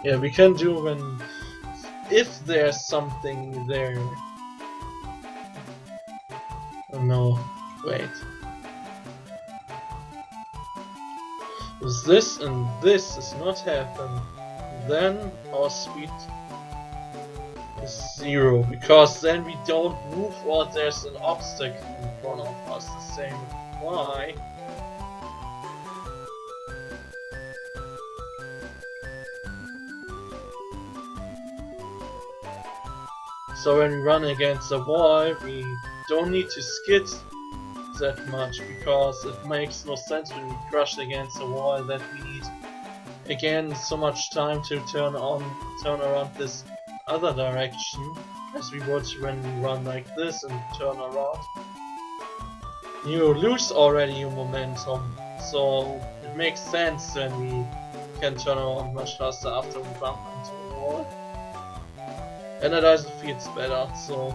we can do if there's something there. Oh no, wait. If this and this does not happen, then our speed is 0, because then we don't move or there's an obstacle in front of us. The same why. So when we run against a wall, we don't need to skid that much, because it makes no sense when we crash against a wall that we need again so much time to turn around this other direction as we would when we run like this and turn around. You lose already your momentum, so it makes sense when we can turn around much faster after we bump into a wall. and it also feels better. So,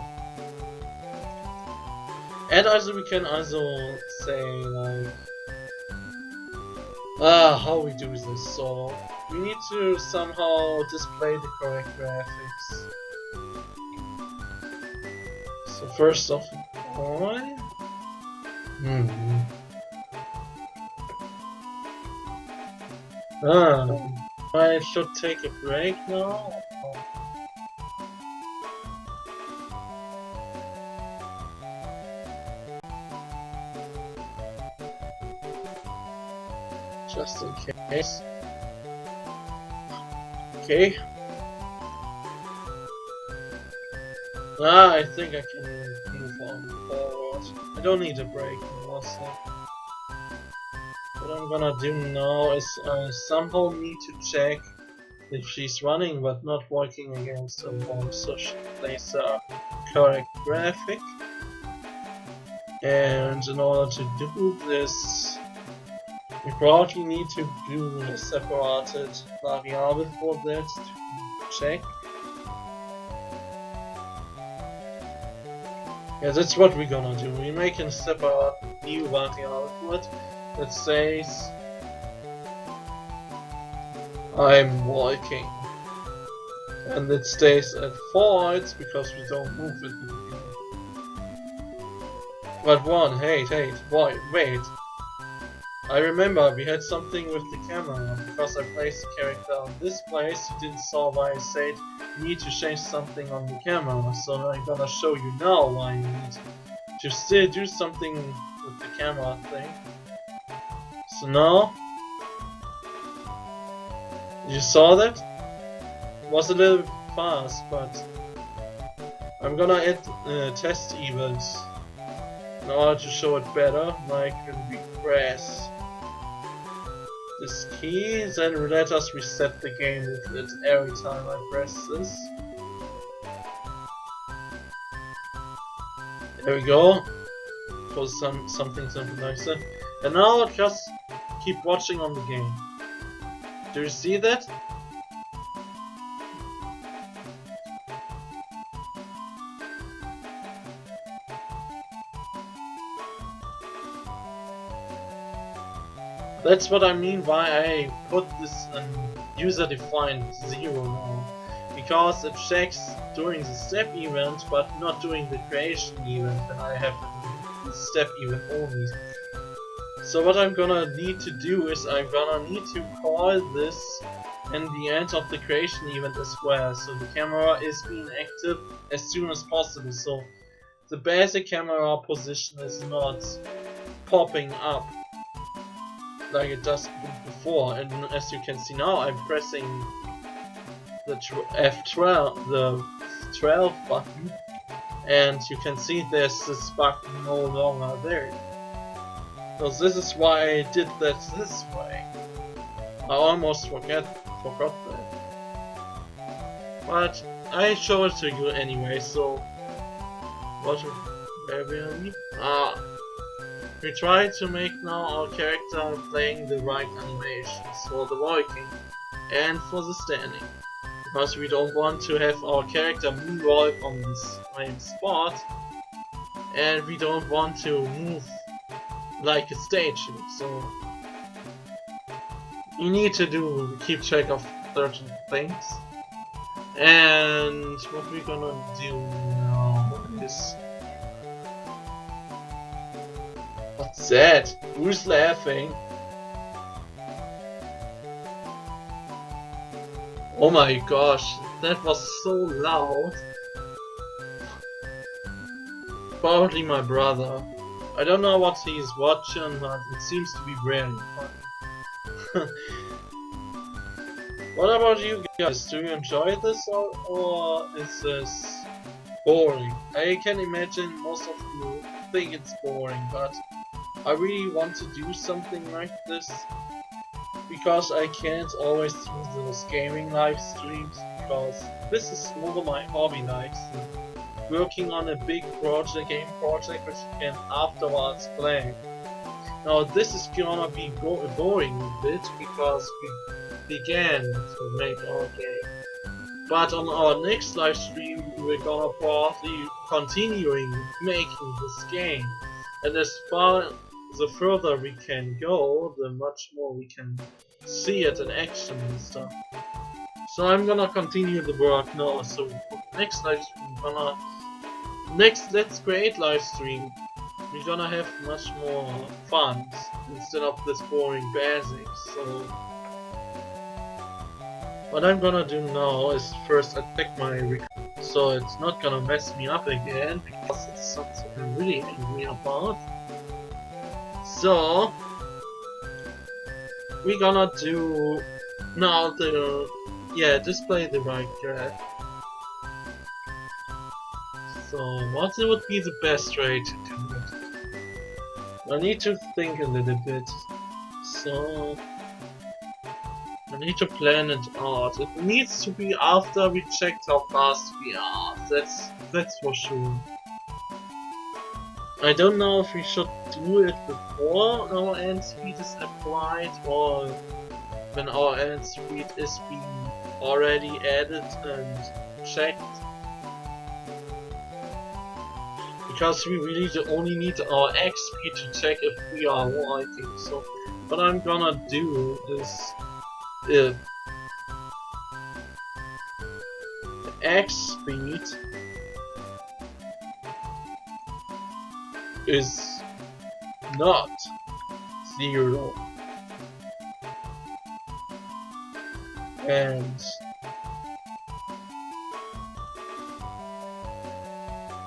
and also we can also say like, how we do this. So we need to somehow display the correct graphics. So first of all, I should take a break now. Just in case. Okay. I think I can move on forward. I don't need a break also. What I'm gonna do now is I somehow need to check if she's running but not working against a wall, so she plays a correct graphic. And in order to do this, we probably need to do a separated variable for that to check. Yeah, that's what we're gonna do. We make a separate new variable for it that says I'm walking, and it stays at false because we don't move it. But wait. I remember we had something with the camera, because I placed the character on this place. You didn't saw why I said you need to change something on the camera, so I'm gonna show you now why you need to still do something with the camera thing. So now, you saw that? It was a little fast, but I'm gonna add test events in order to show it better. Like when we press this key, then let us reset the game with it every time I press this. There we go. For something like that. And now just keep watching on the game. Do you see that? That's what I mean why I put this user-defined 0 now. Because it checks during the step event, but not during the creation event, and I have the step event only. So what I'm gonna need to do is I'm gonna need to call this in the end of the creation event as well. So the camera is being active as soon as possible. So the basic camera position is not popping up like it does before. And as you can see now, I'm pressing the F12, the 12 button, and you can see there's this button no longer there. So this is why I did that this way. I almost forgot that. But I show it to you anyway, so where were we? We try to make now our character playing the right animations for the walking and for the standing. Because we don't want to have our character moonwalk on the same spot, and we don't want to move like a statue, so you need to keep track of certain things. And what we're gonna do now is... What's that? Who's laughing? Oh my gosh, that was so loud. Probably my brother. I don't know what he's watching, but it seems to be really funny. What about you guys? Do you enjoy this, or is this boring? I can imagine most of you think it's boring, but I really want to do something like this, because I can't always do those gaming live streams, because this is more my hobby life. Working on a big game project which you can afterwards play. Now this is gonna be boring a bit, because we began to make our game. But on our next live stream, we're gonna probably continuing making this game. And the further we can go, the much more we can see it in action and stuff. So I'm gonna continue the work now. So next live stream, next Let's Create live stream, we're gonna have much more fun instead of this boring basics. So what I'm gonna do now is first attack my record, so it's not gonna mess me up again, because it's something I'm really angry about. So we're gonna do now display the right graph. So what would be the best way to do it? I need to think a little bit. So I need to plan it out. It needs to be after we checked how fast we are. That's for sure. I don't know if we should do it before our end speed is applied or when our end speed is being already added and checked. Because we really only need our X speed to check if we are working. So what I'm gonna do is if the X speed is not 0 and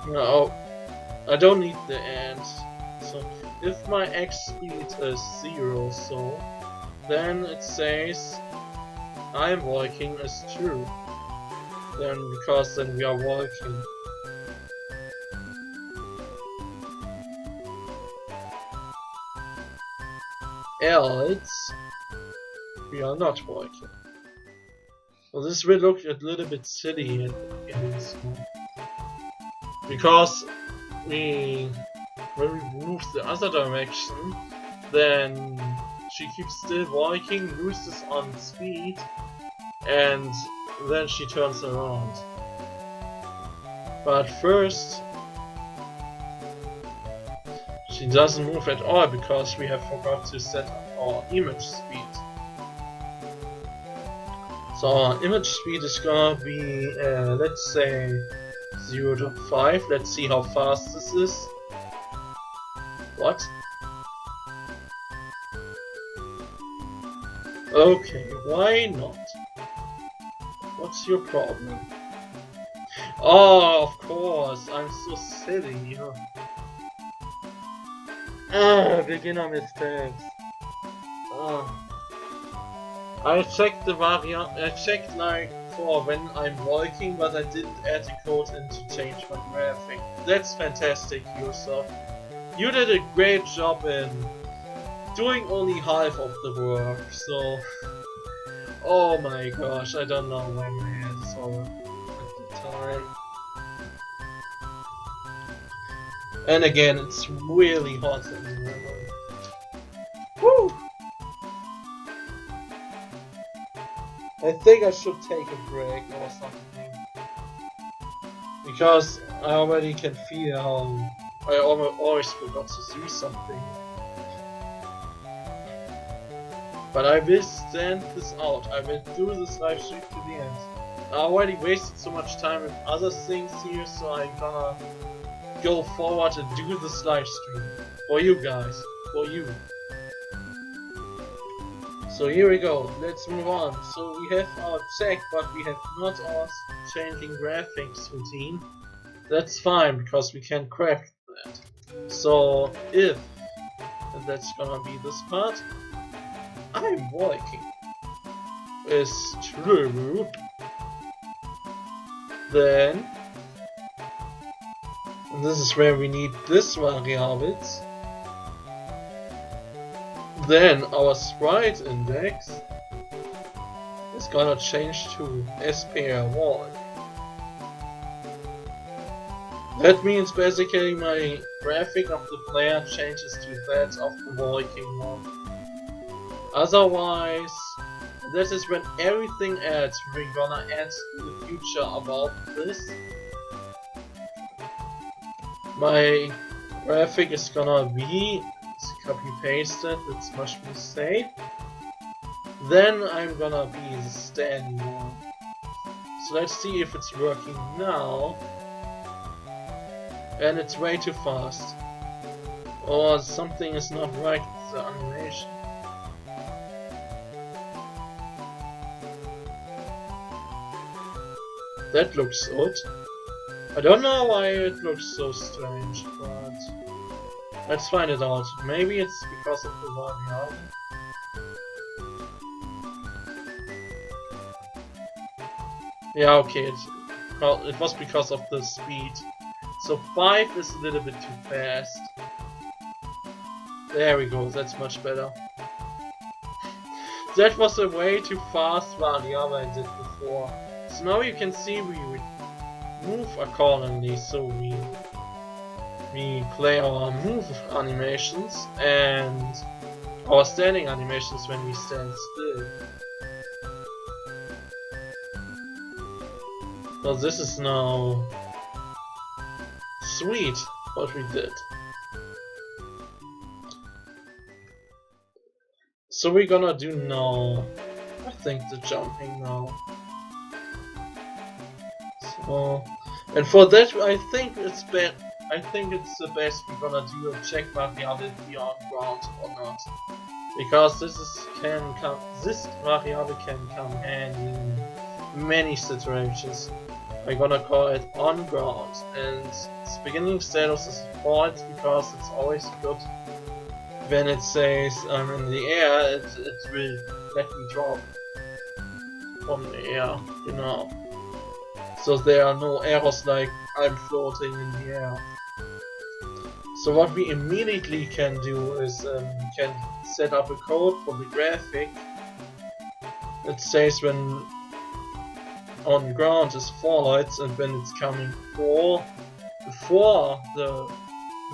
no, I don't need the and. So if my X speed is 0, so then it says I'm working as true. Because then we are working. Else we are not working. Well, this will look a little bit silly in this one. Because when we move the other direction, then she keeps still working, loses on speed, and then she turns around. But first, she doesn't move at all because we have forgot to set up our image speed. So our image speed is gonna be, let's say, 0 to 5. Let's see how fast this is. What? Okay, why not? What's your problem? Oh, of course, I'm so silly, huh? Beginner mistakes. I checked the variant. I checked like for when I'm working, but I didn't add the code in to change my graphic. That's fantastic, Hiro-sofT. You did a great job in doing only half of the work. So, oh my gosh, I don't know why my hands are at the time. And again, it's really hot in the room. Woo! I think I should take a break or something. Because I already can feel how I always forgot to do something. But I will stand this out. I will do this live stream to the end. I already wasted so much time with other things here, so I'm gonna go forward and do this live stream. For you guys. For you. So here we go, let's move on. So we have our check, but we have not our changing graphics routine. That's fine, because we can craft that. So if, and that's gonna be this part, I'm working, is true, then, and this is where we need this variables, then our sprite index is gonna change to SPR1. That means basically my graphic of the player changes to that of the working one. Otherwise, this is when everything else we're gonna add in the future about this. My graphic is gonna be copy pasted, it's much more safe. Then I'm gonna be the standing one. So let's see if it's working now. And it's way too fast. Or something is not right with the animation. That looks odd. I don't know why it looks so strange, but let's find it out. Maybe it's because of the variable. Yeah, okay, it was because of the speed. So 5 is a little bit too fast. There we go, that's much better. That was a way too fast variable I did before. So now you can see we move accordingly, so we play our move animations and our standing animations when we stand still. So this is now sweet what we did. So we're gonna do now, I think, the jumping now. So, and for that I think it's the best we're gonna do a check variability on ground or not, because this variable can come handy in many situations. I'm gonna call it on ground, and its beginning status is false because it's always good. When it says I'm in the air, it will let me drop from the air, you know. So there are no errors like I'm floating in the air. So what we immediately can do is we can set up a code for the graphic. It says when on ground is false, and when it's coming before the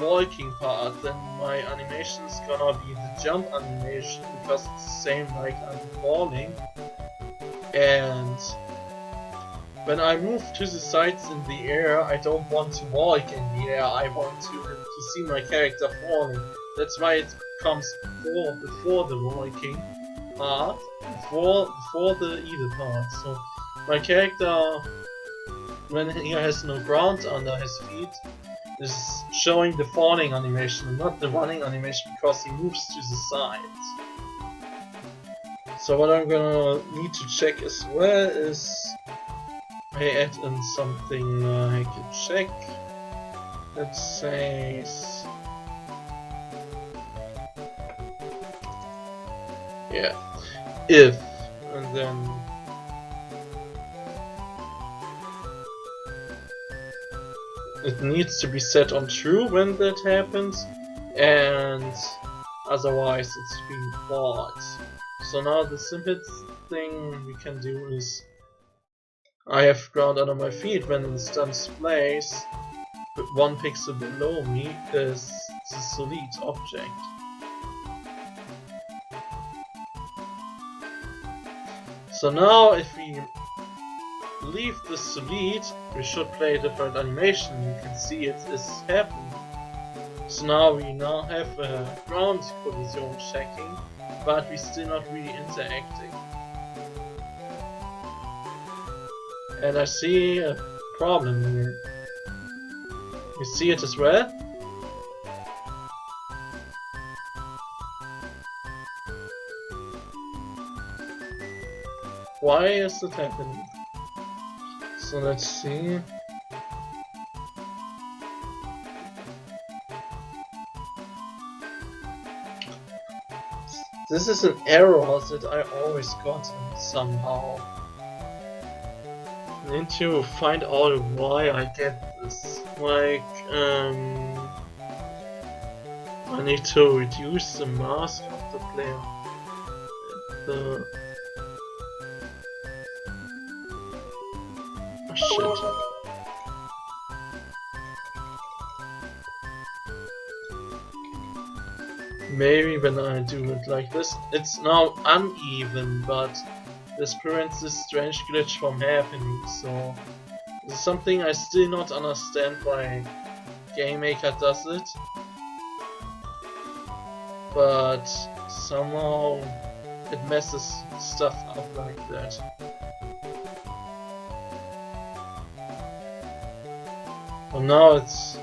walking part, then my animation is gonna be the jump animation, because it's the same like I'm falling. And when I move to the sides in the air, I don't want to walk in the air, I want to see my character falling. That's why it comes before the walking part, before the either part. So my character, when he has no ground under his feet, is showing the falling animation, not the running animation, because he moves to the sides. So what I'm gonna need to check as well is I add in something like a check that says, yeah, if, and then it needs to be set on true when that happens, and otherwise it's being false. So now the simplest thing we can do is I have ground under my feet. When it stands place, but 1 pixel below me is the solid object. So now if we leave the solid, we should play a different animation. You can see it is happening. So now we have a ground collision checking, but we're still not really interacting. And I see a problem here. You see it as well? Why is it happening? So let's see. This is an error that I always got somehow. I need to find out why I get this. Like, I need to reduce the mask of the player. Oh shit. Maybe when I do it like this, it's now uneven, but this prevents this strange glitch from happening. So this is something I still not understand why GameMaker does it, but somehow it messes stuff up like that. But now it's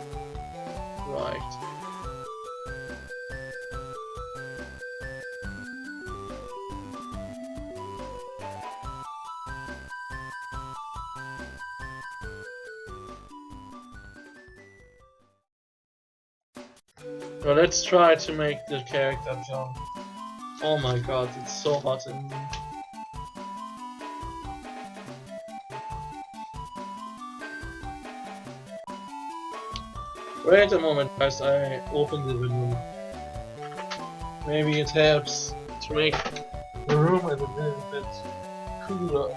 right. Now let's try to make the character jump. Oh my god, it's so hot in here. Wait a moment guys, I opened the window. Maybe it helps to make the room a little bit cooler.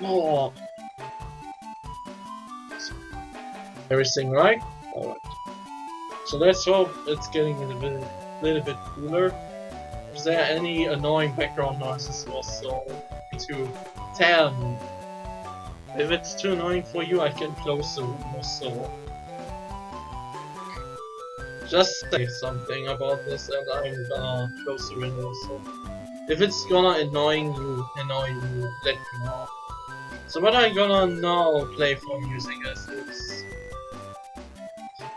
Oh. Everything right? Alright. So let's hope it's getting a little bit cooler. If there are any annoying background noises also to tell me. If it's too annoying for you, I can close the window, so just say something about this and I'm gonna close the window. So if it's gonna annoy you, let me know. So what I'm gonna now play for music as it's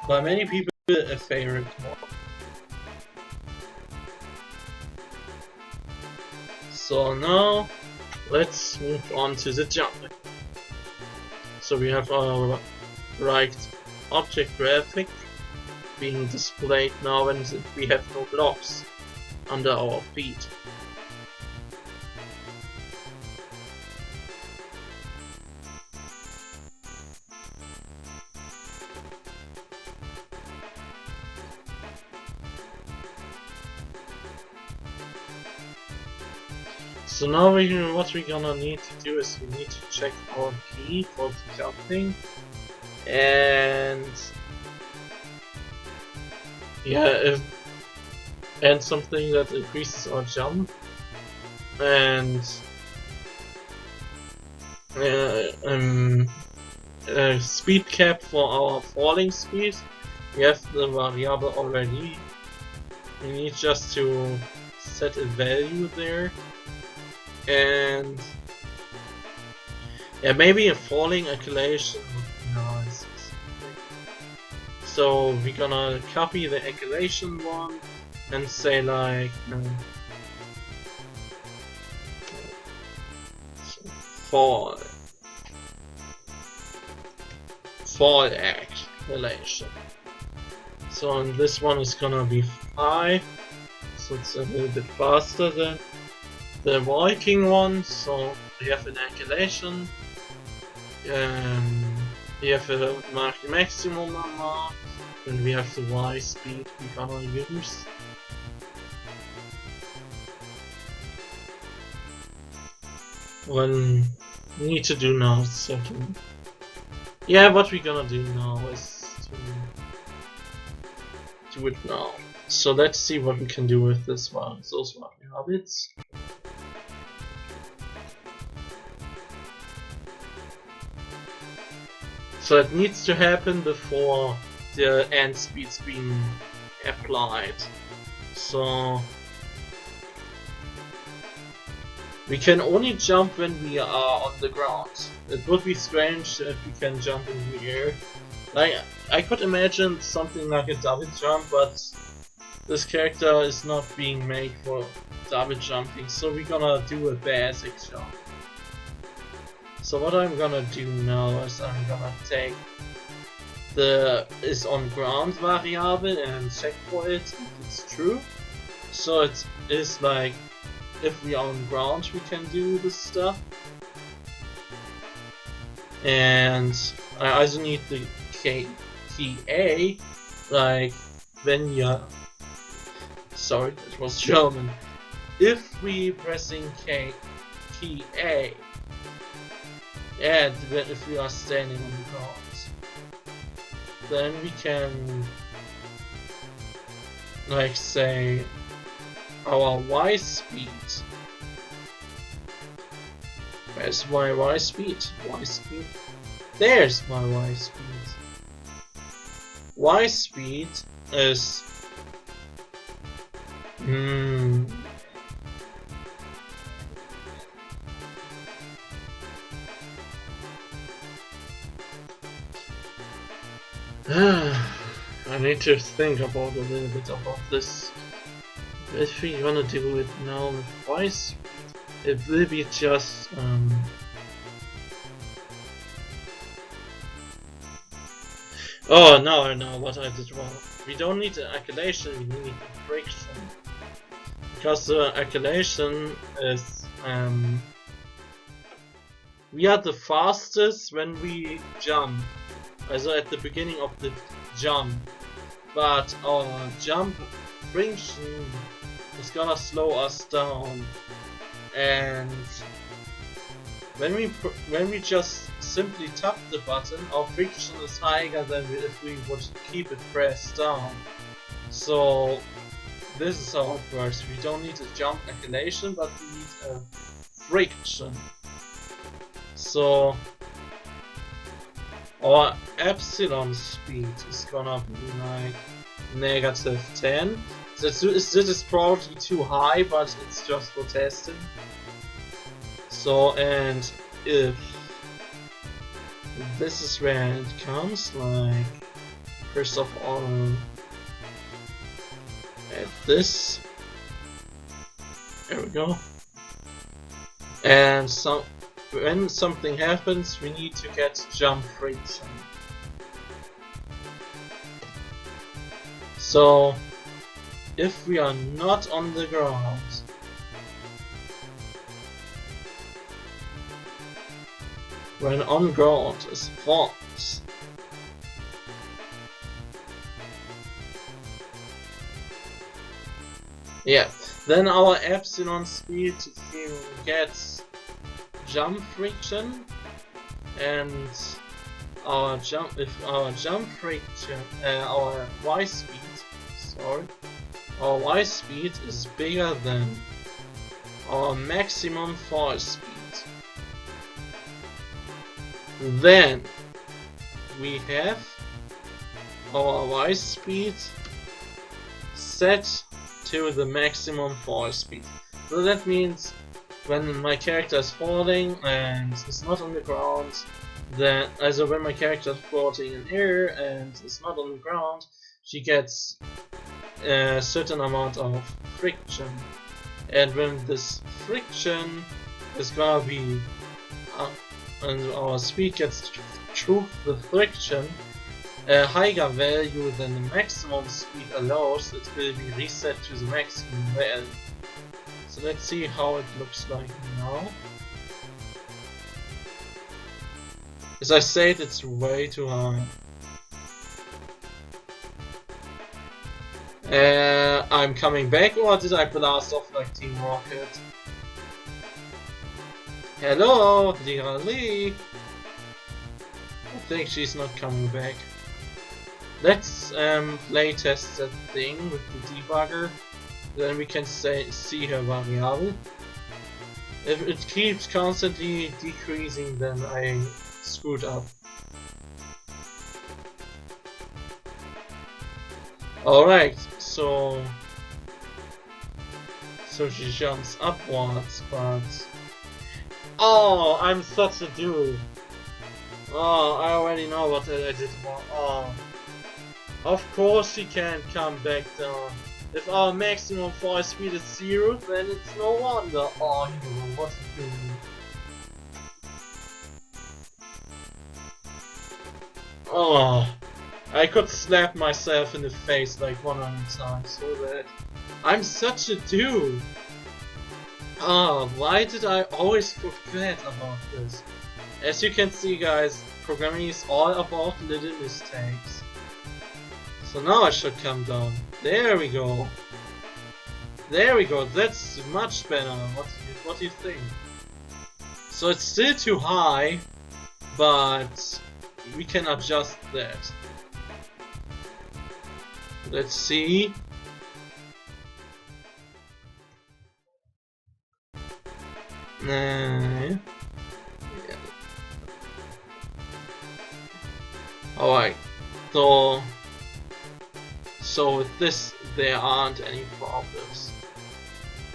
by many people a favorite mod. So now let's move on to the jumping. So we have our right object graphic being displayed now when we have no blocks under our feet. So now what we're gonna need to do is we need to check our key for the jumping, and yeah, and something that increases our jump, and speed cap for our falling speed. We have the variable already. We need just to set a value there. And yeah, maybe a falling acceleration would be nice. So we're gonna copy the acceleration one and say like fall acceleration. So and this one is gonna be 5, so it's a little bit faster than the Viking one. So we have an acceleration, we have a maximum number, and we have the Y speed we're gonna use. What we need to do now is second. Yeah, what we're gonna do now is to do it now. So let's see what we can do with this one. Those one habits. So it needs to happen before the end speed's being applied. So we can only jump when we are on the ground. It would be strange if we can jump in the air. Like, I could imagine something like a double jump, but this character is not being made for double jumping, so we're gonna do a basic jump. So what I'm gonna do now is I'm gonna take the is on ground variable and check for it if it's true. So it is like if we are on ground we can do this stuff. And I also need the key A, like when you're... Sorry, that was German. If we pressing key A, and if we are standing on the ground, then we can, like, say our Y speed. Where's my Y speed? Y speed? There's my Y speed. Y speed is I need to think about a little bit about this. If we wanna do it now with Y speed, it will be just oh no, I know what I did wrong. We don't need the acculation, we need the friction. Because the acculation is we are the fastest when we jump. Also at the beginning of the jump. But our jump friction is gonna slow us down. And when we just simply tap the button, our friction is higher than if we would keep it pressed down. So this is how it works. We don't need a jump acculation, but we need a friction. So our epsilon speed is gonna be like -10. This is probably too high, but it's just for testing. So, and if this is where it comes, like, first of all, at this, there we go. And when something happens, we need to get jump friction. So, if we are not on the ground, when on ground is false, yeah, then our epsilon speed gets jump friction, and our jump friction, our Y speed, sorry, our Y speed is bigger than our maximum fall speed. Then we have our Y speed set to the maximum fall speed. So that means when my character is falling and is not on the ground, then also when my character is floating in air and is not on the ground, she gets a certain amount of friction. And when this friction is gonna be and our speed gets through the friction a higher value than the maximum speed allows, it will be reset to the maximum value. So let's see how it looks like now. As I said, it's way too high. I'm coming back, or did I blast off like Team Rocket? Hello, Lira Lee! I think she's not coming back. Let's play test that thing with the debugger. Then we can see her variable. If it keeps constantly decreasing, then I screwed up. Alright, so she jumps upwards, but oh, I'm such a dude. Oh, I already know what I did wrong. Oh, of course she can't come back down. If our maximum fall speed is 0, then it's no wonder. Oh, Hiro, what are you doing? Oh, I could slap myself in the face like 100 times so bad. I'm such a dude. Ah, why did I always forget about this? As you can see, guys, programming is all about little mistakes. So now I should come down. There we go. There we go. That's much better. What do you think? So it's still too high, but we can adjust that. Let's see. Yeah. Alright, so with this there aren't any problems.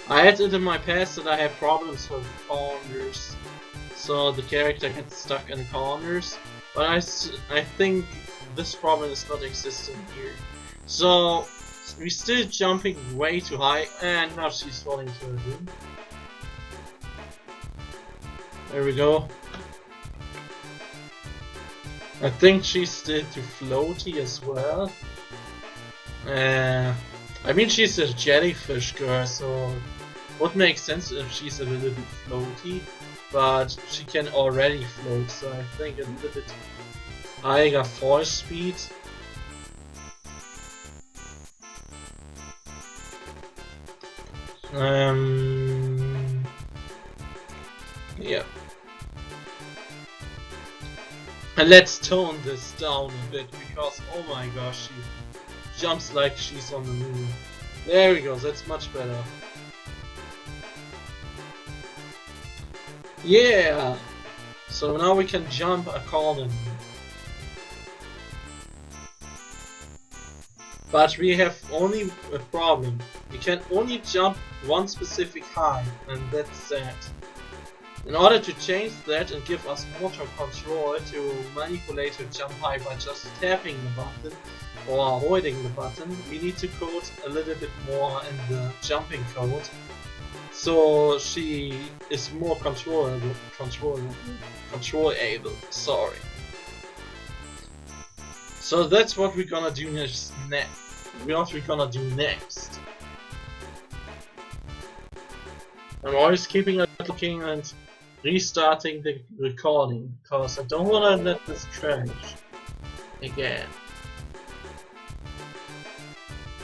I had it in my past that I had problems with corners, so the character gets stuck in corners, but I think this problem is not existing here. So we're still jumping way too high, and now she's falling to the room. There we go. I think she's still too floaty as well. I mean, she's a jellyfish girl, so would make sense if she's a little bit floaty, but she can already float, so I think a little bit higher fall speed. Yeah. And let's tone this down a bit, because oh my gosh, she jumps like she's on the moon. There we go, that's much better. Yeah! So now we can jump accordingly. But we have only a problem. We can only jump one specific height, and that's that. In order to change that and give us motor control to manipulate the jump height by just tapping the button or holding the button, we need to code a little bit more in the jumping code, so she is more controllable. Sorry. So that's what we're gonna do next. I'm always keeping it looking and restarting the recording, because I don't want to let this crash again.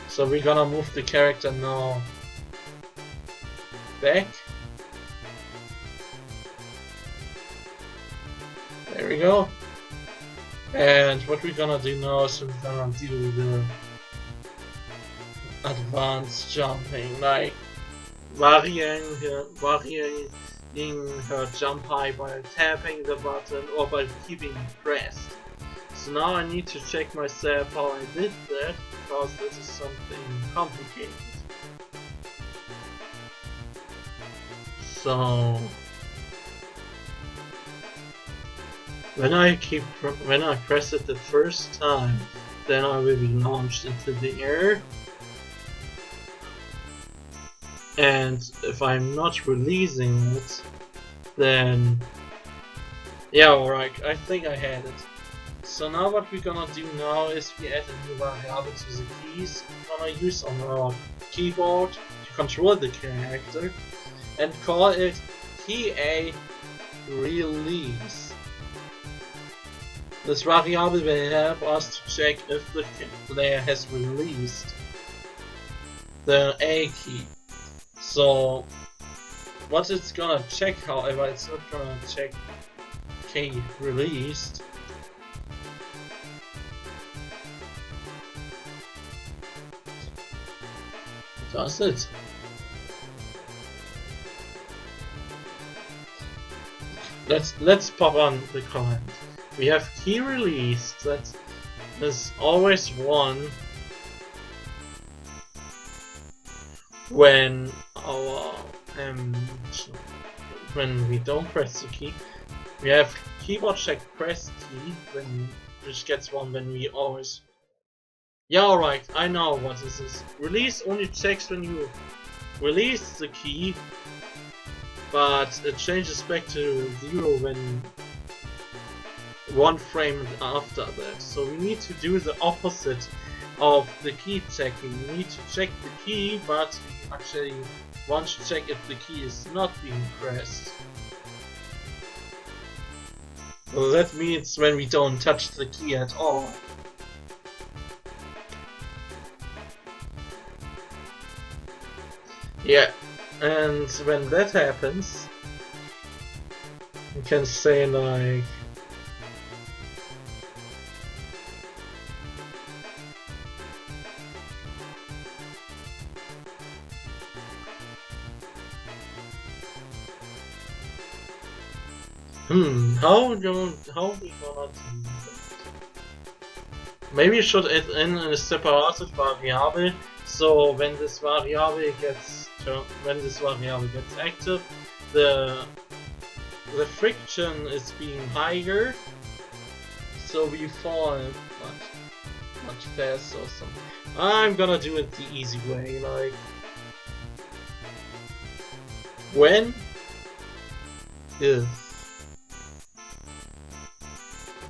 So we're gonna move the character now back. There we go. And what we're gonna do now is we're gonna do the advanced jumping, like varying her jump height by tapping the button or by keeping it pressed. So now I need to check myself how I did that, because this is something complicated. So when I press it the first time, then I will be launched into the air. And if I'm not releasing it, then yeah, alright, I think I had it. So now what we're gonna do now is we add a new variable to the keys we're gonna use on our keyboard to control the character, and call it key A release. This variable will help us to check if the player has released the A key. So what it's gonna check, however, it's not gonna check key released. Does it? Let's pop on the command. We have key released. That is always one when our when we don't press the key. We have keyboard check press key, which gets one when we always. Yeah, alright, I know what this is. Release only checks when you release the key, but it changes back to 0 when one frame after that. So we need to do the opposite of the key checking. We need to check the key, but we actually want to check if the key is not being pressed. So that means when we don't touch the key at all. Yeah, and when that happens, you can say like, how we gonna do that? Maybe you should add in a separate variable, so when this variable gets active, the friction is being higher, so we fall much faster or something. I'm gonna do it the easy way, like when if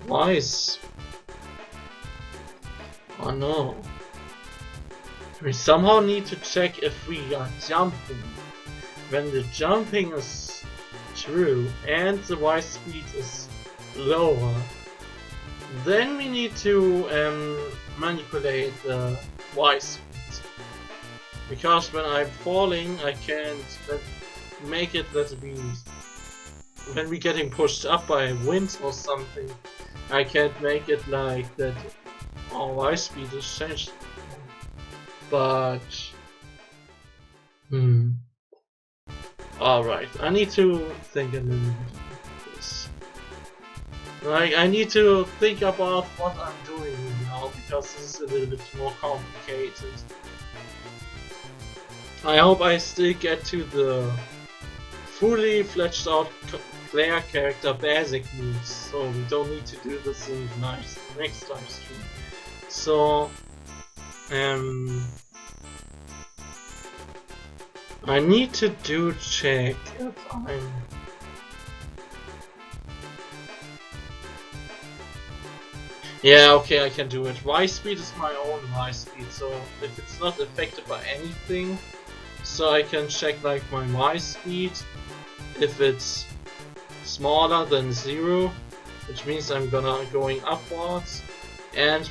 wise. Oh no. We somehow need to check if we are jumping. When the jumping is true and the Y speed is lower, then we need to manipulate the Y speed. Because when I'm falling, I can't make it that when we're getting pushed up by wind or something, I can't make it like that our Y speed is changed. But alright, I need to think a little bit about this. Like, I need to think about what I'm doing now, because this is a little bit more complicated. I hope I still get to the fully fledged out player character basic moves, so we don't need to do this in the next live stream. So, I need to check if I'm... Yeah, okay, I can do it. Y speed is my own Y speed, so if it's not affected by anything, so I can check like my Y speed, if it's smaller than 0, which means I'm going upwards, and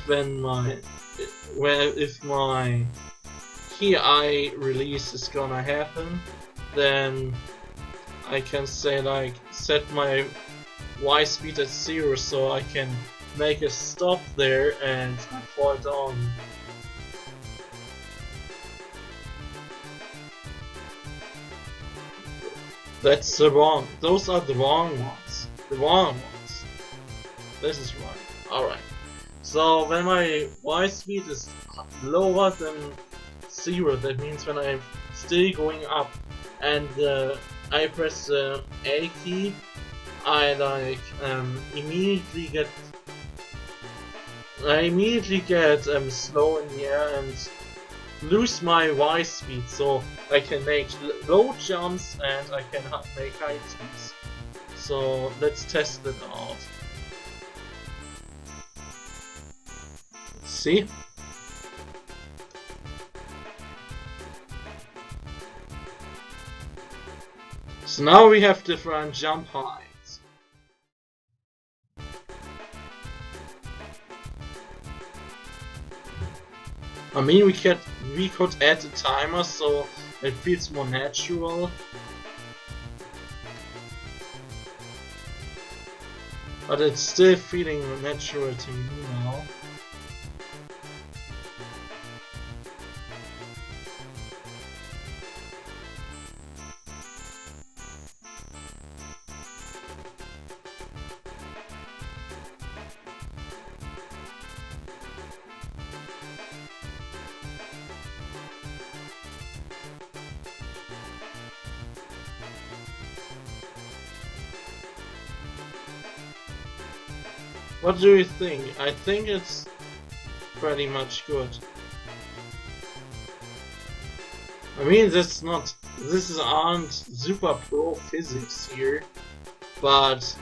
if my key eye release is gonna happen, then I can say like set my Y speed at 0 so I can make a stop there and fall down. That's those are the wrong ones. This is wrong. Alright. So when my Y speed is lower than 0, that means when I'm still going up and I press the A key, I like immediately get slow in the air and lose my Y speed, so I can make low jumps and I can make high speeds. So let's test it out. See? So now we have different jump heights. I mean, we could add a timer so it feels more natural. But it's still feeling natural to me now. What do you think? I think it's pretty much good. I mean, this aren't super pro physics here, but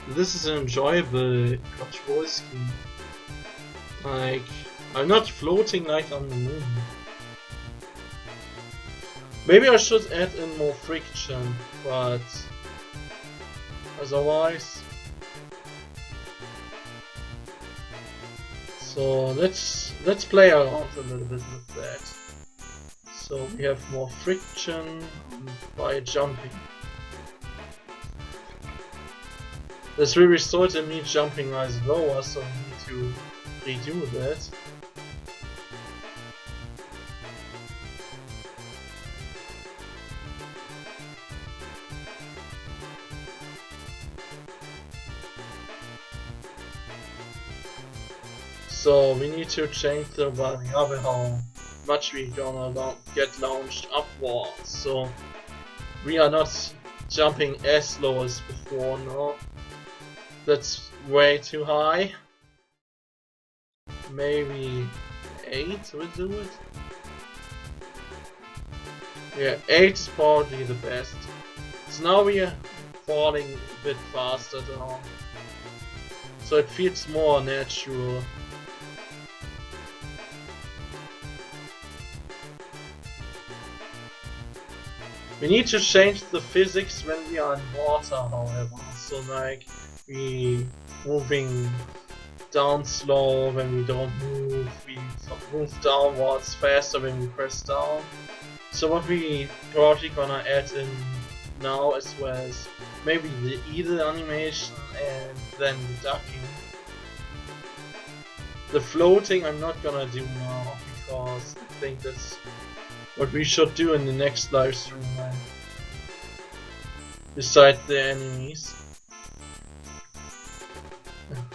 this is an enjoyable control scheme. Like, I'm not floating like on the moon. Maybe I should add in more friction, but otherwise. So let's play around a little bit with that. So we have more friction by jumping. This will result in me jumping rise lower, so we need to redo that. So we need to change the variable how much we gonna get launched upwards. So we are not jumping as low as before, no. That's way too high. Maybe 8 will do it. Yeah, 8 is probably the best. So now we are falling a bit faster down. So it feels more natural. We need to change the physics when we are in water, however. So like we moving down slow when we don't move, we move downwards faster when we press down. So what we probably gonna add in now as well as maybe the eagle animation and then the ducking. The floating I'm not gonna do now because I think that's what we should do in the next live stream, right? Besides the enemies.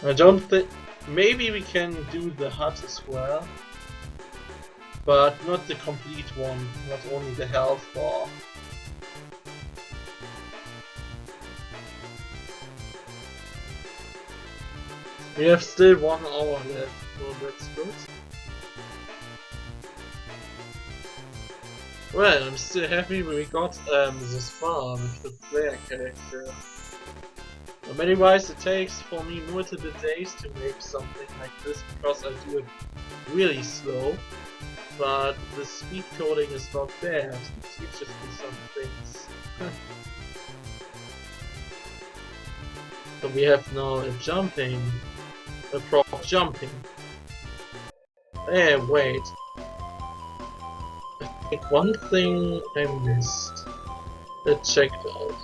I don't think... Maybe we can do the hut as well. But not the complete one, not only the health bar. We have still 1 hour left, so that's good. Well, I'm still happy we got this far with the player character. But many wise it takes for me multiple days to make something like this because I do it really slow. But the speed coding is not bad, it teaches me some things. So we have now a jumping, a proper jumping. Wait. One thing I missed. Let's check it out.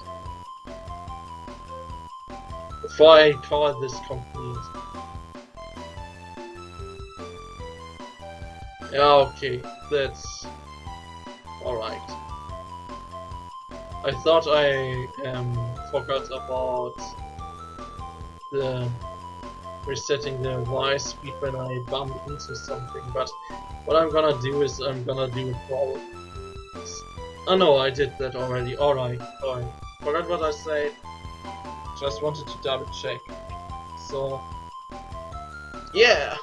Before I call this complete. Yeah, okay, that's alright. I thought I forgot about the resetting the Y speed when I bump into something, but what I'm gonna do is I'm gonna do a problem. Oh no, I did that already. Alright. Forgot what I said. Just wanted to double check. So, yeah.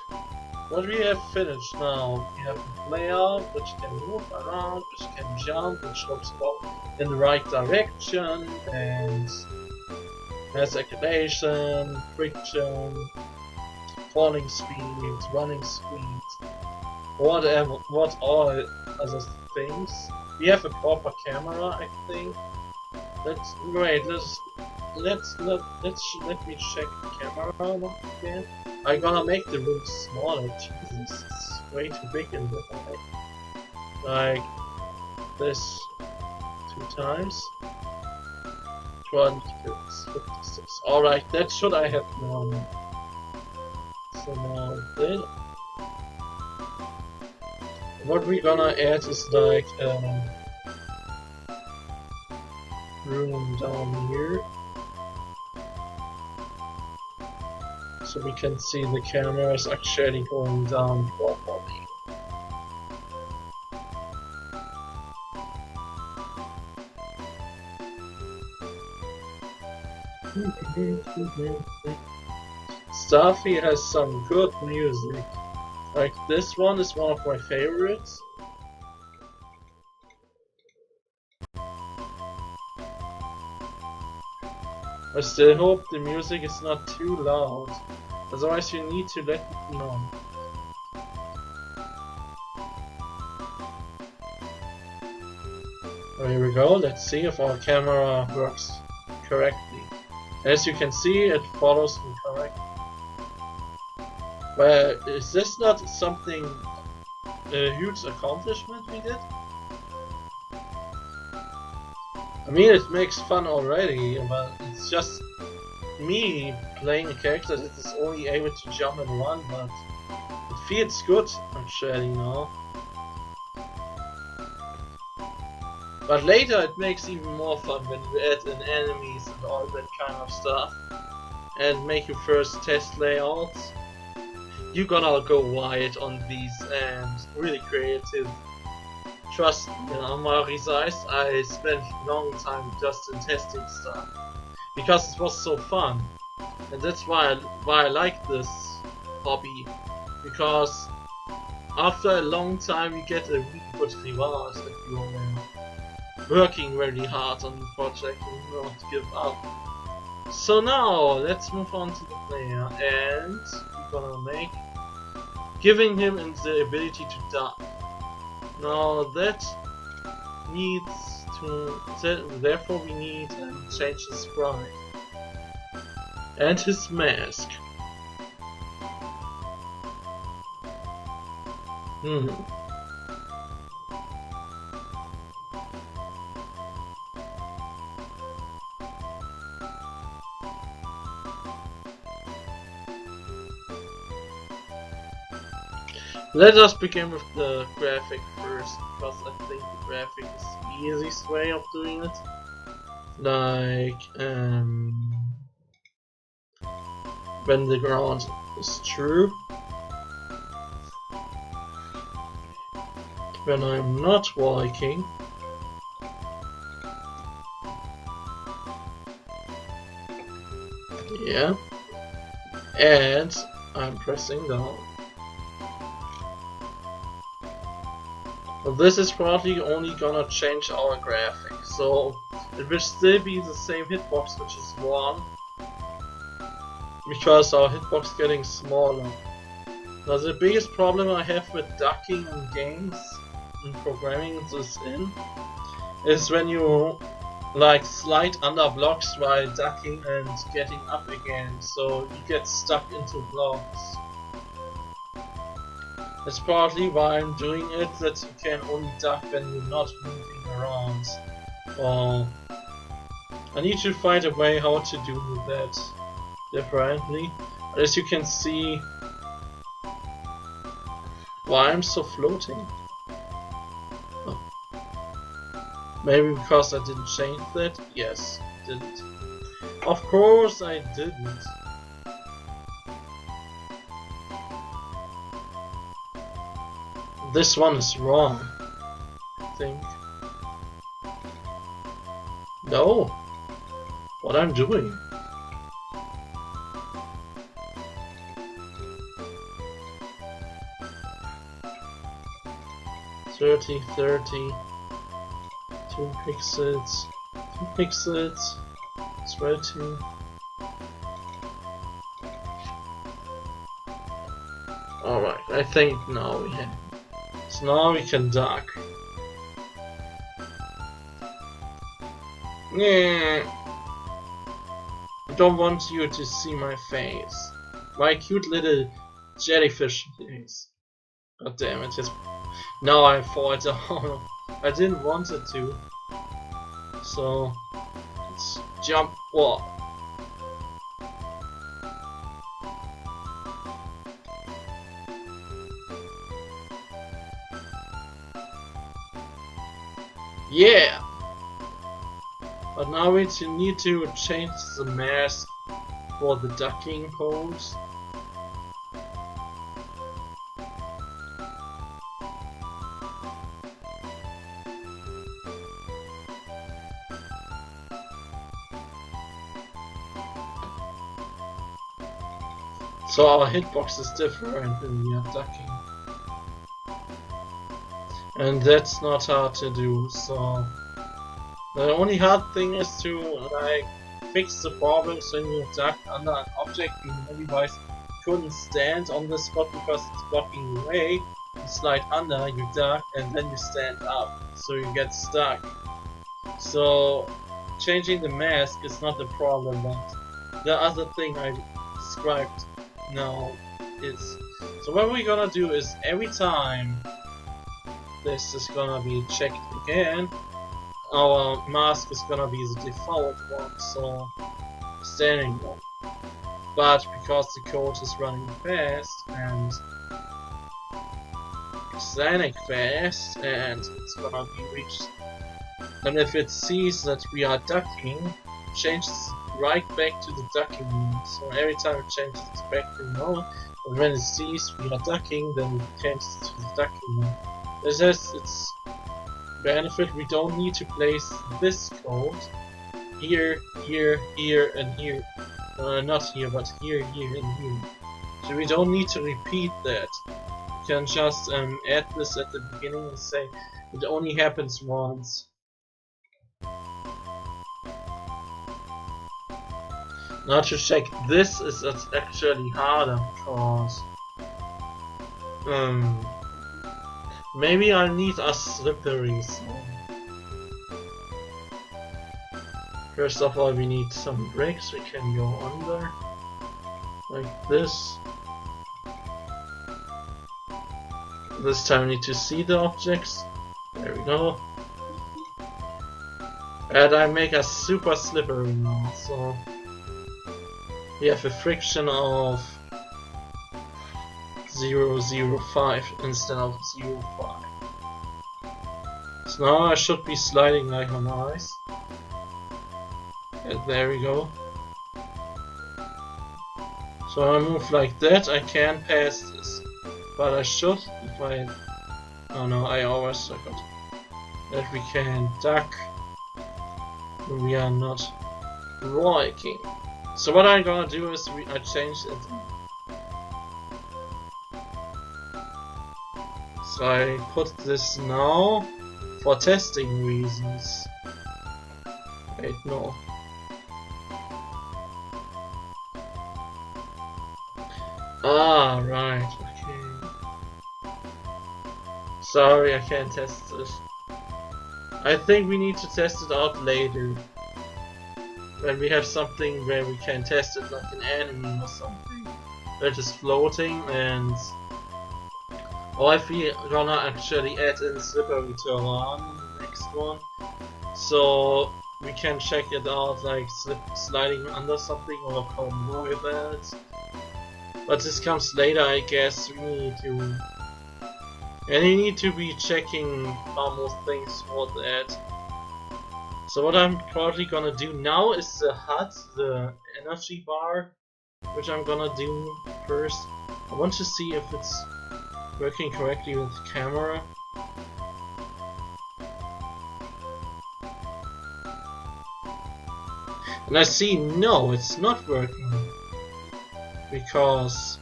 What we have finished now, we have a player which can move around, which can jump, which looks in the right direction, and has acceleration, friction, falling speed, running speed, whatever, what all other things. We have a proper camera, I think. Let me check the camera again. I'm gonna make the room smaller. Jesus, it's way too big in the eye. Like this 2 times. 56. Alright, that should I have known. So now then, what we're gonna add is like room down here. So we can see the cameras actually going down properly. Starfy has some good music. Like this one is one of my favorites. I still hope the music is not too loud. Otherwise you need to let me know. Here we go, let's see if our camera works correctly. As you can see, it follows me correctly. Well, is this not something, a huge accomplishment we did? mean, it makes fun already, but it's just me playing a character that is only able to jump and run, but it feels good, actually, you know. But later it makes even more fun when you add in enemies and all that kind of stuff, and make your first test layouts. You're gonna go wild on these and really creative. Trust me, on my results, I spent a long time just in testing stuff because it was so fun, and that's why I like this hobby. Because after a long time, you get a really good reward if you are working very hard on the project and you don't give up. So now let's move on to the player, and we're gonna make giving him the ability to duck. Now that needs to, therefore we need to change his sprite and his mask. Let us begin with the graphic first, because I think the graphic is the easiest way of doing it. Like, when the ground is true. When I'm not walking. Yeah. And I'm pressing down. But this is probably only gonna change our graphic, so it will still be the same hitbox, which is 1, because our hitbox getting smaller. Now the biggest problem I have with ducking in games and programming this in is when you like slide under blocks while ducking and getting up again, so you get stuck into blocks. That's partly why I'm doing it, that you can only duck when you're not moving around. Or I need to find a way how to do that differently. As you can see, why I'm so floating. Oh. Maybe because I didn't change that? Yes, didn't. Of course I didn't. This one is wrong, I think. No, what I'm doing. $30, 2 pixels, 2 pixels, 20. Alright, I think now we have. So now we can duck. Yeah. I don't want you to see my face. My cute little jellyfish face. God damn it, now I fall down. I didn't want it to. So let's jump. Whoa. Yeah! But now we need to change the mask for the ducking pose. So our hitbox is different when we are ducking. And that's not hard to do, so the only hard thing is to like fix the problems when you duck under an object you otherwise couldn't stand on the spot because it's blocking the way. You slide under, you duck, and then you stand up, so you get stuck. So changing the mask is not the problem, but the other thing I described now is. So what we're gonna do is every time this is gonna be checked again, our mask is gonna be the default one, so standing one. But because the code is running fast and standing fast and it's gonna be reached, and if it sees that we are ducking, changes right back to the ducking mode. So every time it changes it back to mode, and when it sees we are ducking, then it changes to the ducking mode. This has its benefit. We don't need to place this code here, here, here, and here. Not here, but here, here, and here. So we don't need to repeat that. We can just add this at the beginning and say it only happens once. Now to check this is actually harder because maybe I need a slippery zone. First of all, we need some bricks we can go under, like this. This time we need to see the objects. There we go. And I make a super slippery now, so we have a friction of 0.05 instead of 0.5. So now I should be sliding like on ice. And there we go. So I move like that, I can't pass this. But I should if I... Oh no, I always forgot that we can duck when we are not rolling. So what I'm gonna do is I change it. So I put this now for testing reasons. Wait, no. Ah, right, okay. Sorry, I can't test it. I think we need to test it out later. When we have something where we can test it, like an enemy or something that is floating, and or if we gonna actually add in slippery terrain in the next one, so we can check it out, like sliding under something or combo with that. But this comes later, I guess. We need to, and you need to be checking almost things for that. So what I'm probably gonna do now is the HUD, the energy bar, which I'm gonna do first. I want to see if it's working correctly with the camera. And I see, no, it's not working. Because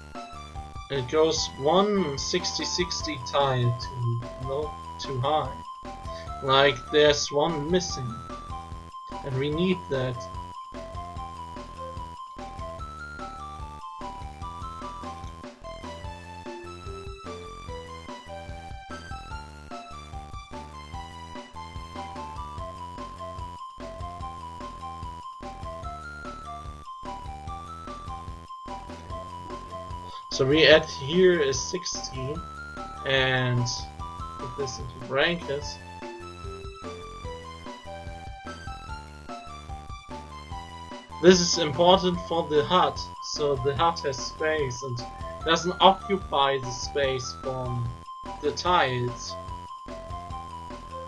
it goes 160-60 tile too low, too high. Like there's one missing. And we need that. So we add here is 16 and put this into brackets. This is important for the HUD, so the HUD has space and doesn't occupy the space from the tiles.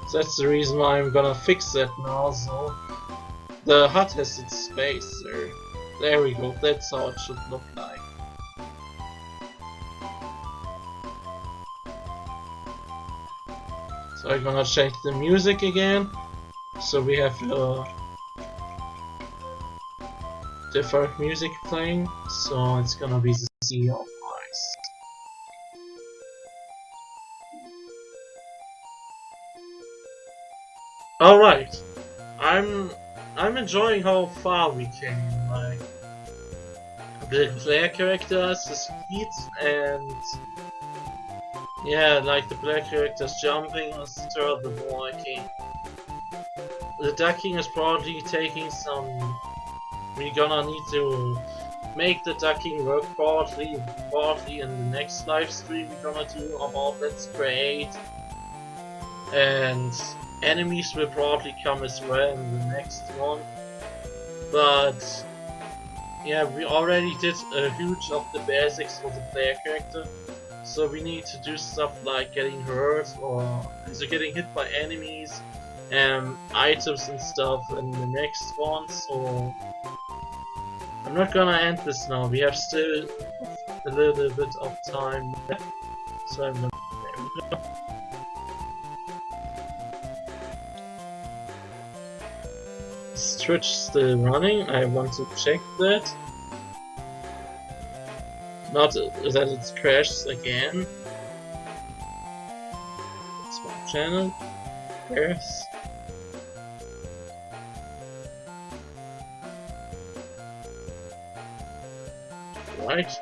So that's the reason why I'm gonna fix that now, so the HUD has its space there. There we go, that's how it should look like. So I'm gonna check the music again, so we have different music playing, so it's gonna be the Sea of Ice. Alright, I'm enjoying how far we came. Like the player characters, the speed, and yeah, like the player characters jumping instead of the walking. The ducking is probably taking some. We're gonna need to make the ducking work partly in the next live stream we're gonna do about Let's Create. And Enemies will probably come as well in the next one, but yeah, we already did a huge of the basics for the player character, so we need to do stuff like getting hurt or getting hit by enemies and items and stuff in the next one. So I'm not gonna end this now, we have still a little bit of time left, so I'm not. There we go. Is Twitch still running? I want to check that. Not that it crashes again. It's my channel. Yes. Right.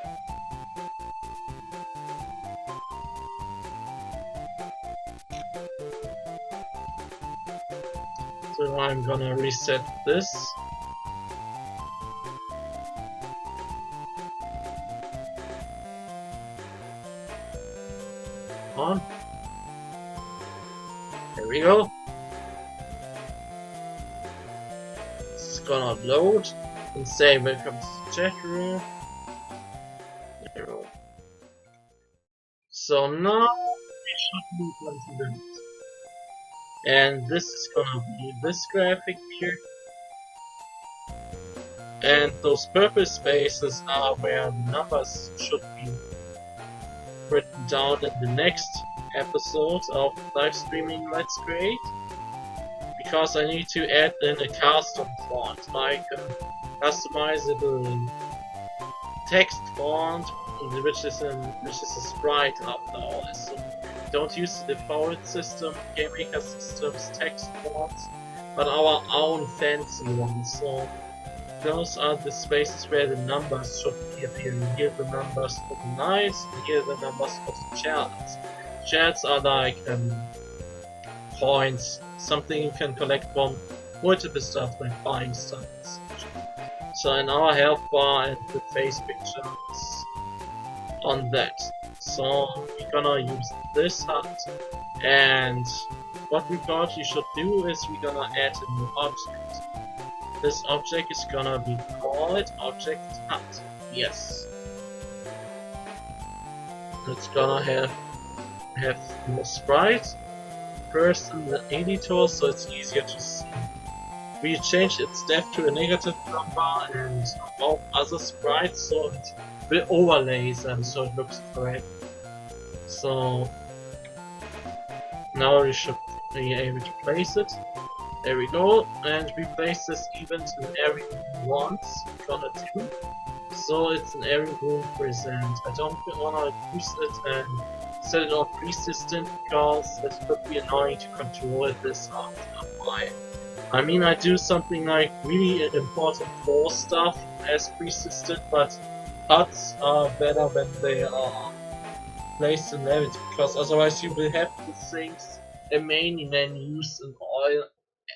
So I'm gonna reset this. On. There we go. It's gonna load and say welcome to the chat room. There we go. So now we should move on to this. And this is gonna be this graphic here. And those purple spaces are where the numbers should be written down in the next episode of live streaming Let's Create, because I need to add in a custom font, like a customizable text font, which is a sprite after all. So don't use the default system, Game Maker system's text fonts, but our own fancy ones. So those are the spaces where the numbers should be appearing. Here the numbers for the nights, and here the numbers for the chats. Chats are like points, something you can collect from multiple stuff, like buying stuff. So in our health bar and the face pictures on that. So we're gonna use this HUD, and what we thought you should do is we're gonna add a new object. This object is gonna be called object HUD. Yes. It's gonna have the sprite first in the editor, so it's easier to see. We changed its depth to a negative number and all other sprites, so it will overlay them so it looks correct. So now we should be able to place it. There we go, and we place this event in every room once. We're gonna do. So it's in every room present. I don't wanna use it and set it on persistent because it could be annoying to control this after a while. I mean, I do something like really important core stuff as persistent, but HUDs are better when they are placed in levels, because otherwise you will have the things in main menus and all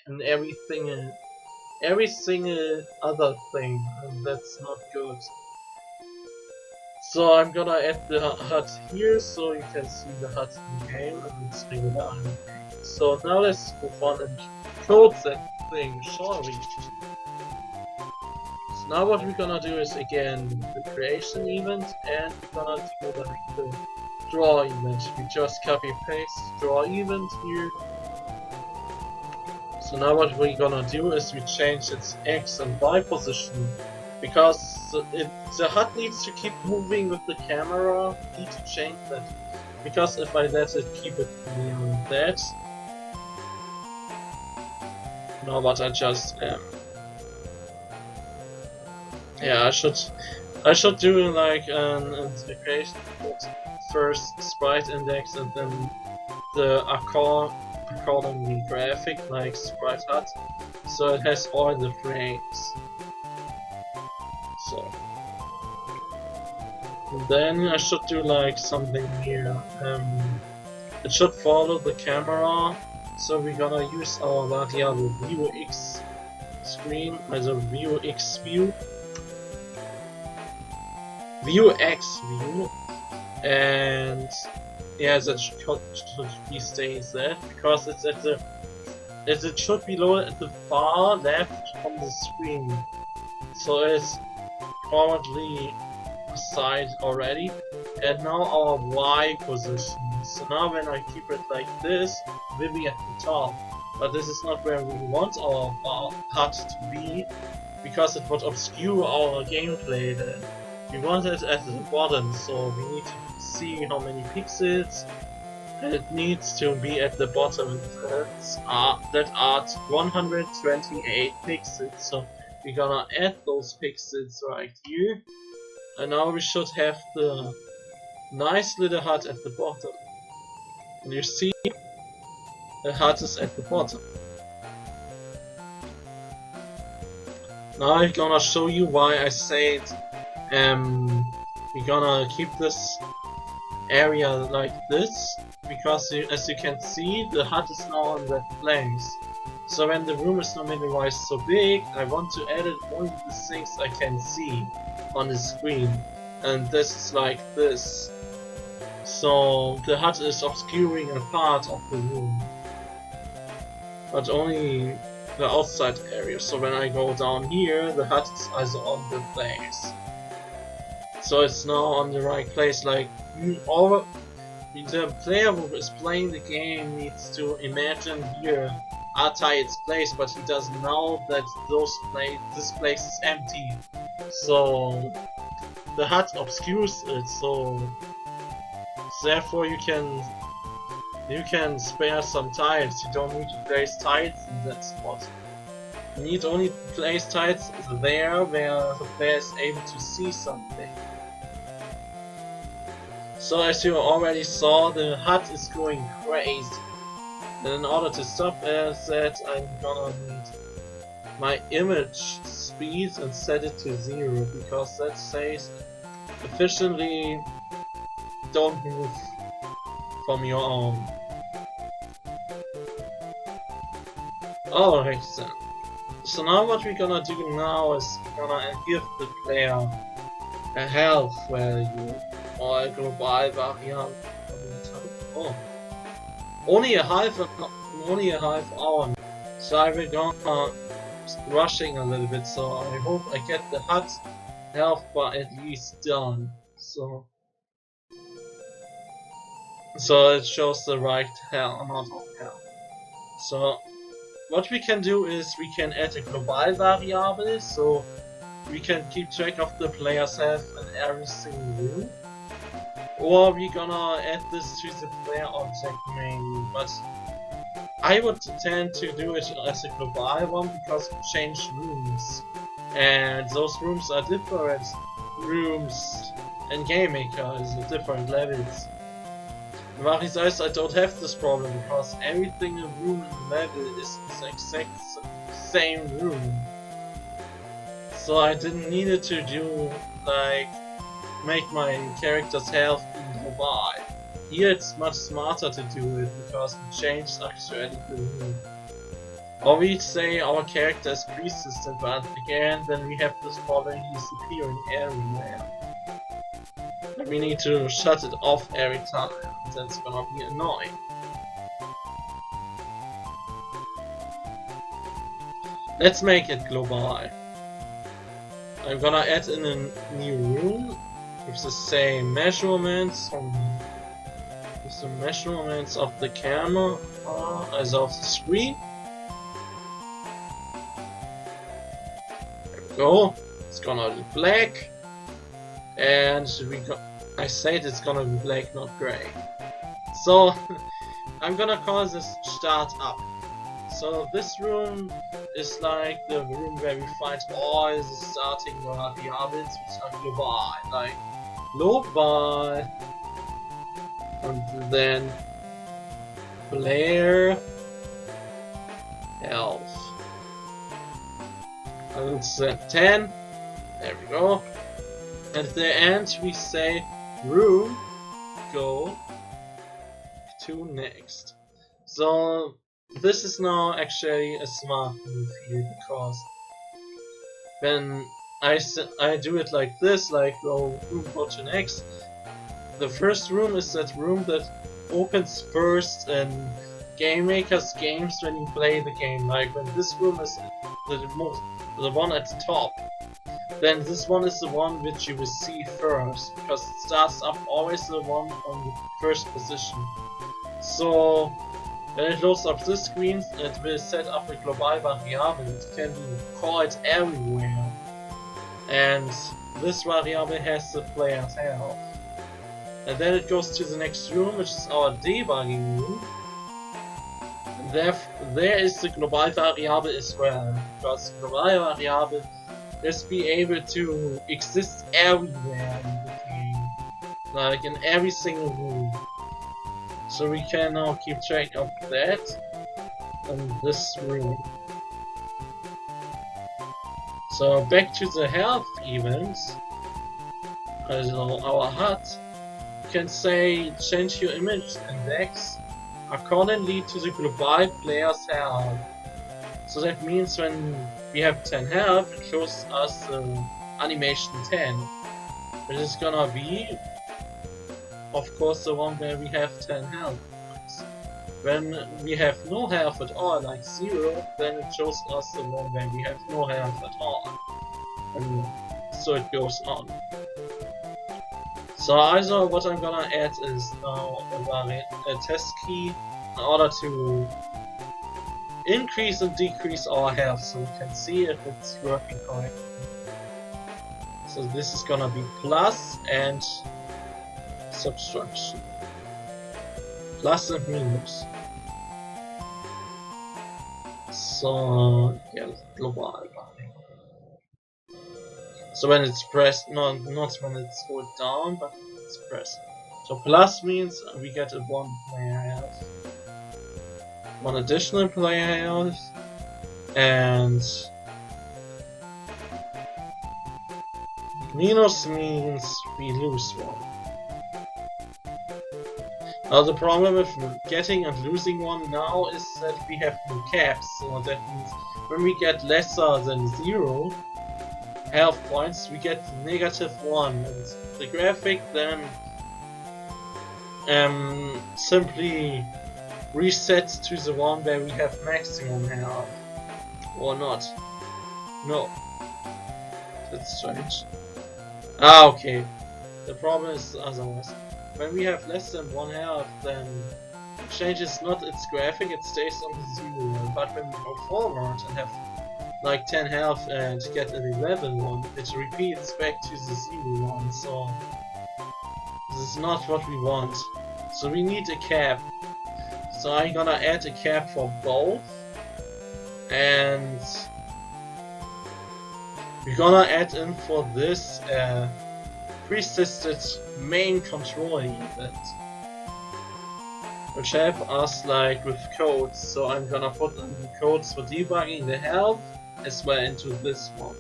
and everything and every single other thing, and that's not good. So I'm gonna add the HUD here so you can see the HUD in the game and it's regular. So now let's move on and code that thing, shall we? So now what we're gonna do is again the creation event, and we're gonna do the draw event. We just copy paste draw event here. So now what we're gonna do is we change its X and Y position, because the HUD needs to keep moving with the camera. I need to change that, because if I let it keep it near that. No, but I just yeah, I should do like an integration with first sprite index and then the accordingly graphic like sprite HUD, so it has all the frames. So and then I should do like something here. It should follow the camera, so we're gonna use our variable VUX screen as a VUX view. VUX view, and yeah, that should be stays there because it's at the it should be loaded at the far left on the screen. So it's currently aside already. And now our Y position. So now when I keep it like this, we'll be at the top. But this is not where we want our HUD to be, because it would obscure our gameplay then. We want it at the bottom, so we need to see how many pixels, and it needs to be at the bottom. That are 128 pixels, so we're gonna add those pixels right here. And now we should have the nice little HUD at the bottom. And you see, the HUD is at the bottom. Now I'm gonna show you why I said we're gonna keep this area like this, because as you can see, the HUD is now in that place. So when the room is normally so big, I want to edit only the things I can see on the screen, and this is like this. So the HUD is obscuring a part of the room, but only the outside area. So when I go down here, the HUD is also on the place. So it's now on the right place. Like the player who is playing the game needs to imagine here its place, but he doesn't know that this place is empty. So the HUD obscures it. So therefore you can spare some tiles. You don't need to place tiles in that spot. You need only to place tiles there where the player is able to see something. So as you already saw, the HUD is going crazy. And in order to stop that, I'm gonna need my image speed and set it to 0, because that says efficiently don't move from your own. Alright then. So now what we're gonna do now is we're gonna give the player a health value or a global variable. Oh, only a half hour. So I will go rushing a little bit. So I hope I get the HUD health bar at least done. So it shows the right amount of health. So what we can do is we can add a global variable, so we can keep track of the player's health in every single room. Or we're gonna add this to the player object mainly, but I would tend to do it as a global one because we change rooms. And those rooms are different rooms, and Game Maker is different levels. Besides, I don't have this problem because everything in room and level is the exact same room. So I didn't need it to do like make my character's health global. Here it's much smarter to do it because we changed actually the room. Or we say our character is persistent, but again then we have this problem, he's appearing everywhere. And we need to shut it off every time. That's gonna be annoying. Let's make it global. I'm gonna add in a new room with the same measurements of the camera as of the screen. There we go. It's gonna be black, and I said it's gonna be black, not gray. So I'm gonna call this start up. So this room is like the room where we find all the starting variables which are global, like global, and then player health. And set 10. There we go. At the end we say room go to next. So this is now actually a smart move here, because when I do it like this, like room go to next, the first room is that room that opens first and game makers games when you play the game. Like when this room is the one at the top, then this one is the one which you will see first, because it starts up always the one on the first position. So when it loads up this screen, it will set up a global variable. It can be called everywhere, and this variable has the player's health. And then it goes to the next room, which is our debugging room. There is the global variable as well, because the global variable is be able to exist everywhere in the game, like in every single room. So we can now keep track of that in this room. So back to the health events. Also our HUD. You can say change your image index accordingly to the global player's health. So that means when we have 10 health, it shows us animation 10, which is gonna be, of course, the one where we have 10 health. When we have no health at all, like 0, then it shows us the one where we have no health at all. And so it goes on. So also what I'm gonna add is now a test key in order to increase and decrease our health, so we can see if it's working correctly. So this is gonna be plus and subtraction. Plus and minus. So yeah, global. So when it's pressed, no, not when it's hold down, but it's pressed. So plus means we get a 1 player health, 1 additional player health, and minus means we lose 1. Now the problem with getting and losing 1 now is that we have no caps, so that means when we get lesser than 0 health points, we get -1, and the graphic then simply resets to the one where we have maximum health. Or not. No. That's strange. Ah, okay. The problem is otherwise. When we have less than 1 health, then it changes not its graphic, it stays on the 0. But when we go forward and have like 10 health and get an 11 one, it repeats back to the 0 one, so this is not what we want. So we need a cap. So I'm gonna add a cap for both, and we're gonna add in for this pre-systed main control event, which help us like with codes. So I'm gonna put in the codes for debugging the health as well into this one.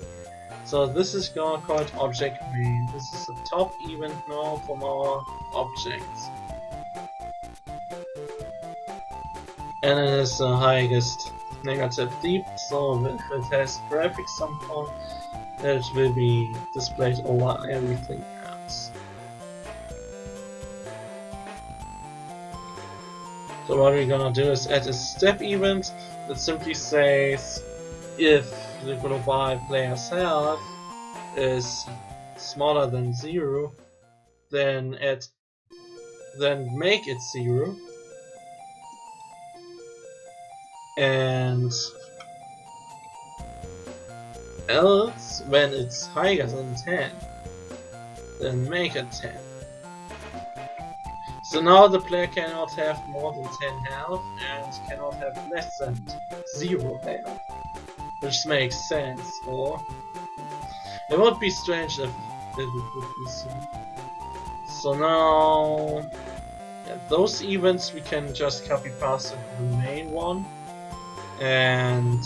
So this is gonna called object main. This is the top event now from our objects, and it is the highest negative deep. So if it has graphics somehow, it will be displayed over everything else. So what we're gonna do is add a step event that simply says if the global player's health is smaller than 0, then make it 0, and else when it's higher than 10, then make it 10. So now the player cannot have more than 10 health and cannot have less than 0 health. Which makes sense, or it would be strange if it would be so. So now, yeah, those events we can just copy paste into the main one, and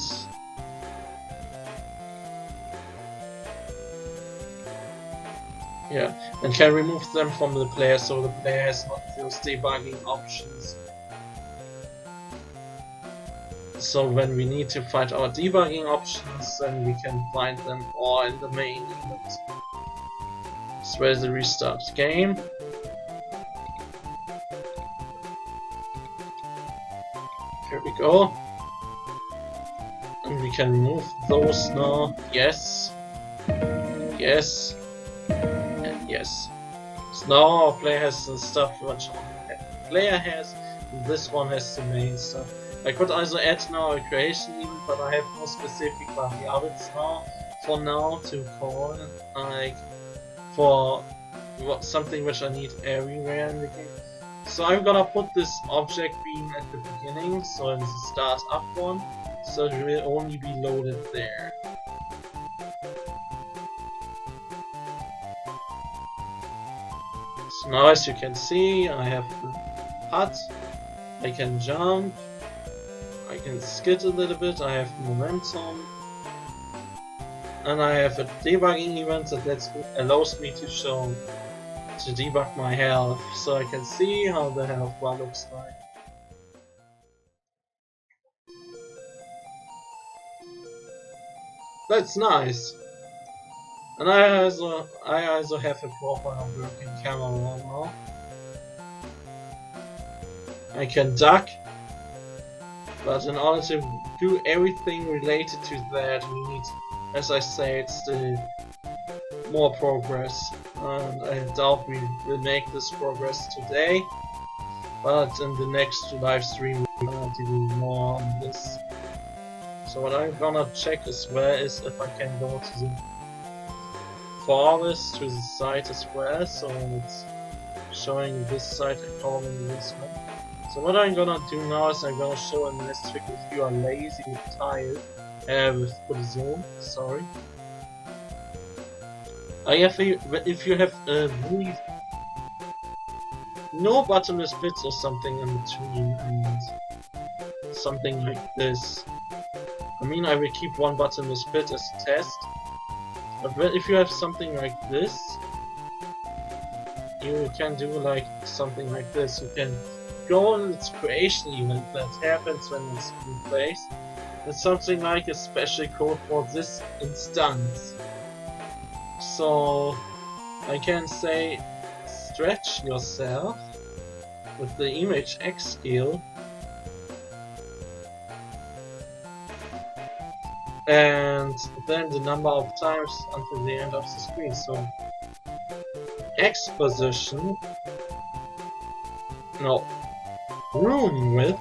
yeah, and can remove them from the player, so the player has not those debugging options. So when we need to find our debugging options, then we can find them all in the main event. That's where the restart game. go. And we can remove those now. Yes. Yes. And yes. So now our player has the stuff which our player has, and this one has the main stuff. I could also add now a creation event, but I have no specific variables now for now to call, like for something which I need everywhere in the game. So I'm gonna put this object beam at the beginning, so in the start up one, so it will only be loaded there. So now as you can see, I have the hut, I can jump, I can skid a little bit, I have momentum, and I have a debugging event that allows me to debug my health, so I can see how the health bar looks like. That's nice. And I also have a proper working camera now. I can duck, but in order to do everything related to that, we need, as I said, still more progress. And I doubt we will make this progress today, but in the next live stream we're gonna do more on this. So what I'm gonna check as well is if I can go to the forest, to the site as well, so it's showing this site according to this one. So what I'm gonna do now is I'm gonna show a nice trick if you are lazy with tile, with collision, sorry. If you have really no bottomless pits or something in between and something like this. I mean, I will keep one bottomless pit as a test, but if you have something like this, you can do like something like this. You can go on its creation event that happens when it's in place. It's something like a special code for this instance. So I can say stretch yourself with the image X skill and then the number of times until the end of the screen. So X position, no, room width,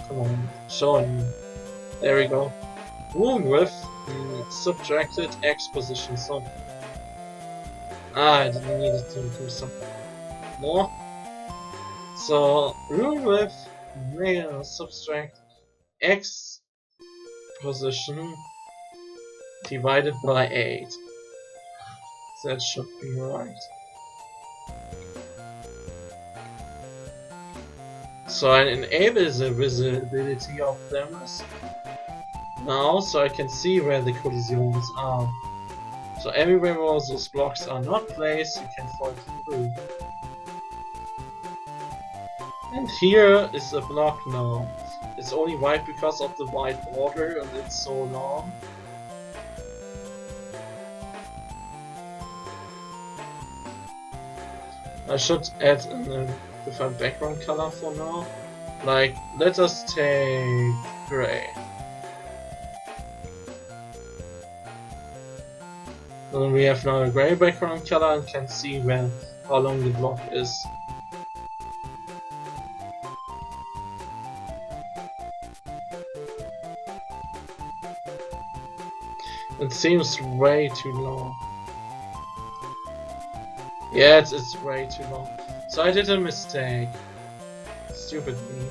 come on, showing, there we go, room width, subtracted X position, so I didn't need it to do something more. So room width, subtract X position divided by 8. That should be right. So I enable the visibility of them now, so I can see where the collisions are. So everywhere where those blocks are not placed, you can fall through. And here is a block now. It's only white because of the white border and it's so long. I should add a different background color for now. Like, let us take gray. Then we have now a gray background color and can see how long the block is. It seems way too long. Yeah, it's way too long. So I did a mistake. Stupid me.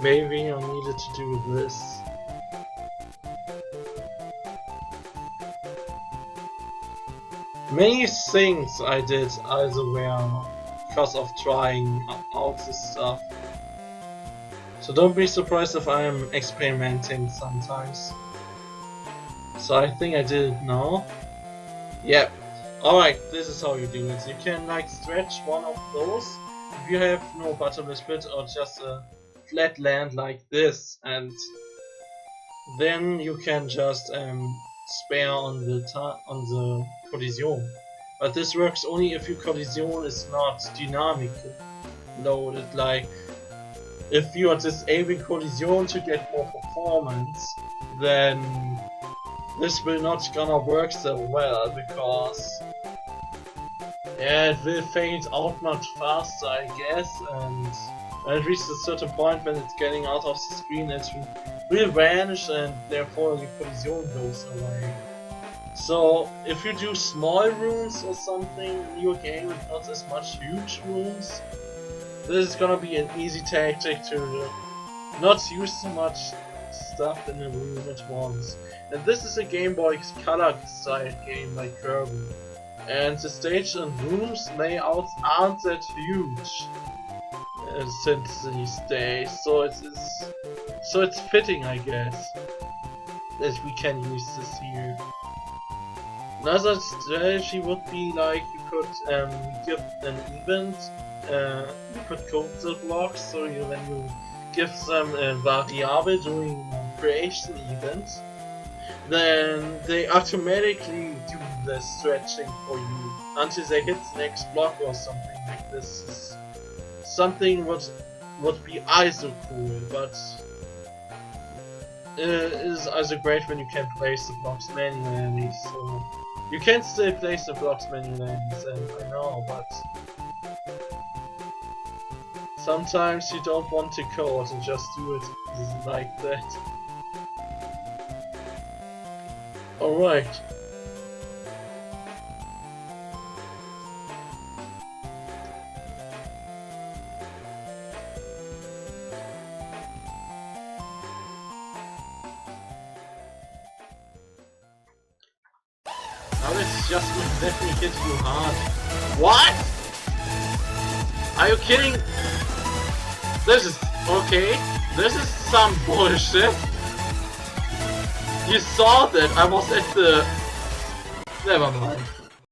Maybe I needed to do this. Many things I did also were because of trying out this stuff. So don't be surprised if I am experimenting sometimes. So I think I did it now. Yep. Alright, this is how you do it. You can like stretch one of those if you have no bottomless pit or just a flat land like this, and then you can just spare on the collision. But this works only if your collision is not dynamic loaded. Like if you are disabling collision to get more performance, then this will not gonna work so well, because yeah, it will fade out much faster, I guess, and when it reaches a certain point when it's getting out of the screen, it will vanish and therefore your collision goes away. So if you do small rooms or something in your game with not as much huge rooms, this is gonna be an easy tactic to not use so much stuff in a room at once. And this is a Game Boy Color style game like Kirby. And the stage and rooms layouts aren't that huge since these days, so it's fitting, I guess, that we can use this here. Another strategy would be like you could give an event, you could code the blocks, so when you give them a variable during creation event, then they automatically do the stretching for you until they hit the next block or something like this. Something would be also cool, but it is also great when you can place the blocks manually. So you can still place the blocks manually, and I know, but sometimes you don't want to code and just do it like that. Alright. Now let's just let me hit you hard. What? Are you kidding? This is okay. This is some bullshit. You saw that I was at the... Never mind.